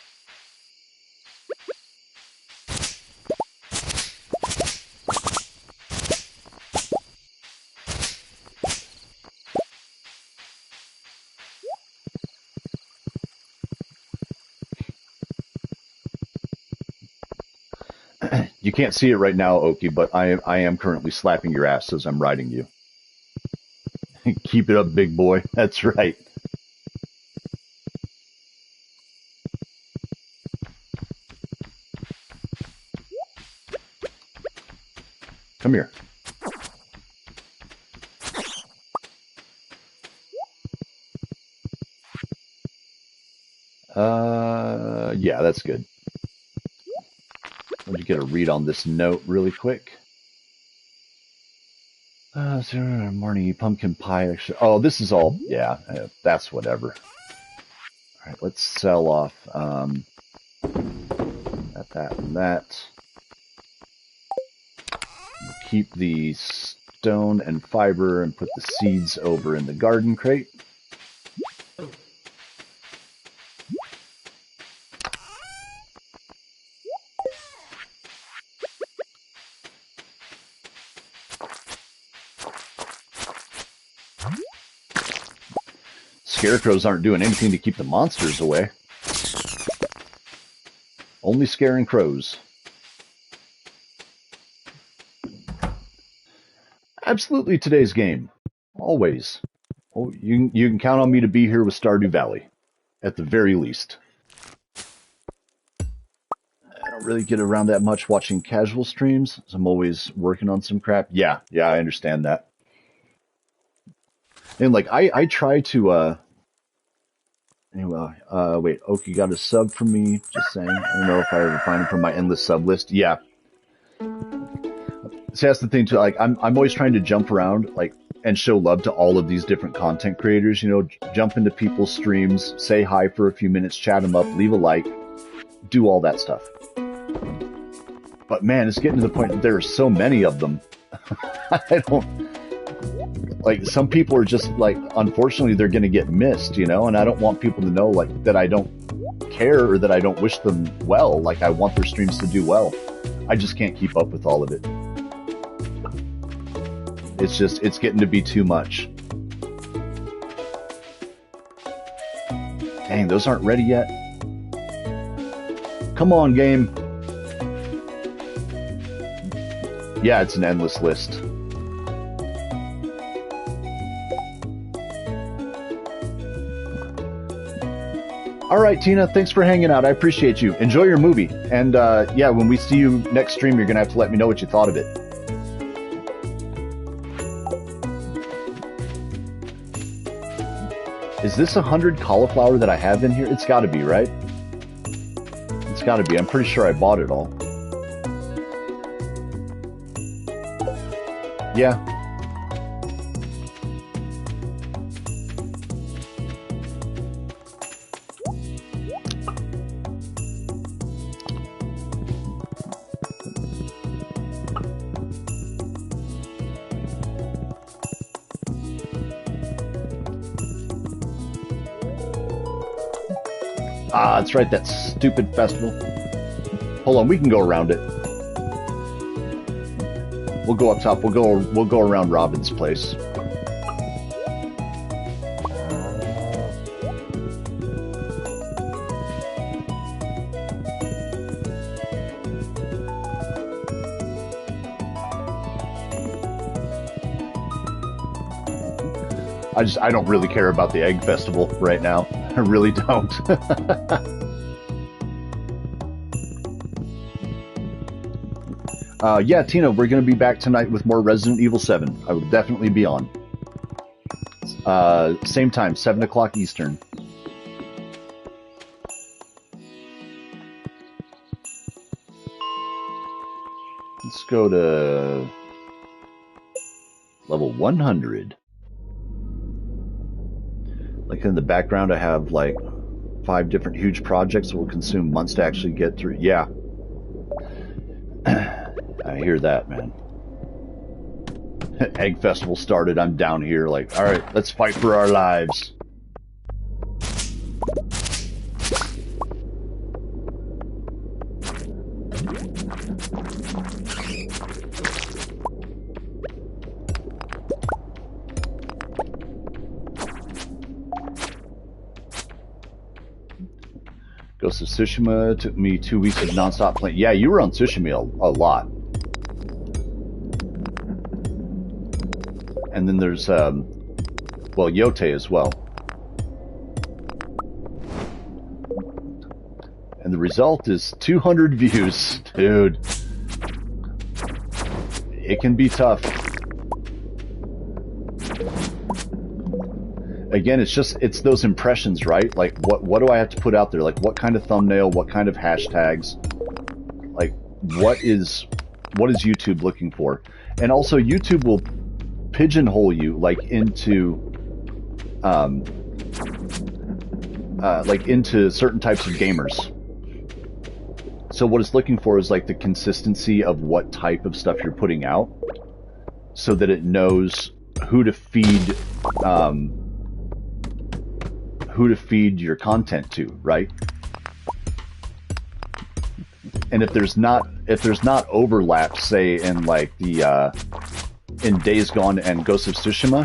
You can't see it right now, Oki, but I am currently slapping your ass as I'm riding you. Keep it up, big boy. That's right. Come here. Yeah, that's good. Let me get a read on this note really quick. Morning pumpkin pie. Extra. Oh, this is all. Yeah, that's whatever. All right, let's sell off that, and that. Keep the stone and fiber and put the seeds over in the garden crate. Scarecrows aren't doing anything to keep the monsters away. Only scaring crows. Absolutely today's game. Always. Oh, you can count on me to be here with Stardew Valley. At the very least. I don't really get around that much watching casual streams. So I'm always working on some crap. Yeah, I understand that. And like I try to anyway, wait, Oki got a sub from me, just saying. I don't know if I ever find him from my endless sub list. Yeah. See, that's the thing too, like I'm always trying to jump around, like, and show love to all of these different content creators, you know, jump into people's streams, say hi for a few minutes, chat them up, leave a like, do all that stuff. But man, it's getting to the point that there are so many of them. I don't, like, some people are just like, unfortunately, they're going to get missed, you know, and I don't want people to know, like, that I don't care or that I don't wish them well. Like, I want their streams to do well. I just can't keep up with all of it. It's just, it's getting to be too much. Dang, those aren't ready yet. Come on, game. Yeah, it's an endless list. All right, Tina, thanks for hanging out. I appreciate you. Enjoy your movie. And yeah, when we see you next stream, you're going to have to let me know what you thought of it. Is this 100 cauliflower that I have in here? It's got to be, right? It's got to be. I'm pretty sure I bought it all. Yeah. Ah, that's right, that stupid festival. Hold on, we can go around it. We'll go up top. We'll go around Robin's place. I don't really care about the egg festival right now. I really don't. Yeah, Tina, we're going to be back tonight with more Resident Evil 7. I will definitely be on. Same time, 7 o'clock Eastern. Let's go to level 100. Like in the background, I have like 5 different huge projects that will consume months to actually get through. Yeah, I hear that, man. Egg Festival started. I'm down here like, all right, let's fight for our lives. Ghost of Tsushima took me 2 weeks of nonstop playing. Yeah, you were on Tsushima a lot. And then there's, well, Yote as well. And the result is 200 views. Dude. It can be tough. Again, it's those impressions, right? Like, what do I have to put out there? Like, what kind of thumbnail? What kind of hashtags? Like, what is YouTube looking for? And also, YouTube will pigeonhole you into certain types of gamers. So what it's looking for is like the consistency of what type of stuff you're putting out, so that it knows who to feed your content to, right? And if there's not overlap, say in like the in Days Gone and Ghost of Tsushima,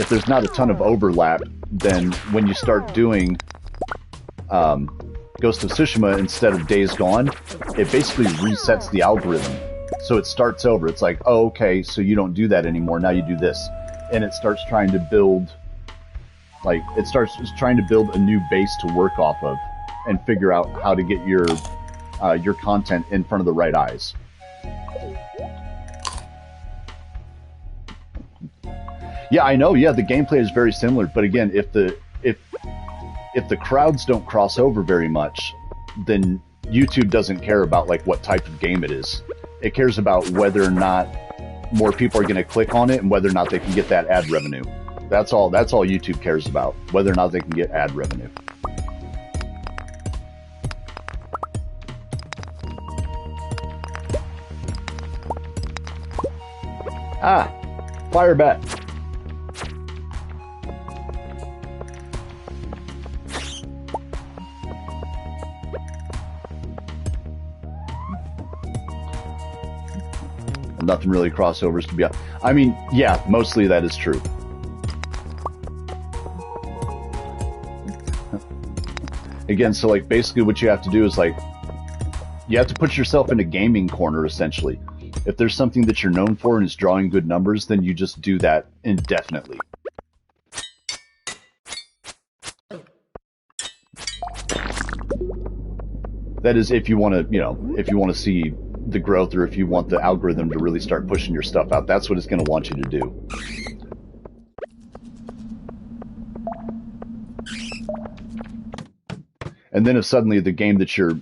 if there's not a ton of overlap, then when you start doing Ghost of Tsushima instead of Days Gone, it basically resets the algorithm. So it starts over. It's like, oh, okay, so you don't do that anymore. Now you do this. And it starts trying to build, like, trying to build a new base to work off of and figure out how to get your content in front of the right eyes. Yeah, I know. Yeah, the gameplay is very similar, but again, if the crowds don't cross over very much, then YouTube doesn't care about like what type of game it is. It cares about whether or not more people are going to click on it and whether or not they can get that ad revenue. That's all YouTube cares about, whether or not they can get ad revenue. Ah, fire bat. Nothing really crossovers to be honest. I mean, yeah, mostly that is true. Again, so like basically what you have to do is like, you have to put yourself in a gaming corner essentially. If there's something that you're known for and is drawing good numbers, then you just do that indefinitely. That is if you want to, if you want to see the growth, or if you want the algorithm to really start pushing your stuff out, that's what it's going to want you to do. And then if suddenly the game that you're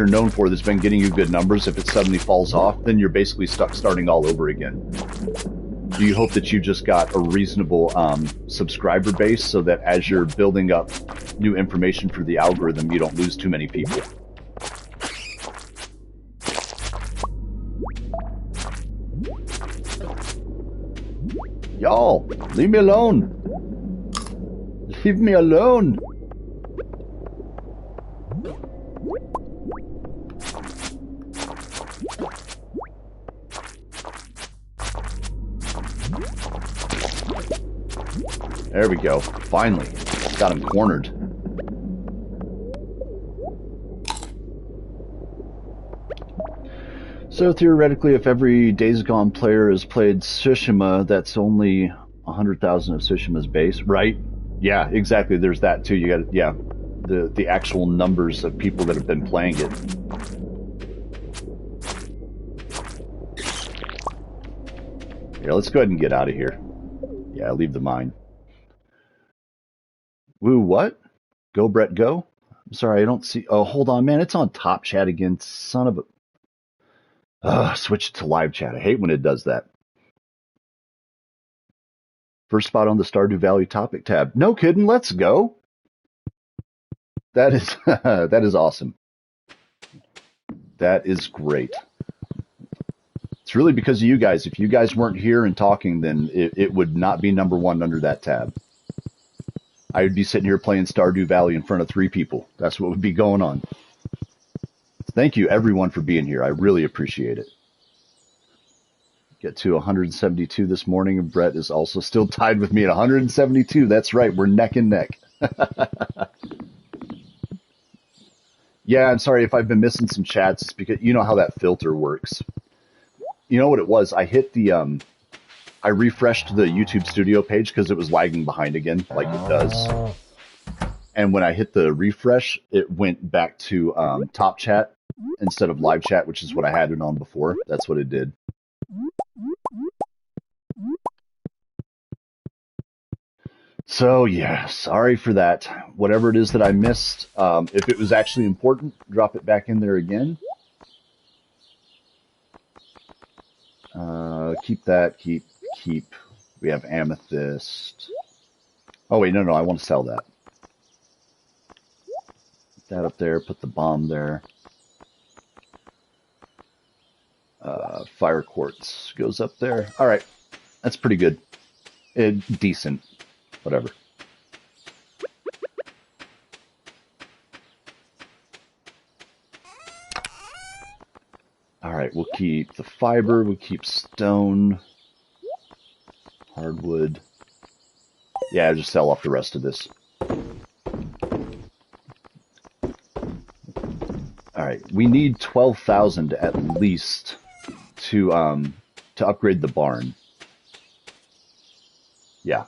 known for that's been getting you good numbers, if it suddenly falls off, then you're basically stuck starting all over again. You hope that you just got a reasonable subscriber base, so that as you're building up new information for the algorithm, you don't lose too many people. Y'all, leave me alone. Leave me alone. There we go. Finally. Got him cornered. So theoretically, if every Days Gone player has played Tsushima, that's only 100,000 of Tsushima's base, right? Yeah, exactly. There's that too. You got, yeah, the actual numbers of people that have been playing it. Here, let's go ahead and get out of here. Yeah, leave the mine. Woo, what? Go, Brett, go? I'm sorry, I don't see. Oh, hold on, man. It's on top chat again. Son of a. Switch it to live chat. I hate when it does that. First spot on the Stardew Valley topic tab. No kidding, let's go. That is that is awesome. That is great. It's really because of you guys. If you guys weren't here and talking, then it would not be #1 under that tab. I would be sitting here playing Stardew Valley in front of 3 people. That's what would be going on. Thank you, everyone, for being here. I really appreciate it. Get to 172 this morning, and Brett is also still tied with me at 172. That's right. We're neck and neck. Yeah, I'm sorry if I've been missing some chats. It's because you know how that filter works. You know what it was? I hit the I refreshed the YouTube Studio page because it was lagging behind again, like it does. And when I hit the refresh, it went back to top chat instead of live chat, which is what I had it on before. That's what it did. So yeah, sorry for that. Whatever it is that I missed, if it was actually important, drop it back in there again. Keep that, keep. We have amethyst. Oh wait, no, I want to sell that. Put that up there, put the bomb there. Fire quartz goes up there. All right, that's pretty good. Decent, whatever. All right, we'll keep the fiber, we'll keep stone, hardwood. Yeah, just sell off the rest of this. All right, we need 12,000 at least to upgrade the barn. Yeah.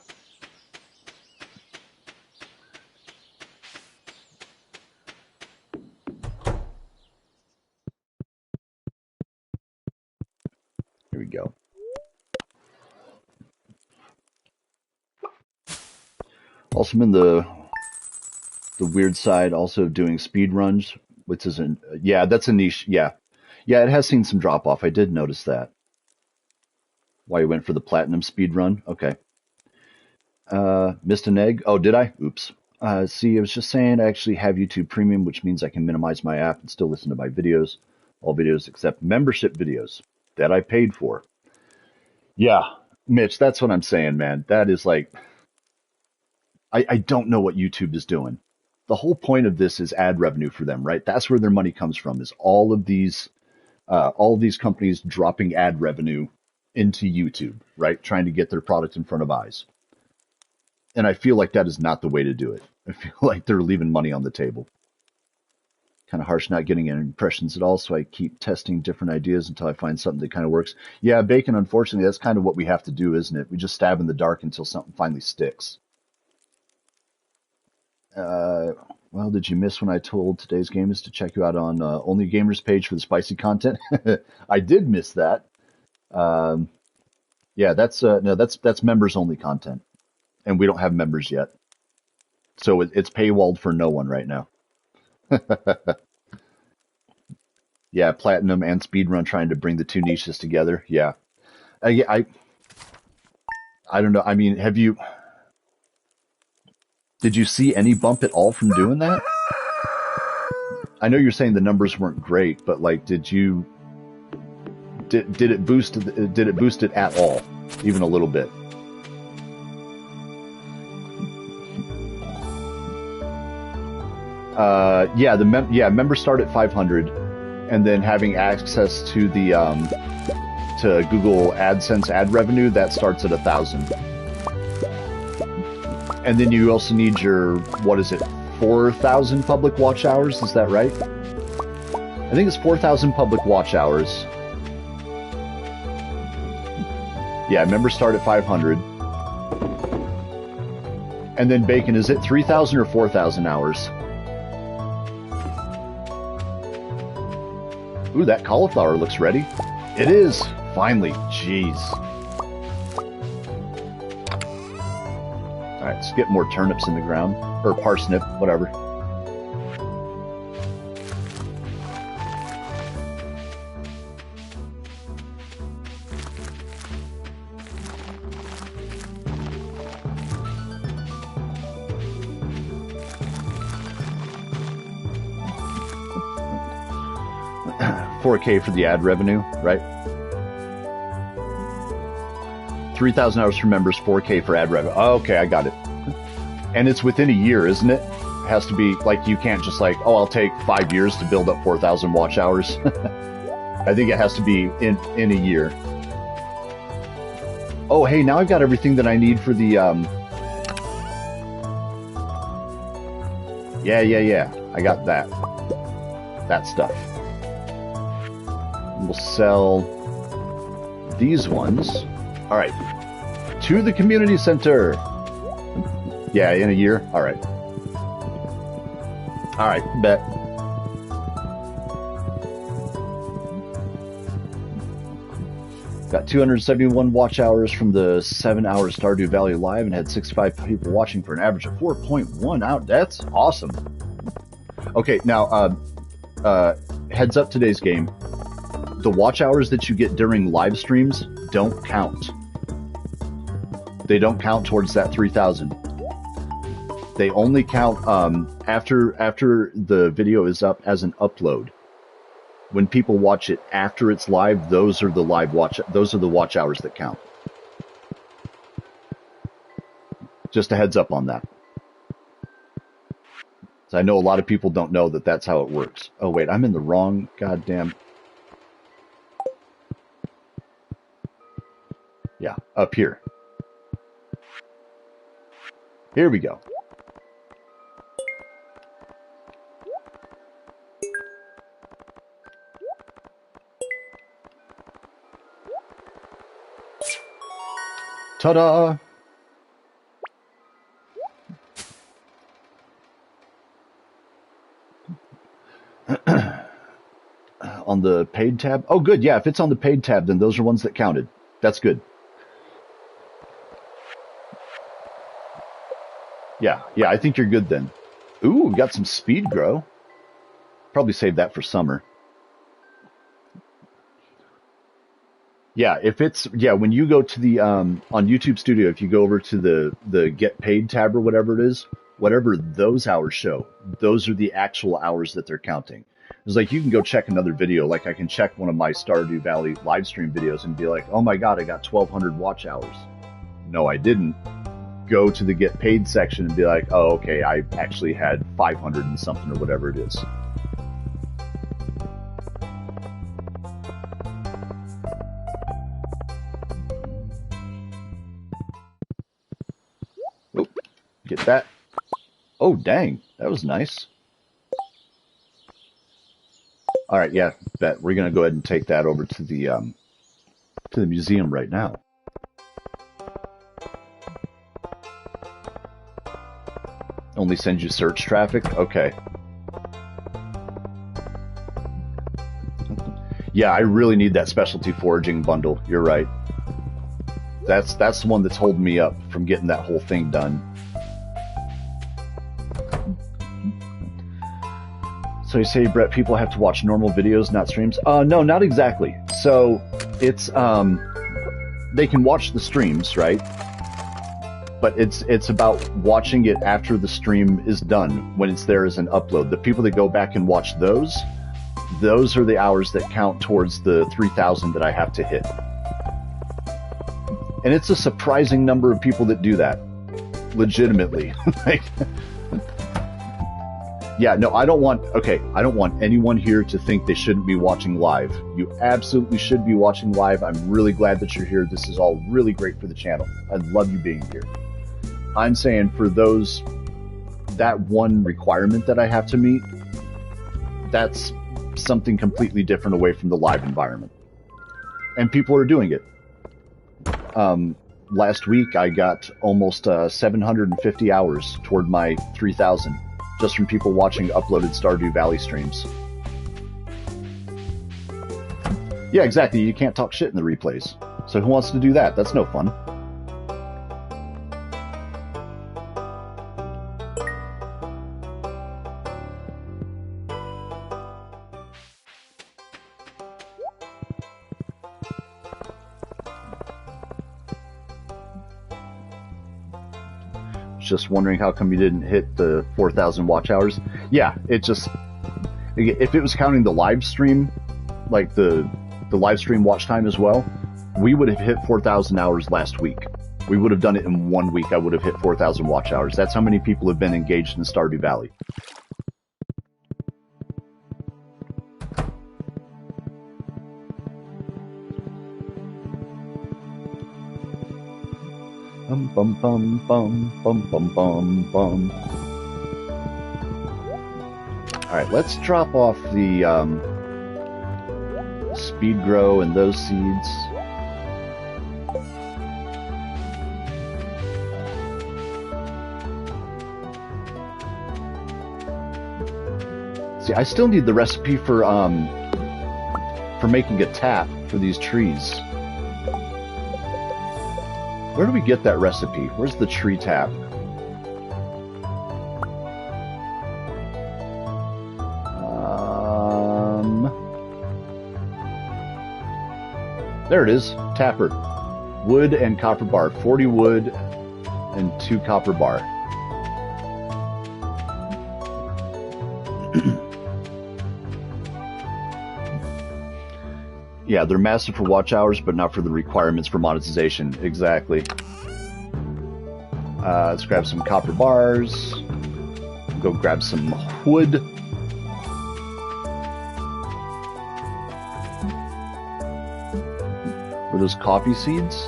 Here we go. Also, I'm in the weird side, also doing speed runs, which isn't. Yeah, that's a niche. Yeah, it has seen some drop off. I did notice that. Why you went for the platinum speed run? Okay. Missed an egg. Oh, did I? Oops. See, I was just saying I actually have YouTube Premium, which means I can minimize my app and still listen to my videos. All videos except membership videos that I paid for. Yeah, Mitch, that's what I'm saying, man. That is like, I don't know what YouTube is doing. The whole point of this is ad revenue for them, right? That's where their money comes from, is all of these companies dropping ad revenue into YouTube, right? Trying to get their product in front of eyes. And I feel like that is not the way to do it. I feel like they're leaving money on the table. Kind of harsh not getting any impressions at all, so I keep testing different ideas until I find something that kind of works. Yeah, Bacon, unfortunately, that's kind of what we have to do, isn't it? We just stab in the dark until something finally sticks. Well, did you miss when I told today's game is to check you out on Only Gamers page for the spicy content? I did miss that. Yeah, that's members only content, and we don't have members yet, so it's paywalled for no one right now. Yeah, platinum and speedrun trying to bring the two niches together. Yeah, I don't know. I mean, did you see any bump at all from doing that? I know you're saying the numbers weren't great, but like, did it boost it at all, even a little bit? Yeah, members start at 500, and then having access to the to Google AdSense ad revenue, that starts at 1,000. And then you also need your, what is it, 4,000 public watch hours? Is that right? I think it's 4,000 public watch hours. Yeah, members start at 500. And then Bacon, is it 3,000 or 4,000 hours? Ooh, that cauliflower looks ready. It is, finally. Jeez. All right, let's get more turnips in the ground, or parsnip, whatever. 4K for the ad revenue, right? 3,000 hours for members, 4K for ad revenue. Oh, okay, I got it. And it's within a year, isn't it? It has to be, like, you can't just like, oh, I'll take 5 years to build up 4,000 watch hours. I think it has to be in a year. Oh, hey, now I've got everything that I need for the, Yeah. I got that. That stuff. We'll sell these ones. All right. To the community center. Yeah, in a year. All right. All right, bet. Got 271 watch hours from the 7-hour Stardew Valley Live and had 65 people watching for an average of 4.1 out. That's awesome. Okay, now, heads up today's game. The watch hours that you get during live streams don't count. They don't count towards that 3,000. They only count after the video is up as an upload. When people watch it after it's live, those are the watch hours that count. Just a heads up on that. So I know a lot of people don't know that that's how it works. Oh wait, I'm in the wrong goddamn. Yeah, up here. Here we go. Ta-da! On the paid tab? Oh, good. Yeah, if it's on the paid tab, then those are ones that counted. That's good. Yeah, I think you're good then. Ooh, we got some speed grow. Probably save that for summer. Yeah, when you go to the, on YouTube Studio, if you go over to the Get Paid tab or whatever it is, whatever those hours show, those are the actual hours that they're counting. It's like you can go check another video, like I can check one of my Stardew Valley live stream videos and be like, oh my god, I got 1,200 watch hours. No, I didn't. Go to the Get Paid section and be like, oh, okay, I actually had 500 and something or whatever it is. Get that. Oh, dang. That was nice. All right, yeah, bet. We're going to go ahead and take that over to the museum right now. Only sends you search traffic? Okay. Yeah, I really need that specialty foraging bundle. You're right. That's the one that's holding me up from getting that whole thing done. So you say, Brett, people have to watch normal videos, not streams? No, not exactly. So it's they can watch the streams, right? But it's about watching it after the stream is done, when it's there as an upload. The people that go back and watch those are the hours that count towards the 3,000 that I have to hit. And it's a surprising number of people that do that. Legitimately. Like, yeah, no, I don't want anyone here to think they shouldn't be watching live. You absolutely should be watching live. I'm really glad that you're here. This is all really great for the channel. I love you being here. I'm saying for those, that one requirement that I have to meet, that's something completely different away from the live environment. And people are doing it. Last week I got almost 750 hours toward my 3,000 just from people watching uploaded Stardew Valley streams. Yeah, exactly. You can't talk shit in the replays. So who wants to do that? That's no fun. Just wondering how come you didn't hit the 4,000 watch hours. Yeah, it just, if it was counting the live stream, like the live stream watch time as well, we would have hit 4,000 hours last week. We would have done it in 1 week. I would have hit 4,000 watch hours. That's how many people have been engaged in Stardew Valley. Bum bum bum bum bum bum bum bum. All right, let's drop off the speed grow and those seeds. See, I still need the recipe for making a tap for these trees. Where do we get that recipe? Where's the tree tap? There it is. Tapper. Wood and copper bar. 40 wood and 2 copper bar. Yeah, they're massive for watch hours, but not for the requirements for monetization. Exactly. Let's grab some copper bars. Go grab some wood. Were those coffee seeds?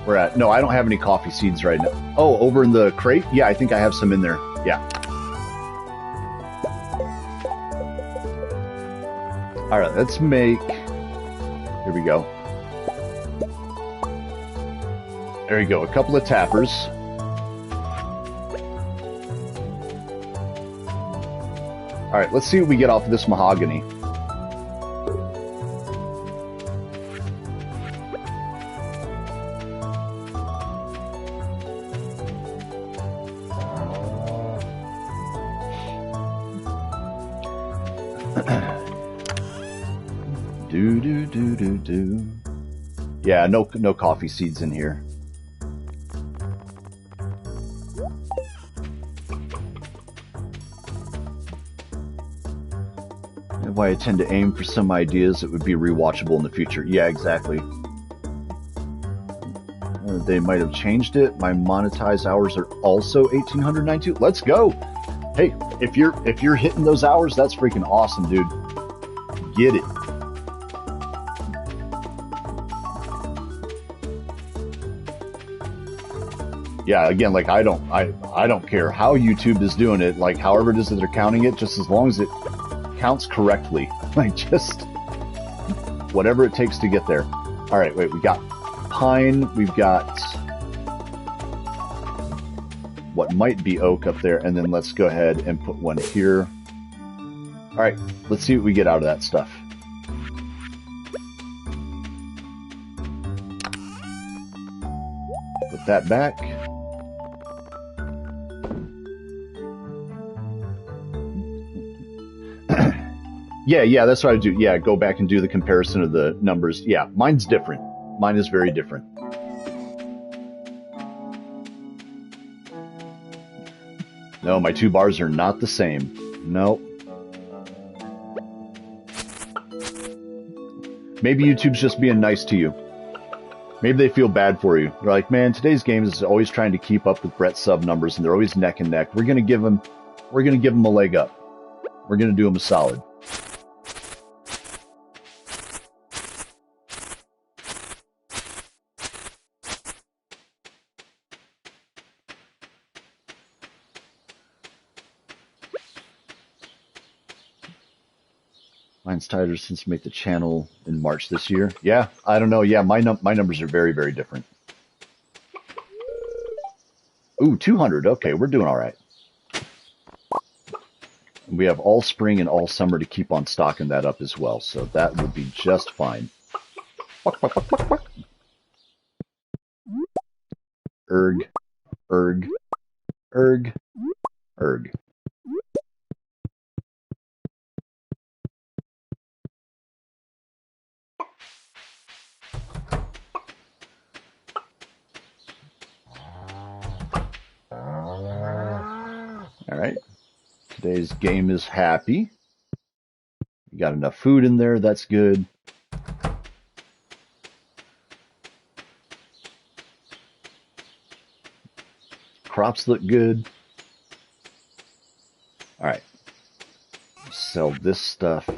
Where at? No, I don't have any coffee seeds right now. Oh, over in the crate? Yeah, I think I have some in there. Yeah. All right, let's make, here we go. There you go, a couple of tappers. All right, let's see what we get off of this mahogany. Do. Yeah, no coffee seeds in here. Why I tend to aim for some ideas that would be rewatchable in the future. Yeah, exactly. They might have changed it. My monetized hours are also 1,892. Let's go. Hey, if you're hitting those hours, that's freaking awesome, dude. Get it. Yeah, again, like I don't care how YouTube is doing it, like however it is that they're counting it, just as long as it counts correctly. Like just whatever it takes to get there. All right, wait, we got pine, we've got what might be oak up there, and then let's go ahead and put one here. All right, let's see what we get out of that stuff. Put that back. Yeah, that's what I do. Yeah, go back and do the comparison of the numbers. Yeah, mine's different. Mine is very different. No, my 2 bars are not the same. Nope. Maybe YouTube's just being nice to you. Maybe they feel bad for you. They're like, man, today's game is always trying to keep up with Brett's sub numbers, and they're always neck and neck. We're gonna give them a leg up. We're gonna do them a solid. Mine's tighter since we made the channel in March this year. Yeah, I don't know. Yeah, my numbers are very, very different. Ooh, 200. Okay, we're doing all right. We have all spring and all summer to keep on stocking that up as well, so that will be just fine. Erg, erg, erg, erg. All right. Today's game is happy. You got enough food in there. That's good. Crops look good. All right. Sell this stuff.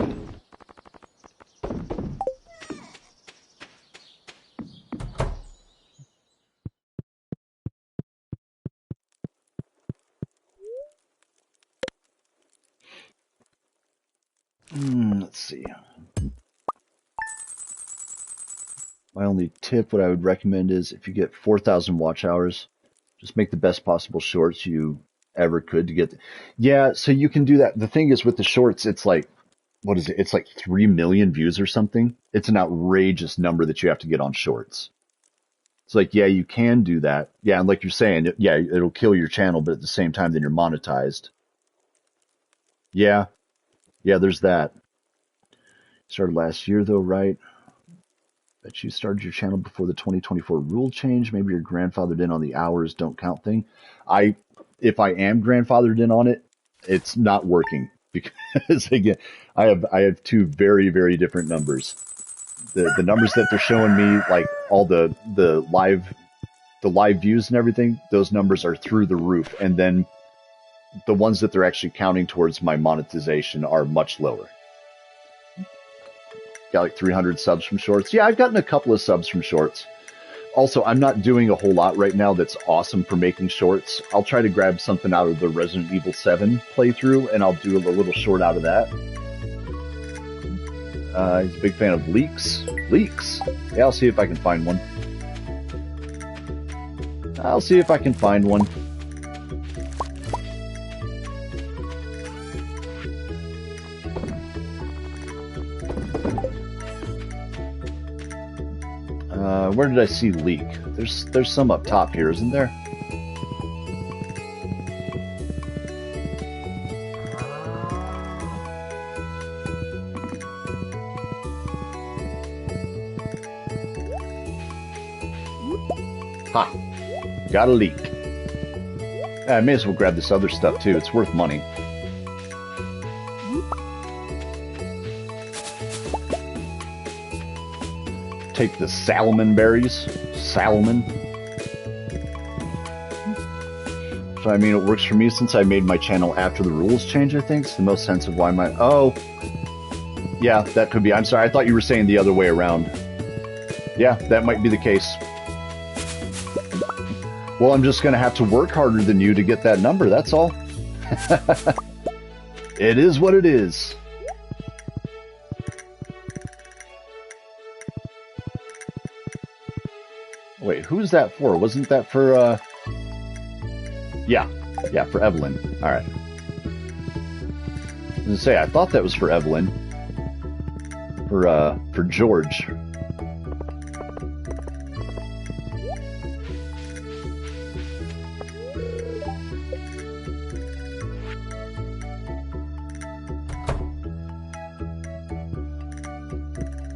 Let's see. My only tip, what I would recommend is if you get 4,000 watch hours, just make the best possible shorts you ever could to get. Yeah, so you can do that. The thing is with the shorts, it's like, what is it? It's like 3 million views or something. It's an outrageous number that you have to get on shorts. It's like, yeah, you can do that. Yeah, and like you're saying, yeah, it'll kill your channel, but at the same time, then you're monetized. Yeah, yeah, there's that. Started last year though, right? Bet you started your channel before the 2024 rule change. Maybe you're grandfathered in on the hours don't count thing. If I am grandfathered in on it, it's not working because again, I have two very, very different numbers. The numbers that they're showing me, like all the live views and everything, those numbers are through the roof. And then the ones that they're actually counting towards my monetization are much lower. Got like 300 subs from shorts. Yeah, I've gotten a couple of subs from shorts. Also, I'm not doing a whole lot right now that's awesome for making shorts. I'll try to grab something out of the Resident Evil 7 playthrough, and I'll do a little short out of that. He's a big fan of leaks. Leaks? Yeah, I'll see if I can find one. I'll see if I can find one. Where did I see leak? There's some up top here, isn't there? Ha! Got a leak. I may as well grab this other stuff too. It's worth money. Take the salmon berries. Salmon. So I mean, it works for me since I made my channel after the rules change, I think. It's the most sense of why my... Oh. Yeah, that could be. I'm sorry, I thought you were saying the other way around. Yeah, that might be the case. Well, I'm just going to have to work harder than you to get that number, that's all. It is what it is. Wait, who's that for? Wasn't that for, Yeah, for Evelyn. Alright. I was gonna say, I thought that was for Evelyn. For George.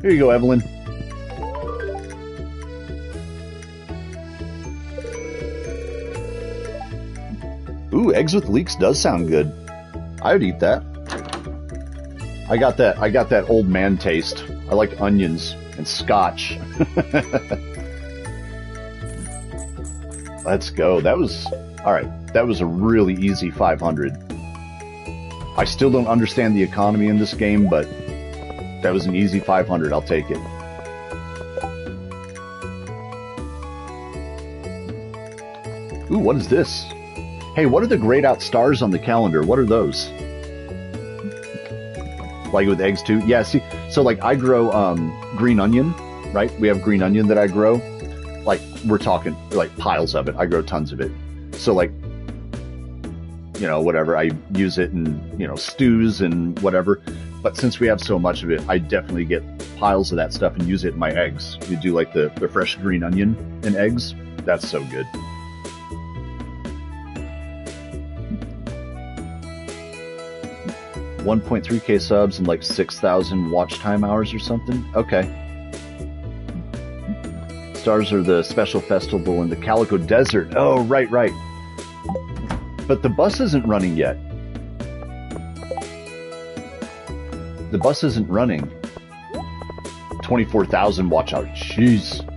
Here you go, Evelyn. Ooh, eggs with leeks does sound good. I would eat that. I got that old man taste. I like onions and scotch. Let's go. That was alright. That was a really easy 500. I still don't understand the economy in this game, but that was an easy 500. I'll take it. Ooh, what is this? Hey, what are the grayed out stars on the calendar? What are those? Like with eggs too? Yeah, see, so like I grow green onion, right? We have green onion that I grow. Like we're talking like piles of it. I grow tons of it. So like, you know, whatever, I use it in, you know, stews and whatever. But since we have so much of it, I definitely get piles of that stuff and use it in my eggs. You do like the fresh green onion in eggs. That's so good. $1.3K subs and like 6,000 watch time hours or something. Okay. Stars are the special festival in the Calico Desert. Oh, right. But the bus isn't running yet. The bus isn't running. 24,000 watch hours. Jeez.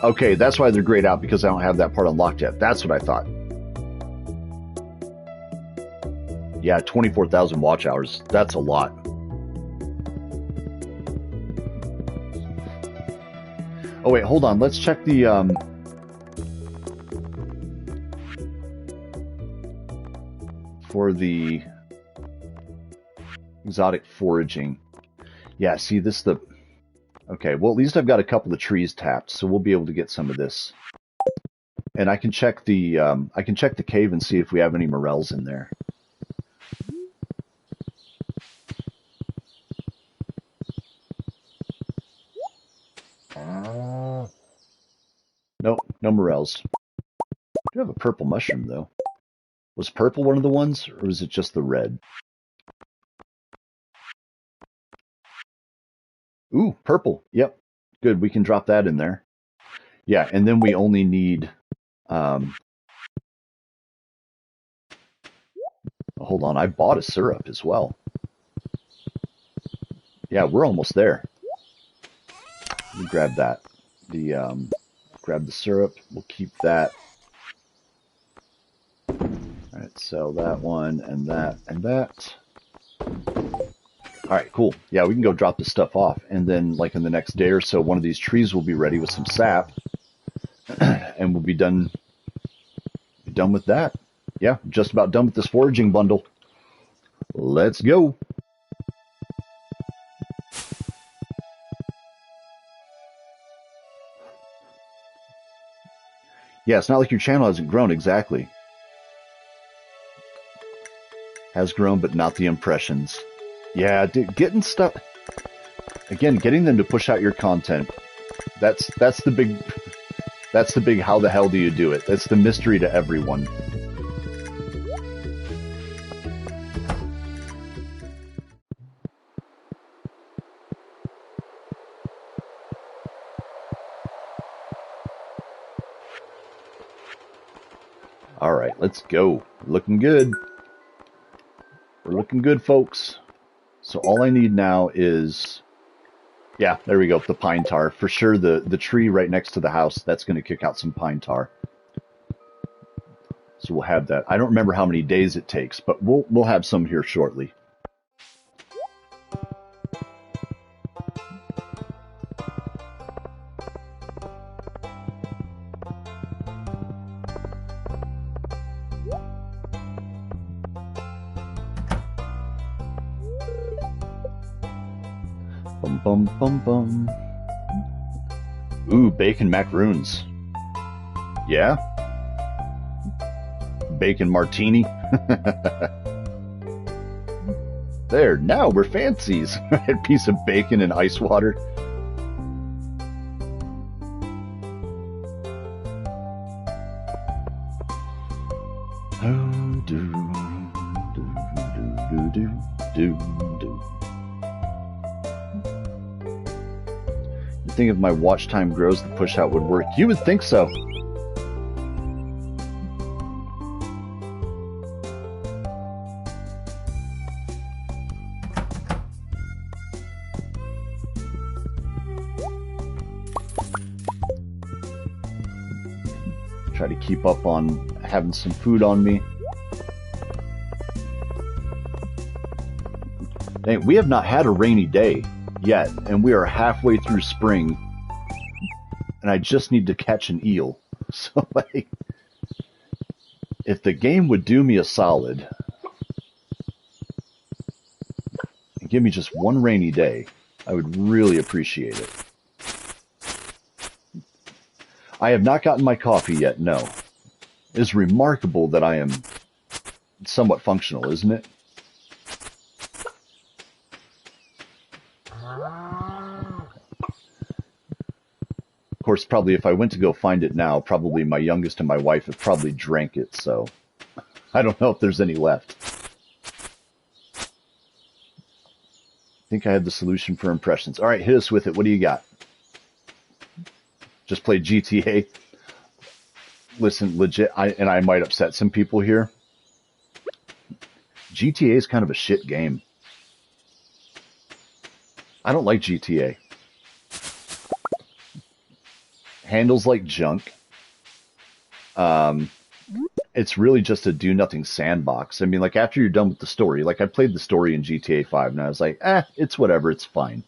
Okay, that's why they're grayed out, because I don't have that part unlocked yet. That's what I thought. Yeah, 24,000 watch hours. That's a lot. Oh wait, hold on. Let's check the for the exotic foraging. Yeah, see this the okay, well at least I've got a couple of trees tapped, so we'll be able to get some of this. And I can check the cave and see if we have any morels in there. Nope, no morels. I do have a purple mushroom though. Was purple one of the ones, or was it just the red? Ooh, purple. Yep. Good, we can drop that in there. Yeah, and then we only need hold on, I bought a syrup as well. Yeah, we're almost there. Let me grab that. Grab the syrup. We'll keep that. Alright, sell that one and that and that. Alright, cool. Yeah, we can go drop this stuff off. And then, like in the next day or so, one of these trees will be ready with some sap. And we'll be done with that. Yeah, just about done with this foraging bundle. Let's go. Yeah, it's not like your channel hasn't grown, exactly. Has grown, but not the impressions. Yeah, getting stuff... Again, getting them to push out your content. That's the big... That's the big how the hell do you do it? That's the mystery to everyone. Alright, let's go. Looking good. We're looking good, folks. So all I need now is... Yeah, there we go, the pine tar. For sure, the tree right next to the house, that's going to kick out some pine tar. So we'll have that. I don't remember how many days it takes, but we'll have some here shortly. Bum bum bum bum. Ooh, bacon macaroons. Yeah? Bacon martini. There, now we're fancies. A piece of bacon and ice water. Oh, do, do, do, do, do, do. You think if my watch time grows, the push out would work? You would think so. Try to keep up on having some food on me. Dang, we have not had a rainy day yet, and we are halfway through spring, and I just need to catch an eel. So, like, if the game would do me a solid and give me just one rainy day, I would really appreciate it. I have not gotten my coffee yet, no. It's remarkable that I am somewhat functional, isn't it? Of course, probably if I went to go find it now, probably my youngest and my wife have probably drank it, so I don't know if there's any left. I think I have the solution for impressions. All right, hit us with it. What do you got? Just played GTA. Listen, legit, and I might upset some people here. GTA is kind of a shit game. I don't like GTA. Handles like junk. It's really just a do-nothing sandbox. I mean, like, after you're done with the story, like, I played the story in GTA 5, and I was like, it's whatever, it's fine.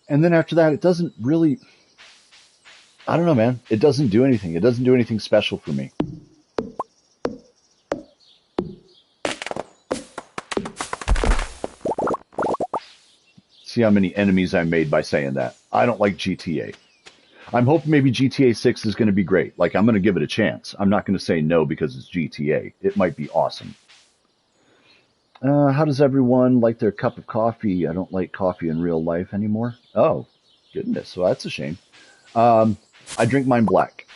And then after that, it doesn't really... I don't know, man. It doesn't do anything. It doesn't do anything special for me. See how many enemies I made by saying that. I don't like GTA. I'm hoping maybe GTA 6 is going to be great. Like, I'm going to give it a chance. I'm not going to say no because it's GTA. It might be awesome. How does everyone like their cup of coffee? I don't like coffee in real life anymore. Oh, goodness. Well, that's a shame. I drink mine black.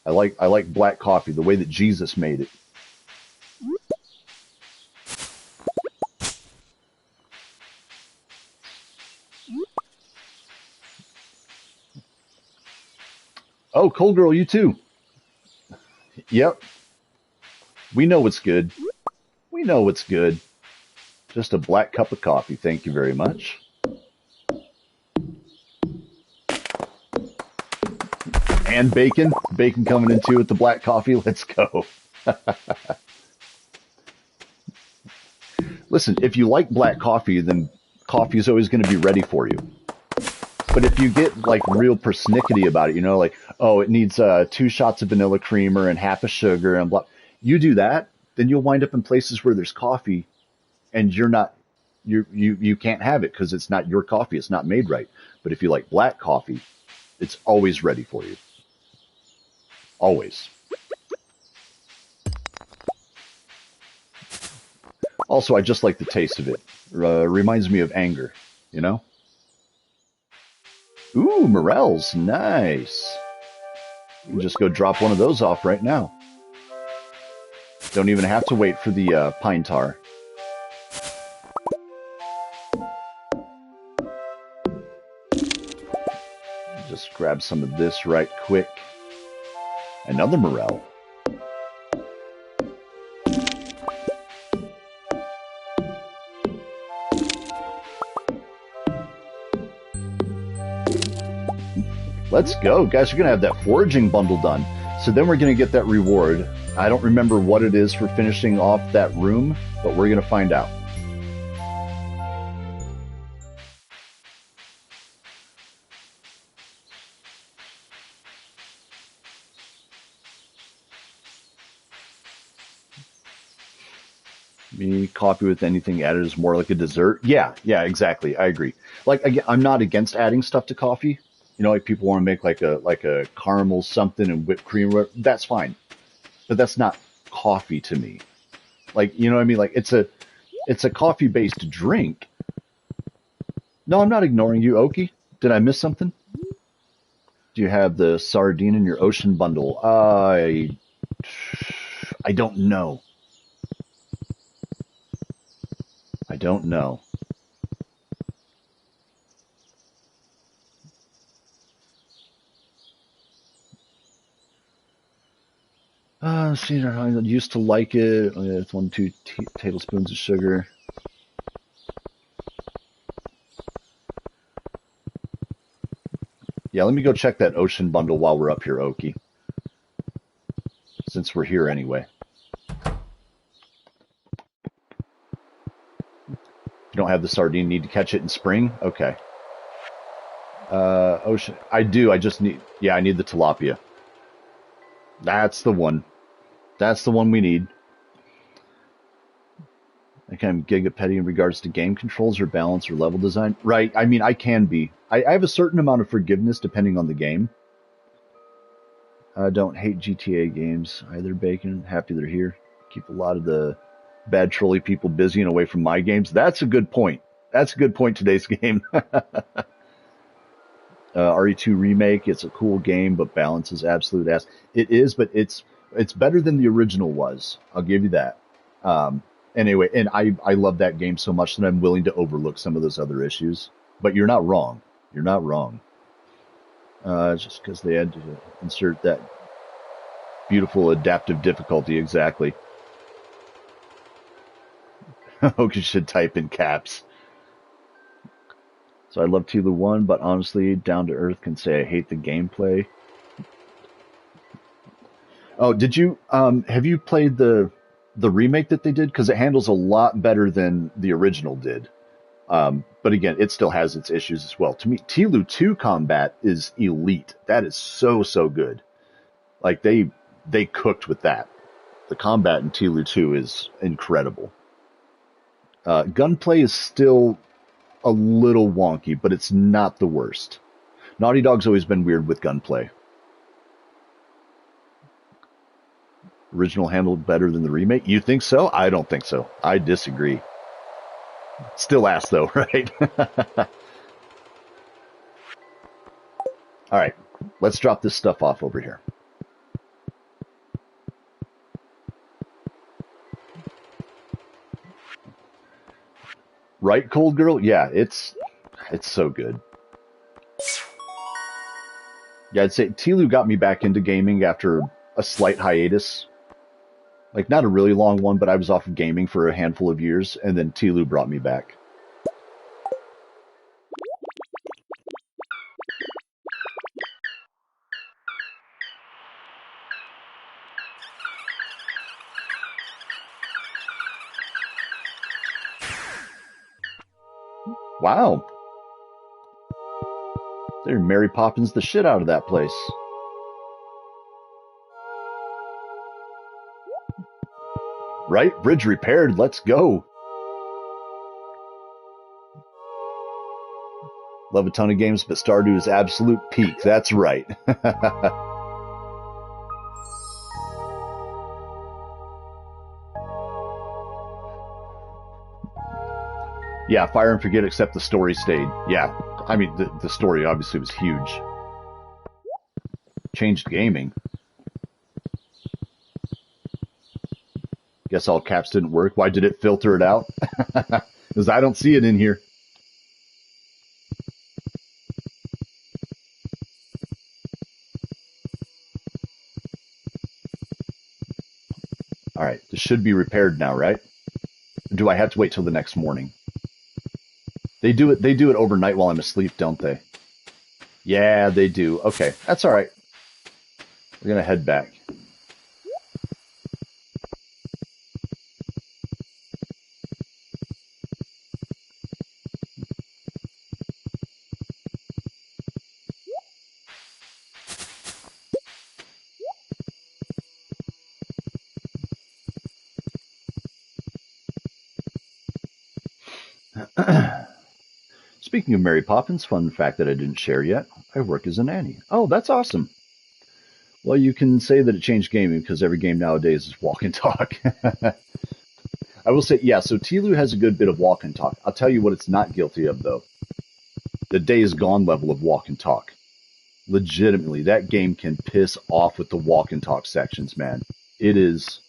I like black coffee, the way that Jesus made it. Oh, Cold Girl, you too. Yep. We know what's good. We know what's good. Just a black cup of coffee. Thank you very much. And bacon. Bacon coming in too with the black coffee. Let's go. Listen, if you like black coffee, then coffee is always going to be ready for you. But if you get like real persnickety about it, you know, like, oh, it needs 2 shots of vanilla creamer and half a sugar and blah. You do that, then you'll wind up in places where there's coffee, and you can't have it because it's not your coffee. It's not made right. But if you like black coffee, it's always ready for you. Always. Also, I just like the taste of it. Reminds me of anger, you know? Ooh, morels, nice. You can just go drop one of those off right now. Don't even have to wait for the pine tar. Just grab some of this right quick. Another morel. Let's go. Guys, we're going to have that foraging bundle done. So then we're going to get that reward. I don't remember what it is for finishing off that room, but we're going to find out. Me, coffee with anything added is more like a dessert. Yeah, exactly. I agree. Like, again, I'm not against adding stuff to coffee. You know, like people want to make like a caramel something and whipped cream. That's fine, but that's not coffee to me. Like, you know what I mean? Like, it's a coffee based drink. No, I'm not ignoring you, Oki. Did I miss something? Do you have the sardine in your ocean bundle? I don't know. I don't know. See, I used to like it. It's 1, 2 tablespoons of sugar. Yeah, let me go check that ocean bundle while we're up here, Oki. Since we're here anyway. You don't have the sardine, need to catch it in spring? Okay. Ocean. I do, I just need, yeah, I need the tilapia. That's the one. That's the one we need. I think I'm gigapetty in regards to game controls or balance or level design. Right, I mean, I can be. I have a certain amount of forgiveness depending on the game. I don't hate GTA games either, Bacon. Happy they're here. Keep a lot of the bad trolley people busy and away from my games. That's a good point. That's a good point, today's game. RE2 Remake, it's a cool game, but balance is absolute ass. It is, but it's better than the original was. I'll give you that. Anyway, and I love that game so much that I'm willing to overlook some of those other issues. But you're not wrong. You're not wrong. Just because they had to insert that beautiful adaptive difficulty, exactly. Hoki should type in caps. So I love Tila 1, but honestly, down to earth can say I hate the gameplay. Oh, did you have you played the remake that they did? Because it handles a lot better than the original did. But again, it still has its issues as well. To me, Tila 2 combat is elite. That is so, so good. Like they cooked with that. The combat in Tila 2 is incredible. Gunplay is still a little wonky, but it's not the worst. Naughty Dog's always been weird with gunplay. Original handled better than the remake? You think so? I don't think so. I disagree. Still ass though, right? All right, let's drop this stuff off over here. Right, Cold Girl? Yeah, it's so good. Yeah, I'd say Tila got me back into gaming after a slight hiatus. Like, not a really long one, but I was off of gaming for a handful of years, and then Tila brought me back. Wow. They're Mary Poppins the shit out of that place. Right? Bridge repaired. Let's go. Love a ton of games, but Stardew is absolute peak. That's right. Yeah, Fire and Forget, except the story stayed. Yeah, I mean, the story obviously was huge. Changed gaming. Guess all caps didn't work. Why did it filter it out? Because I don't see it in here. All right, this should be repaired now, right? Or do I have to wait till the next morning? They do it overnight while I'm asleep, don't they? Yeah, they do. Okay, that's all right. We're gonna head back. Speaking of Mary Poppins, fun fact that I didn't share yet, I work as a nanny. Oh, that's awesome. Well, you can say that it changed gaming because every game nowadays is walk and talk. I will say, yeah, so Tila has a good bit of walk and talk. I'll tell you what it's not guilty of, though. The Days Gone level of walk and talk. Legitimately, that game can piss off with the walk and talk sections, man. It is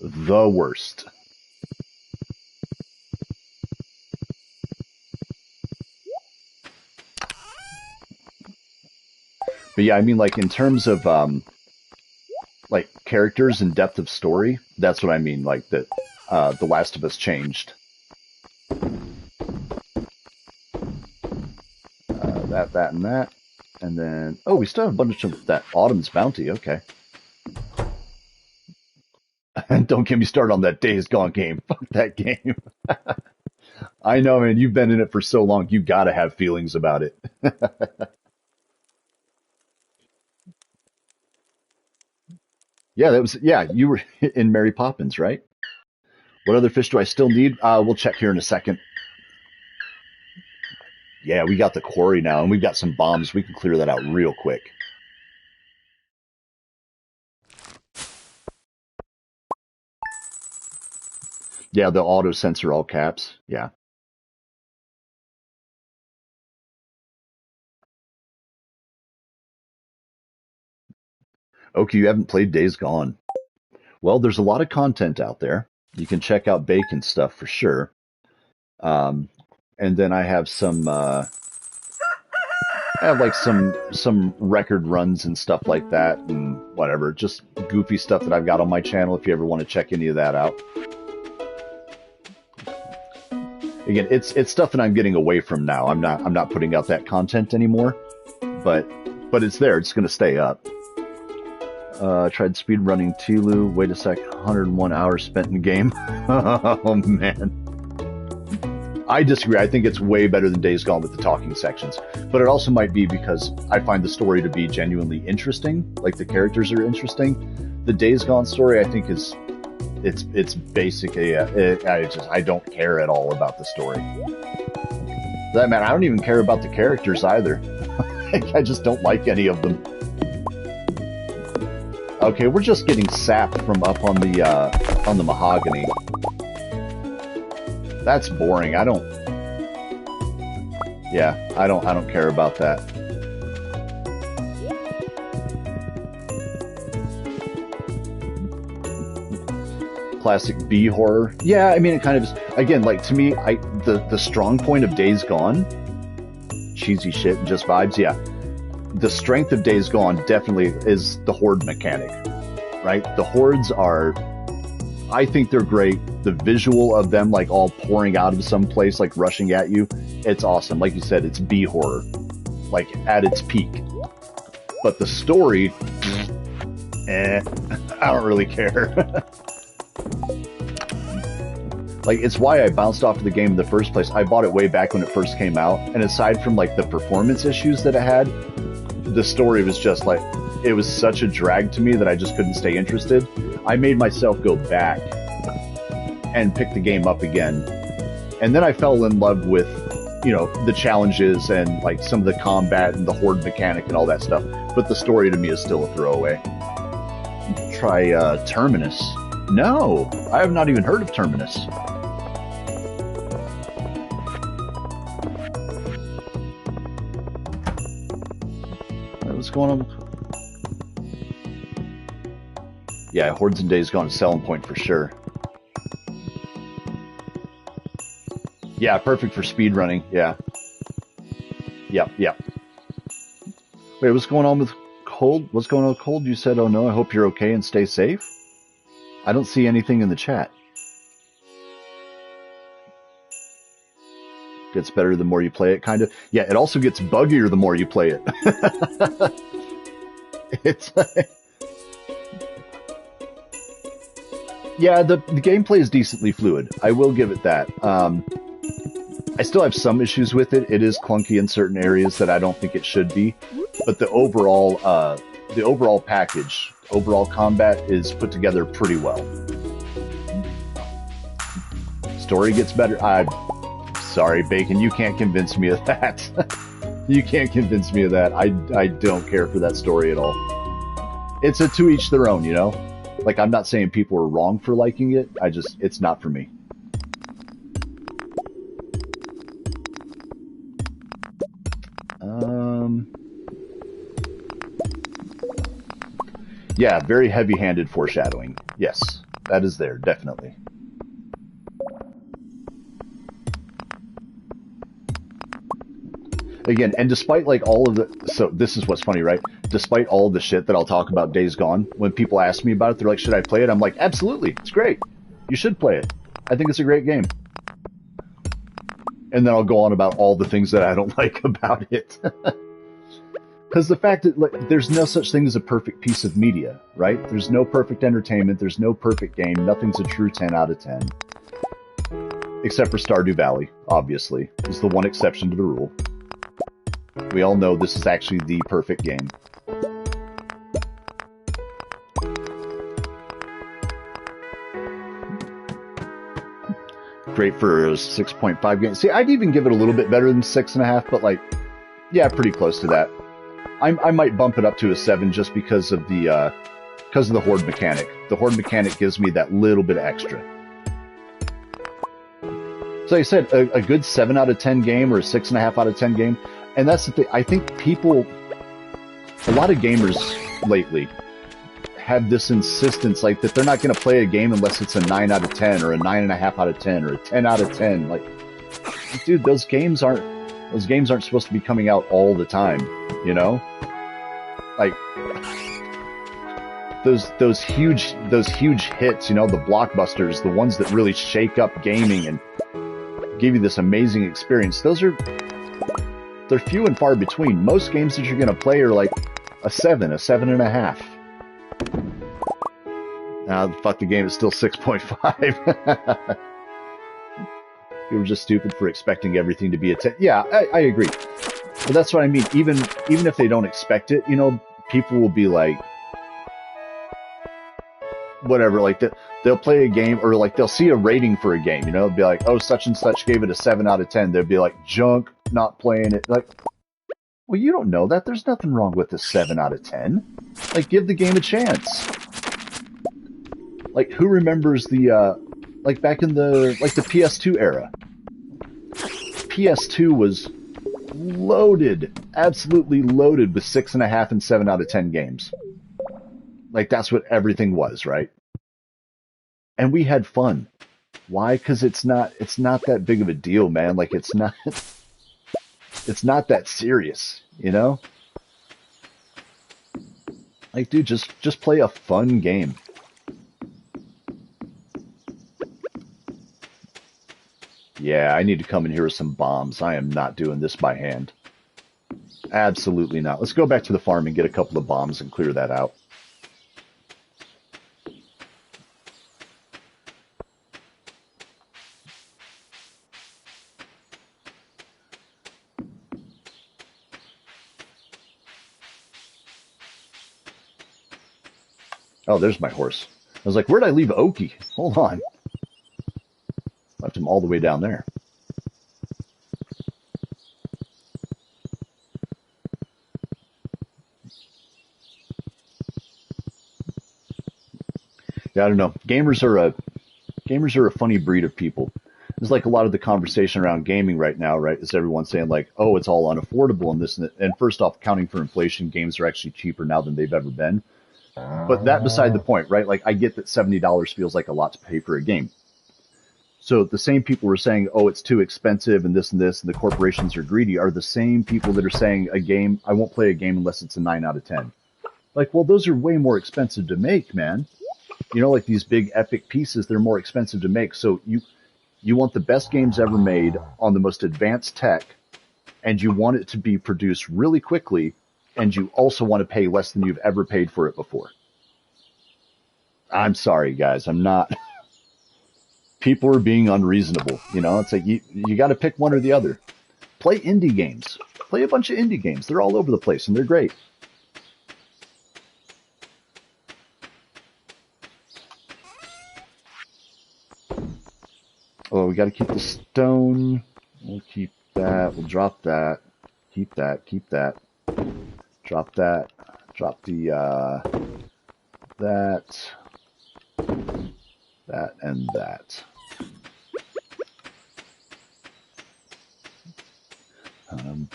the worst. But yeah, I mean, like in terms of like characters and depth of story, that's what I mean. Like that, The Last of Us changed. That, and that, and then we still have a bunch of that Autumn's Bounty. Okay, and don't get me started on that Days Gone game. Fuck that game. I know, man. You've been in it for so long. You gotta have feelings about it. Yeah, that was yeah. You were in Mary Poppins, right? What other fish do I still need? We'll check here in a second. Yeah, we got the quarry now, and we've got some bombs. We can clear that out real quick. Yeah, the auto sensor all caps. Yeah. Okay, you haven't played Days Gone. Well, there's a lot of content out there. You can check out Bacon stuff for sure. And then I have some record runs and stuff like that, and whatever, just goofy stuff that I've got on my channel. If you ever want to check any of that out. Again, it's stuff that I'm getting away from now. I'm not putting out that content anymore, but it's there. It's going to stay up. Tried speed running Tilu. Wait a sec. 101 hours spent in the game. Oh man. I disagree. I think it's way better than Days Gone with the talking sections. But it also might be because I find the story to be genuinely interesting. Like, the characters are interesting. The Days Gone story, I think, is... It's basically... I don't care at all about the story. For that matter, I don't even care about the characters either. I just don't like any of them. Okay, we're just getting sapped from up on the mahogany. That's boring. I don't care about that. Classic B horror. Yeah, I mean, it kind of is. Again, like, to me, the strong point of Days Gone, cheesy shit and just vibes, yeah. The strength of Days Gone definitely is the horde mechanic, right? The hordes are... I think they're great. The visual of them, like, all pouring out of some place, like, rushing at you, it's awesome. Like you said, it's B horror, like, at its peak. But the story, I don't really care. Like, it's why I bounced off of the game in the first place. I bought it way back when it first came out, and aside from, like, the performance issues that it had, the story was just, like, it was such a drag to me that I just couldn't stay interested. I made myself go back and pick the game up again. And then I fell in love with, you know, the challenges and, like, some of the combat and the horde mechanic and all that stuff. But the story to me is still a throwaway. Try Terminus. No, I have not even heard of Terminus. What's going on? Yeah, Hordes and Days Gone, selling point for sure. Yeah, perfect for speed running. Yeah. Yep. Wait, what's going on with Cold? What's going on with Cold? You said, oh no, I hope you're okay and stay safe. I don't see anything in the chat. Gets better the more you play it, kind of. Yeah, it also gets buggier the more you play it. It's... Yeah, the gameplay is decently fluid. I will give it that. I still have some issues with it. It is clunky in certain areas that I don't think it should be. But the overall package, overall combat is put together pretty well. Story gets better. I'm sorry, Bacon, you can't convince me of that. You can't convince me of that. I don't care for that story at all. It's a to each their own, you know? Like, I'm not saying people are wrong for liking it. It's not for me. Yeah, very heavy-handed foreshadowing. Yes, that is there, definitely. Again, and despite like all of the... So this is what's funny, right? Despite all the shit that I'll talk about Days Gone, when people ask me about it, they're like, should I play it? I'm like, absolutely, it's great. You should play it. I think it's a great game. And then I'll go on about all the things that I don't like about it. Because the fact that like, there's no such thing as a perfect piece of media, right? There's no perfect entertainment. There's no perfect game. Nothing's a true 10 out of 10. Except for Stardew Valley, obviously. Is the one exception to the rule. We all know this is actually the perfect game. Great for a 6.5 game. See, I'd even give it a little bit better than 6.5, but like, yeah, pretty close to that. I might bump it up to a 7 just because of the horde mechanic. The horde mechanic gives me that little bit extra. So like I said, a good 7 out of 10 game or a 6.5 out of 10 game. And that's the thing. I think people, a lot of gamers lately have this insistence like that they're not going to play a game unless it's a 9 out of 10 or a 9.5 out of 10 or a 10 out of 10. Like, dude, those games aren't supposed to be coming out all the time, you know? Like those huge hits, you know, the blockbusters, the ones that really shake up gaming and give you this amazing experience. They're few and far between. Most games that you're going to play are like a 7, a 7.5. Fuck the game, it's still 6.5. You were just stupid for expecting everything to be a 10. Yeah, I agree. But that's what I mean. Even if they don't expect it, people will be like, whatever, like they'll play a game, or like they'll see a rating for a game, they'll be like, oh, such and such gave it a 7 out of 10. They'll be like, junk, not playing it. Like, well, you don't know that. There's nothing wrong with a 7 out of 10. Like, give the game a chance. Like, who remembers the like back in the PS2 era? PS2 was loaded, absolutely loaded with 6.5 and 7 out of 10 games. Like, that's what everything was, right? And we had fun. Why? Because it's not that big of a deal, man. Like, it's not that serious, Like, dude, just play a fun game. Yeah, I need to come in here with some bombs. I am not doing this by hand. Absolutely not. Let's go back to the farm and get a couple of bombs and clear that out. Oh, there's my horse. I was like, where'd I leave Okie? Hold on. Left him all the way down there. Yeah, I don't know. Gamers are a funny breed of people. It's like a lot of the conversation around gaming right now, right? Is everyone saying like, oh, it's all unaffordable and this and that. And first off, accounting for inflation, games are actually cheaper now than they've ever been. But that beside the point, right? Like, I get that $70 feels like a lot to pay for a game. So the same people who are saying, oh, it's too expensive and this and this, and the corporations are greedy, are the same people that are saying I won't play a game unless it's a 9 out of 10. Like, well, those are way more expensive to make, man. Like these big epic pieces, they're more expensive to make. So you want the best games ever made on the most advanced tech, and you want it to be produced really quickly, and you also want to pay less than you've ever paid for it before. I'm sorry, guys. I'm not. People are being unreasonable. It's like you got to pick one or the other. Play indie games. Play a bunch of indie games. They're all over the place, and they're great. Oh, we got to keep the stone. We'll keep that. We'll drop that. Keep that. Keep that. Drop that. Drop the, that, and that.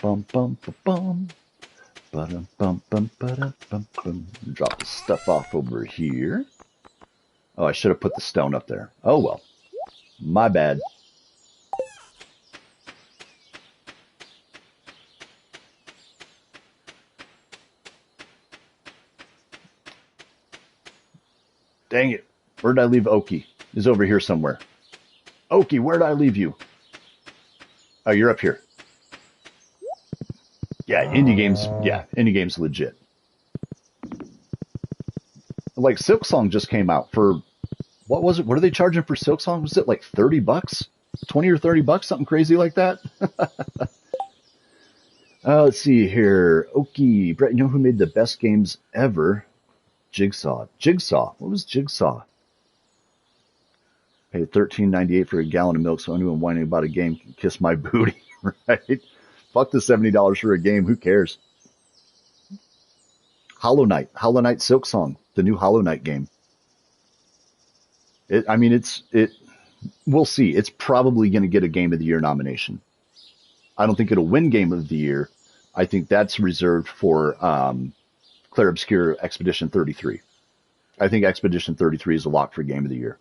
Bum bum bum bum. Bum bum bum bum bum. Drop the stuff off over here. Oh, I should have put the stone up there. Oh well. My bad. Dang it. Where'd I leave Okie? He's over here somewhere. Okie, where'd I leave you? Oh, you're up here. Yeah, indie games legit. Like Silksong just came out for, what was it? What are they charging for Silksong? Was it like $30? 20 or $30? Something crazy like that? Let's see here. Okie, Brett, you know who made the best games ever? Jigsaw. Jigsaw. What was Jigsaw? Paid $13.98 for a gallon of milk, so anyone whining about a game can kiss my booty, right? Fuck the $70 for a game. Who cares? Hollow Knight. Hollow Knight Silksong. The new Hollow Knight game. We'll see. It's probably going to get a Game of the Year nomination. I don't think it'll win Game of the Year. I think that's reserved for Clair Obscur Expedition 33. I think Expedition 33 is a lock for Game of the Year.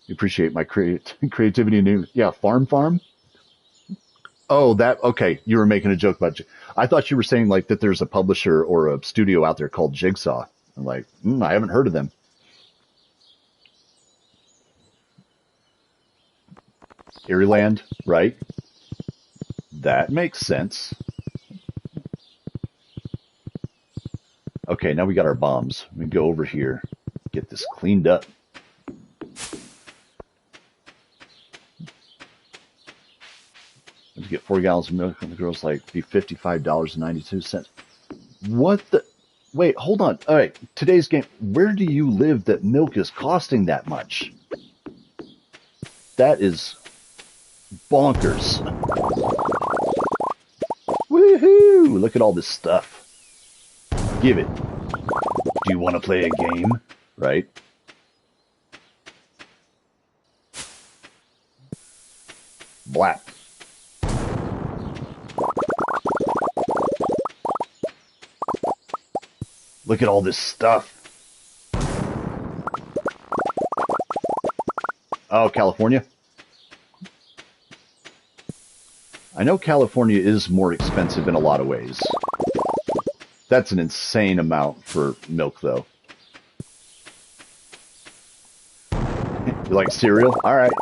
You appreciate my creativity and yeah, Farm. Oh, okay. You were making a joke about. I thought you were saying like that. There's a publisher or a studio out there called Jigsaw. I'm like, I haven't heard of them. Ireland, right? That makes sense. Okay, now we got our bombs. We go over here, get this cleaned up. Let's get 4 gallons of milk, and the girl's like, be $55.92. What the? Wait, hold on. All right, today's game. Where do you live that milk is costing that much? That is bonkers. Woohoo! Look at all this stuff. Give it. Do you want to play a game? Right? Black. Look at all this stuff. Oh, California? I know California is more expensive in a lot of ways. That's an insane amount for milk, though. You like cereal? All right.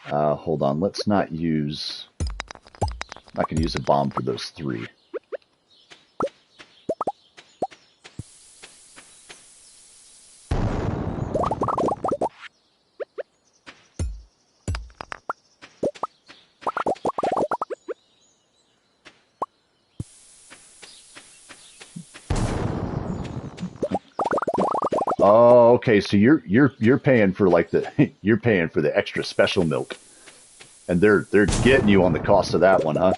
Hold on. Let's not use... I'm not going to use a bomb for those 3. Oh, okay. So you're paying for like the you're paying for the extra special milk, and they're getting you on the cost of that one, huh?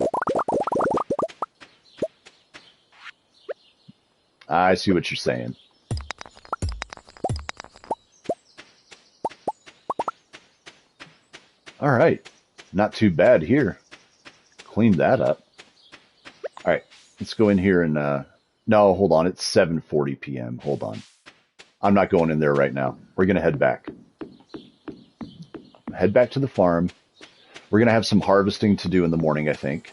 I see what you're saying. All right, not too bad here. Clean that up. All right, let's go in here and no, hold on. It's 7:40 p.m. Hold on. I'm not going in there right now. We're going to head back. Head back to the farm. We're going to have some harvesting to do in the morning, I think.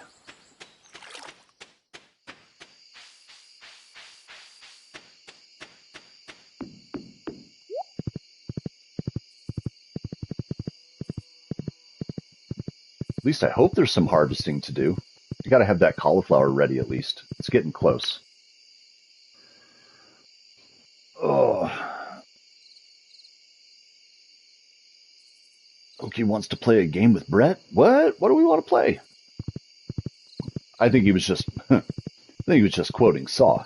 At least I hope there's some harvesting to do. You got to have that cauliflower ready at least. It's getting close. Oh. Okie wants to play a game with Brett? What? What do we want to play? I think he was just I think he was just quoting Saw.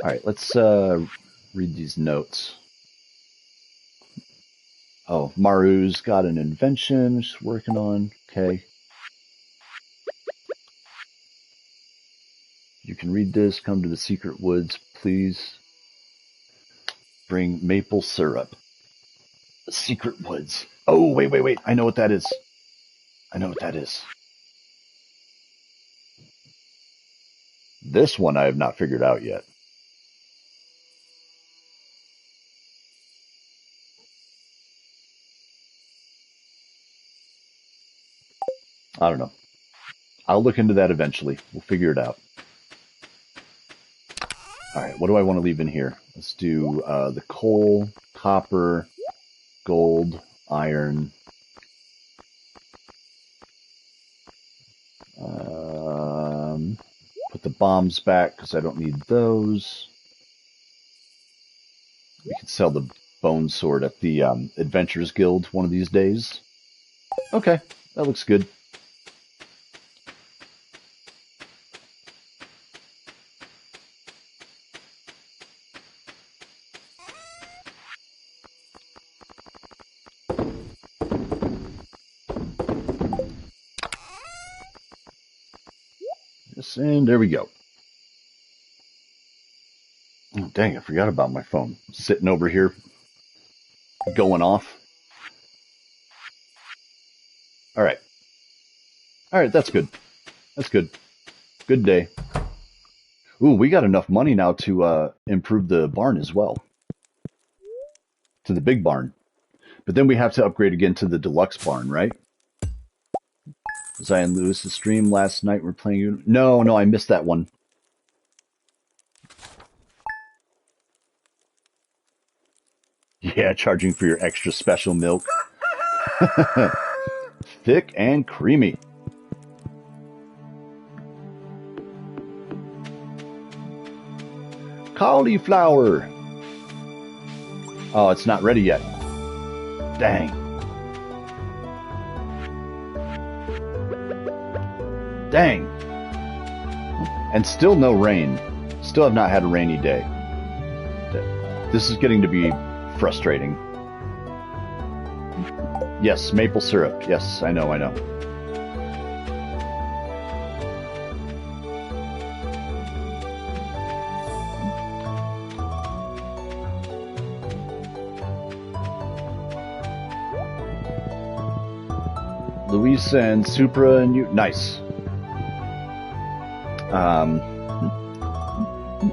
All right, let's read these notes. Oh, Maru's got an invention she's working on. Okay. You can read this. Come to the secret woods, please. Bring maple syrup. The secret woods. Oh, wait. I know what that is. I know what that is. This one I have not figured out yet. I don't know. I'll look into that eventually. We'll figure it out. All right, what do I want to leave in here? Let's do the coal, copper, gold, iron. Put the bombs back because I don't need those. We can sell the bone sword at the Adventurers Guild one of these days. Okay, that looks good. And there we go. Oh, dang, I forgot about my phone. Sitting over here, going off. All right. All right, that's good. That's good. Good day. Ooh, we got enough money now to improve the barn as well. To the big barn. But then we have to upgrade again to the deluxe barn, right? Was I in Lewis's stream last night? We're playing... No, I missed that one. Yeah, charging for your extra special milk. Thick and creamy. Cauliflower. Oh, it's not ready yet. Dang. Dang. And still no rain. Still have not had a rainy day. This is getting to be frustrating. Yes, maple syrup. Yes, I know, I know. Luisa and Supra and you. Nice.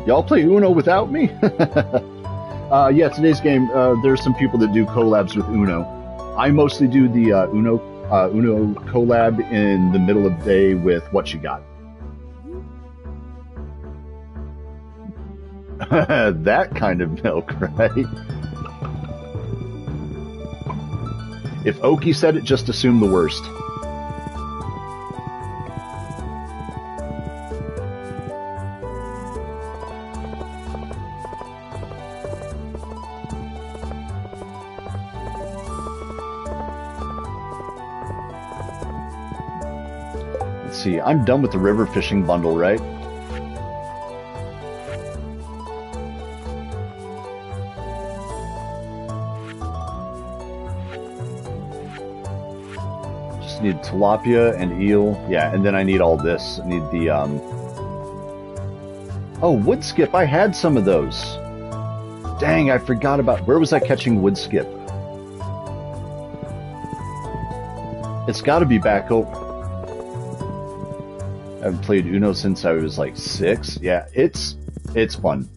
Y'all play Uno without me? Yeah, today's game, there's some people that do collabs with Uno. I mostly do the Uno collab in the middle of the day with What You Got. That kind of milk, right? If Oki said it, just assume the worst. Let's see, I'm done with the river fishing bundle, right? Need tilapia and eel. Yeah, and then I need all this. I need the, Oh, wood skip. I had some of those. Dang, I forgot about... Where was I catching wood skip? It's gotta be back over... I haven't played Uno since I was like 6. Yeah, it's fun.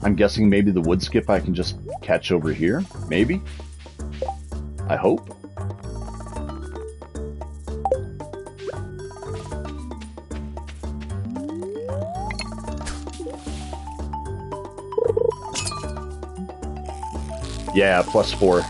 I'm guessing maybe the wood skip I can just catch over here. Maybe? I hope. Yeah, +4.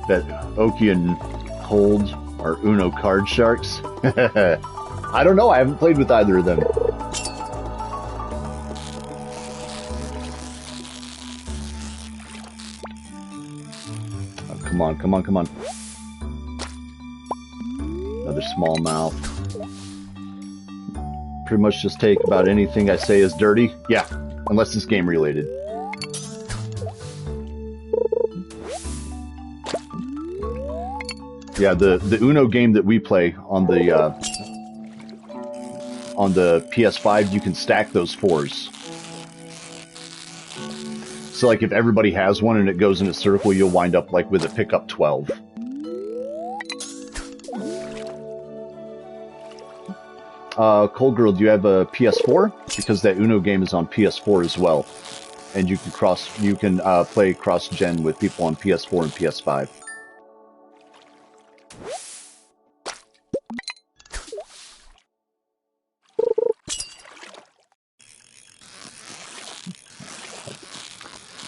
That Oki and Hold are Uno card sharks. I don't know. I haven't played with either of them. Oh, come on, come on, come on. Another smallmouth. Pretty much just take about anything I say is dirty. Yeah, unless it's game related. Yeah, the Uno game that we play on the PS5, you can stack those 4s. So, like, if everybody has one and it goes in a circle, you'll wind up, like, with a pickup 12. Cold Girl, do you have a PS4? Because that Uno game is on PS4 as well. And you can play cross-gen with people on PS4 and PS5.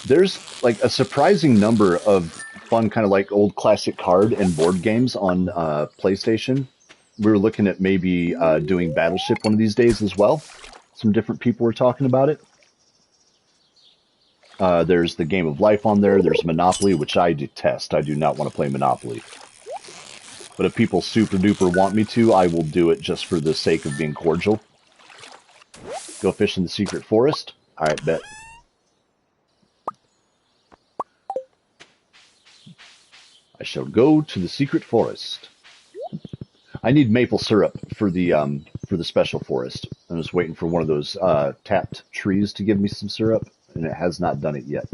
There's like a surprising number of fun kind of like old classic card and board games on PlayStation. We were looking at maybe doing Battleship one of these days as well. Some different people were talking about it. There's the Game of Life on there. There's Monopoly, which I detest. I do not want to play Monopoly. But if people super duper want me to, I will do it just for the sake of being cordial. Go fish in the secret forest? Alright, bet. I shall go to the secret forest. I need maple syrup for the special forest. I'm just waiting for one of those tapped trees to give me some syrup, and it has not done it yet.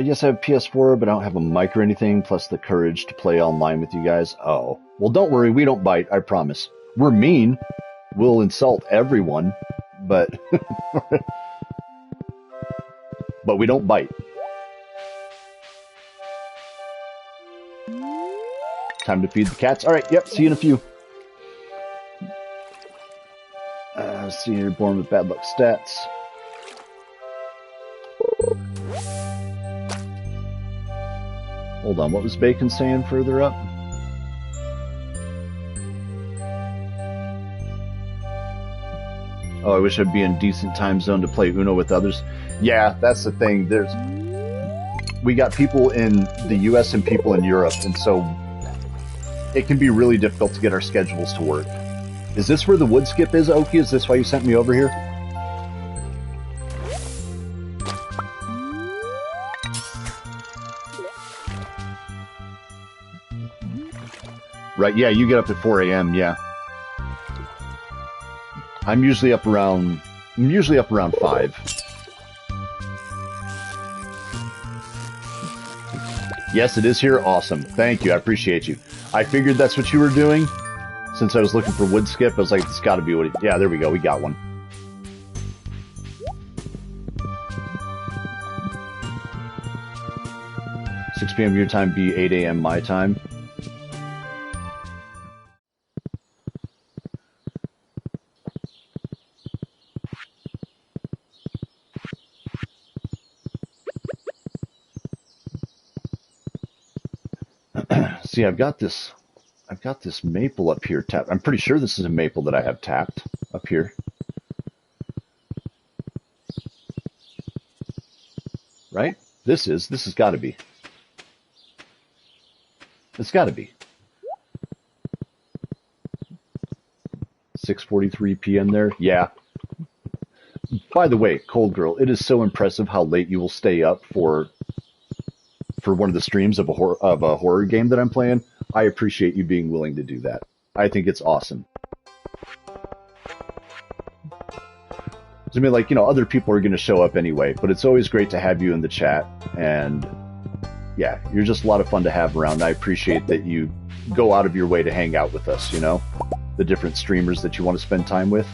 Yes, I have PS4, but I don't have a mic or anything, plus the courage to play online with you guys. Oh, Well, don't worry, we don't bite, I promise. We're mean. We'll insult everyone, but but we don't bite. Time to feed the cats. All right, yep, see you in a few. Let's see here, born with bad luck stats. Hold on, what was Bacon saying further up? Oh, I wish I'd be in a decent time zone to play Uno with others. Yeah, that's the thing. We got people in the US and people in Europe, and so it can be really difficult to get our schedules to work. Is this where the wood skip is, Oki? Is this why you sent me over here? Right, yeah, you get up at 4 a.m., yeah. I'm usually up around 5. Yes, it is here. Awesome. Thank you. I appreciate you. I figured that's what you were doing. Since I was looking for wood skip, I was like, it's got to be what it... Yeah, there we go. We got one. "6 p.m. your time, be 8 a.m. my time." See, I've got this maple up here tapped. I'm pretty sure this is a maple that I have tapped up here. Right? This has got to be. It's got to be. 6:43 p.m. there? Yeah. By the way, Cold Girl, it is so impressive how late you will stay up for one of the streams of a horror game that I'm playing. I appreciate you being willing to do that. I think it's awesome. I mean, like, you know, other people are going to show up anyway, but it's always great to have you in the chat, and yeah, you're just a lot of fun to have around. I appreciate that you go out of your way to hang out with us, you know, the different streamers that you want to spend time with.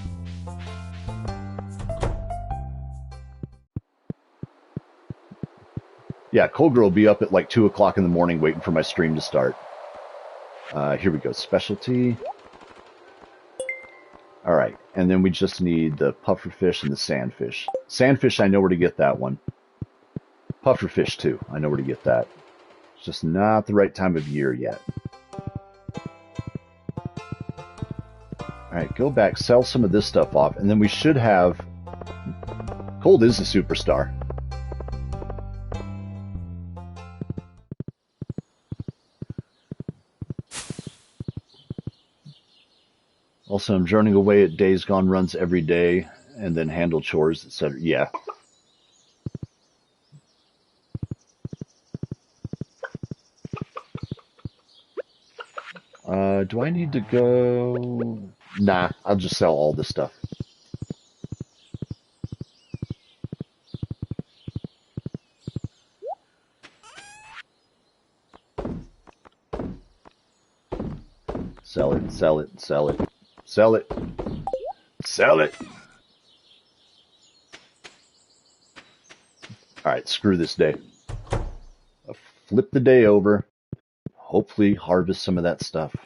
Yeah, Cold Girl will be up at like 2 o'clock in the morning waiting for my stream to start. Here we go, specialty. All right, and then we just need the pufferfish and the sandfish. Sandfish, I know where to get that one. Pufferfish, too. I know where to get that. It's just not the right time of year yet. All right, go back, sell some of this stuff off, and then we should have... Cold is a superstar. Also, I'm journeying away at Days Gone runs every day, and then handle chores, etc. Yeah. Do I need to go? Nah, I'll just sell all this stuff. Sell it, sell it, sell it. Sell it. Sell it. Alright, screw this day. I'll flip the day over. Hopefully harvest some of that stuff.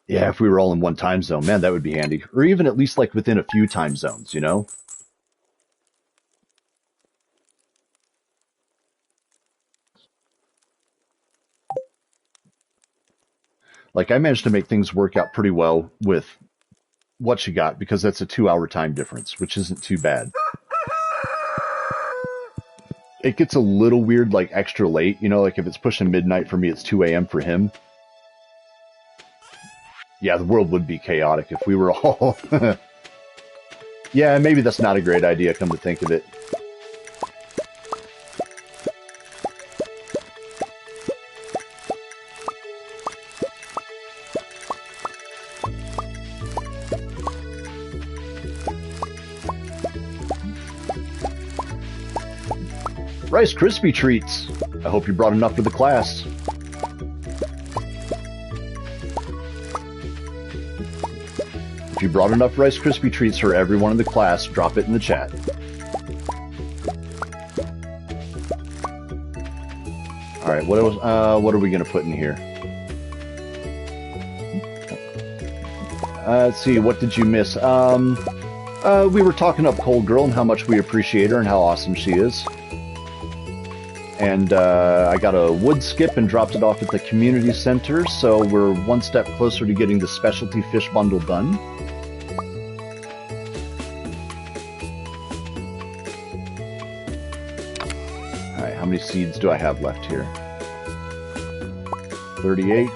Yeah, if we were all in one time zone, man, that would be handy. Or even at least like within a few time zones, you know? Like, I managed to make things work out pretty well with what you got, because that's a 2-hour time difference, which isn't too bad. It gets a little weird, like, extra late, you know, like if it's pushing midnight for me, it's 2 a.m. for him. Yeah, the world would be chaotic if we were all... Yeah, maybe that's not a great idea, come to think of it. Rice Krispie treats. I hope you brought enough for the class. If you brought enough Rice Krispie treats for everyone in the class, drop it in the chat. All right, what are we gonna put in here? Let's see, what did you miss? We were talking up Cold Girl and how much we appreciate her and how awesome she is. And I got a wood skip and dropped it off at the community center, so we're one step closer to getting the specialty fish bundle done. Alright, how many seeds do I have left here? 38.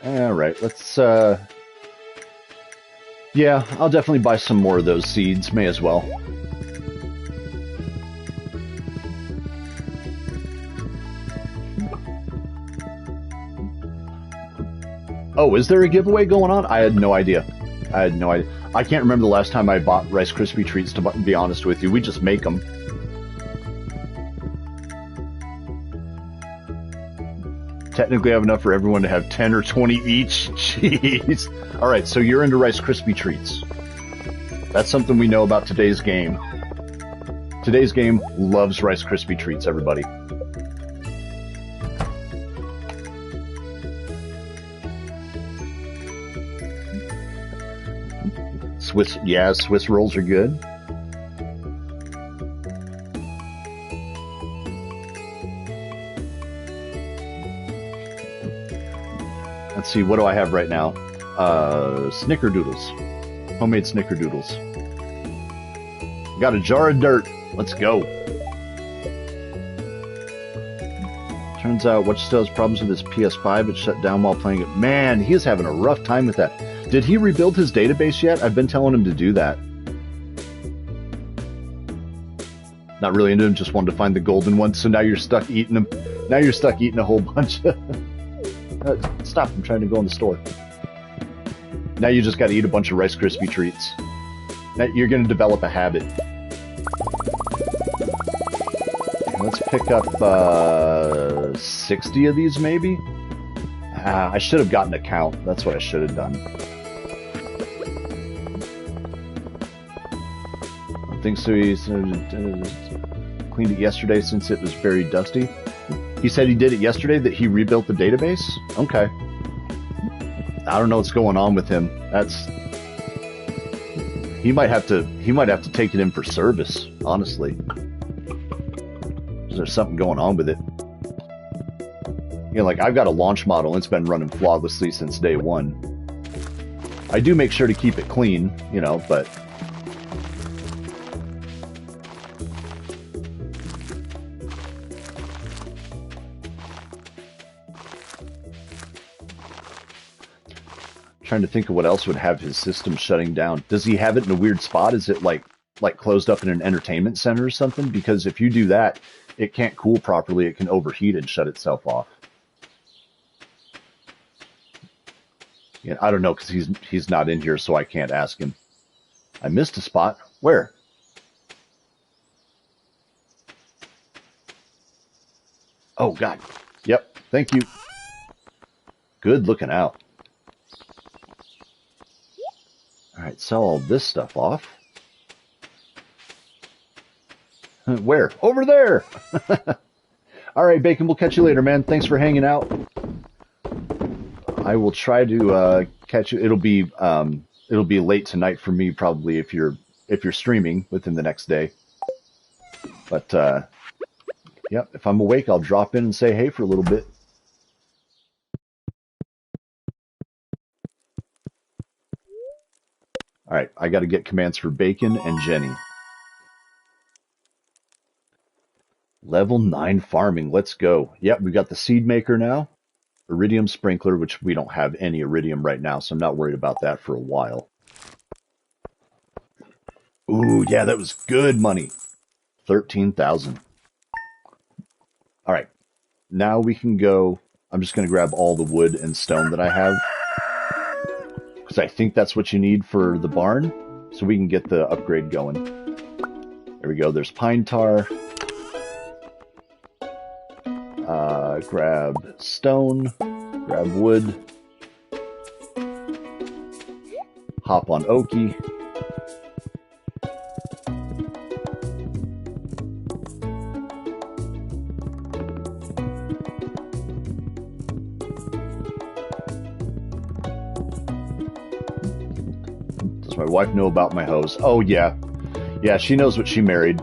Alright, let's, yeah, I'll definitely buy some more of those seeds, may as well. Oh, is there a giveaway going on? I had no idea. I can't remember the last time I bought Rice Krispie treats, to be honest with you. We just make them. Technically, I have enough for everyone to have 10 or 20 each. Jeez. All right, so you're into Rice Krispie treats. That's something we know about today's game. Today's game loves Rice Krispie treats, everybody. Swiss rolls are good. Let's see, what do I have right now? Snickerdoodles. Homemade Snickerdoodles. Got a jar of dirt. Let's go. Turns out Watch still has problems with his PS5. It shut down while playing it. Man, he is having a rough time with that. Did he rebuild his database yet? I've been telling him to do that. Not really into him, just wanted to find the golden one, so now you're stuck eating them. Now you're stuck eating a whole bunch of... Stop, I'm trying to go in the store. Now you just got to eat a bunch of Rice Krispie treats. Now you're going to develop a habit. Let's pick up 60 of these, maybe? I should have gotten a count. That's what I should have done. I think so. He cleaned it yesterday since it was very dusty. He said he did it yesterday, that he rebuilt the database? Okay. I don't know what's going on with him. He might have to take it in for service, honestly. There's something going on with it. You know, like, I've got a launch model, and it's been running flawlessly since day one. I do make sure to keep it clean, you know, but... Trying to think of what else would have his system shutting down. Does he have it in a weird spot? Is it like closed up in an entertainment center or something? Because if you do that, it can't cool properly. It can overheat and shut itself off. Yeah, I don't know, because he's not in here, so I can't ask him. I missed a spot. Where? Oh, God. Yep. Thank you. Good looking out. All right, sell all this stuff off. Where? Over there! All right, Bacon, we'll catch you later, man. Thanks for hanging out. I will try to catch you. It'll be late tonight for me, probably, if you're streaming within the next day. But yeah, if I'm awake, I'll drop in and say hey for a little bit. All right, I got to get commands for Bacon and Jenny. Level 9 farming, let's go. Yep, we got the seed maker now. Iridium sprinkler, which we don't have any iridium right now, so I'm not worried about that for a while. Ooh, yeah, that was good money. 13,000. All right, now we can go. I'm just going to grab all the wood and stone that I have, because I think that's what you need for the barn, so we can get the upgrade going. There we go. There's pine tar. Grab stone. Grab wood. Hop on Okie. Does my wife know about my hose? Oh, yeah. Yeah, she knows what she married.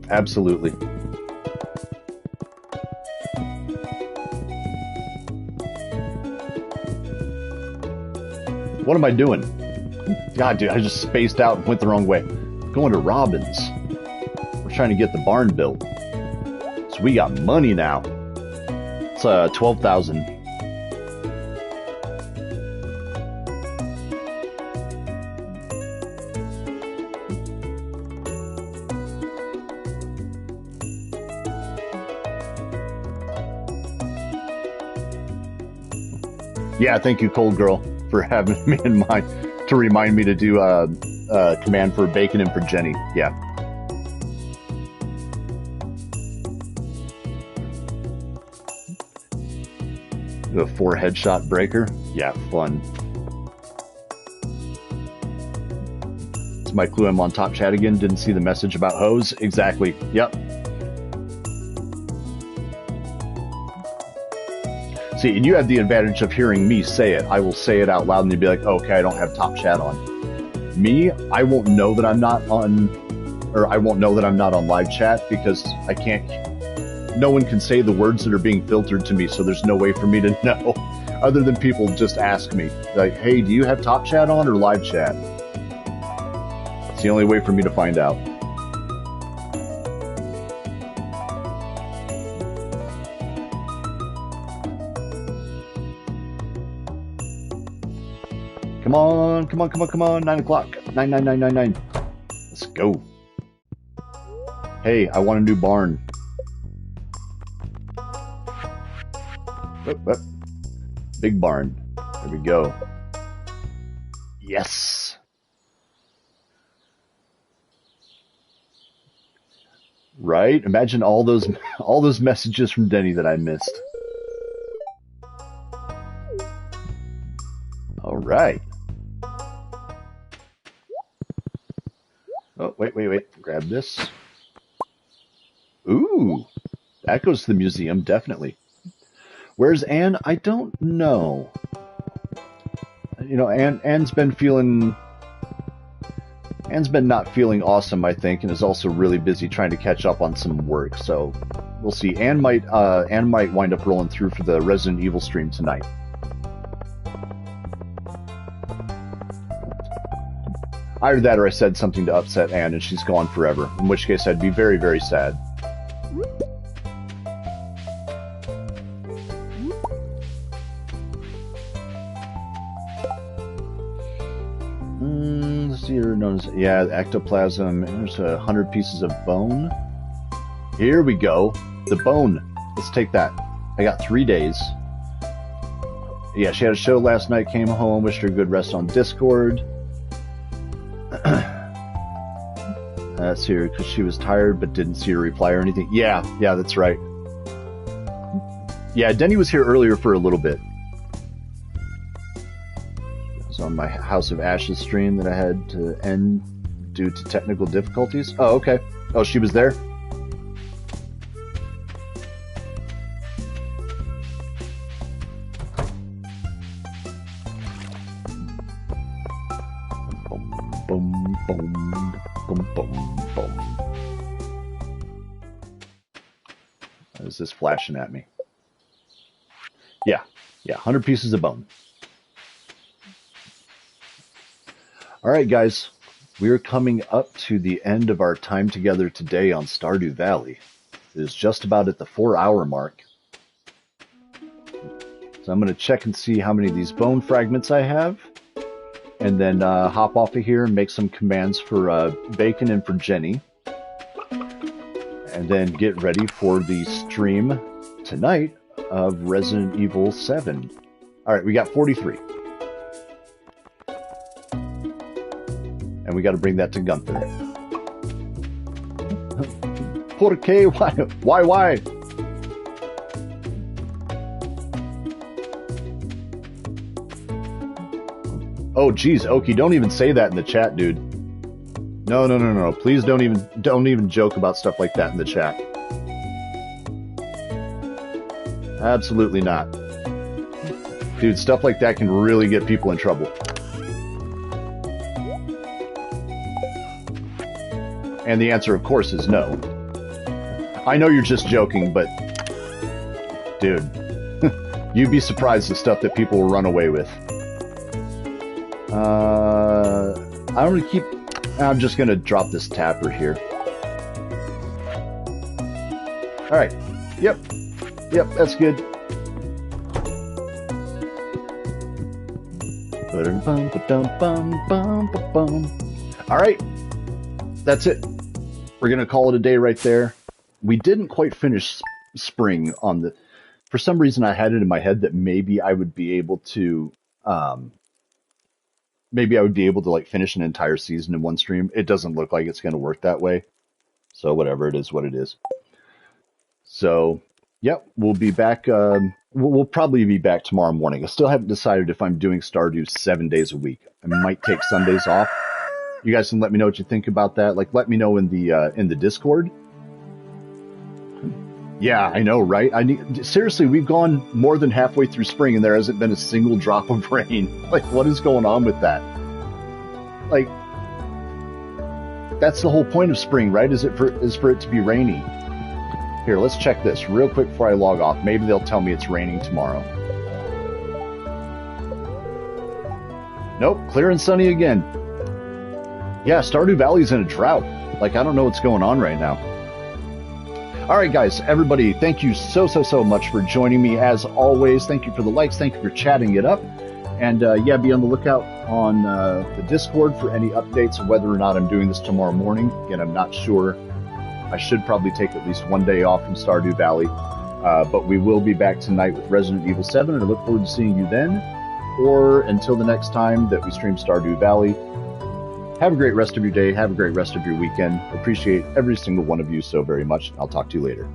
Absolutely. What am I doing? God, dude, I just spaced out and went the wrong way. Going to Robbins. We're trying to get the barn built. So we got money now. It's 12,000. Yeah, thank you, Cold Girl, for having me in mind to remind me to do a command for Bacon and for Jenny. Yeah. Do a 4 headshot breaker. Yeah, fun. It's my clue. I'm on top chat again. Didn't see the message about hose. Exactly. Yep. See, and you have the advantage of hearing me say it. I will say it out loud and you'll be like, oh, okay, I don't have top chat on. Me, I won't know that I'm not on, or I won't know that I'm not on live chat because I can't, no one can say the words that are being filtered to me, so there's no way for me to know, other than people just ask me, like, hey, do you have top chat on or live chat? It's the only way for me to find out. Come on, come on, come on, come on, 9 o'clock, 9. Let's go. Hey, I want a new barn. Big barn. There we go. Yes. Right? Imagine all those messages from Denny that I missed. All right. Oh, wait. Grab this. Ooh, that goes to the museum, definitely. Where's Anne? I don't know. You know, Anne's been not feeling awesome, I think, and is also really busy trying to catch up on some work. So we'll see. Anne might wind up rolling through for the Resident Evil stream tonight. Either that or I said something to upset Anne and she's gone forever, in which case I'd be very, very sad. Let's see here. Yeah, ectoplasm. There's 100 pieces of bone. Here we go. The bone. Let's take that. I got 3 days. Yeah, she had a show last night, came home, wished her good rest on Discord. That's here because she was tired but didn't see her reply or anything. Yeah, that's right. Yeah, Denny was here earlier for a little bit. It was on my House of Ashes stream that I had to end due to technical difficulties. Oh, okay. Oh, she was there? What is this flashing at me? Yeah, 100 pieces of bone. All right, guys, we are coming up to the end of our time together today on Stardew Valley. It is just about at the 4-hour mark. So I'm going to check and see how many of these bone fragments I have, and then hop off of here and make some commands for Bacon and for Jenny. And then get ready for the stream tonight of Resident Evil 7. All right, we got 43. And we got to bring that to Gunther. Por qué? Why? Oh, geez, Oki, don't even say that in the chat, dude. No. Please don't even joke about stuff like that in the chat. Absolutely not. Dude, stuff like that can really get people in trouble. And the answer, of course, is no. I know you're just joking, but... Dude. You'd be surprised the stuff that people will run away with. I'm just gonna drop this tapper here. Alright. Yep, that's good. Alright. That's it. We're gonna call it a day right there. We didn't quite finish spring on the... For some reason I had it in my head that maybe I would be able to... like finish an entire season in one stream. It doesn't look like it's going to work that way. So whatever, it is what it is. So, yep, we'll be back. We'll probably be back tomorrow morning. I still haven't decided if I'm doing Stardew 7 days a week. I might take Sundays off. You guys can let me know what you think about that. Like, let me know in the Discord. Yeah, I know, right? Seriously, we've gone more than halfway through spring and there hasn't been a single drop of rain. Like, what is going on with that? Like, that's the whole point of spring, right? Is for it to be rainy. Here, let's check this real quick before I log off. Maybe they'll tell me it's raining tomorrow. Nope, clear and sunny again. Yeah, Stardew Valley's in a drought. Like, I don't know what's going on right now. All right, guys, everybody, thank you so much for joining me. As always, thank you for the likes. Thank you for chatting it up. And, yeah, be on the lookout on the Discord for any updates of whether or not I'm doing this tomorrow morning. Again, I'm not sure. I should probably take at least one day off from Stardew Valley. But we will be back tonight with Resident Evil 7, and I look forward to seeing you then. Or until the next time that we stream Stardew Valley. Have a great rest of your day. Have a great rest of your weekend. Appreciate every single one of you so very much. I'll talk to you later.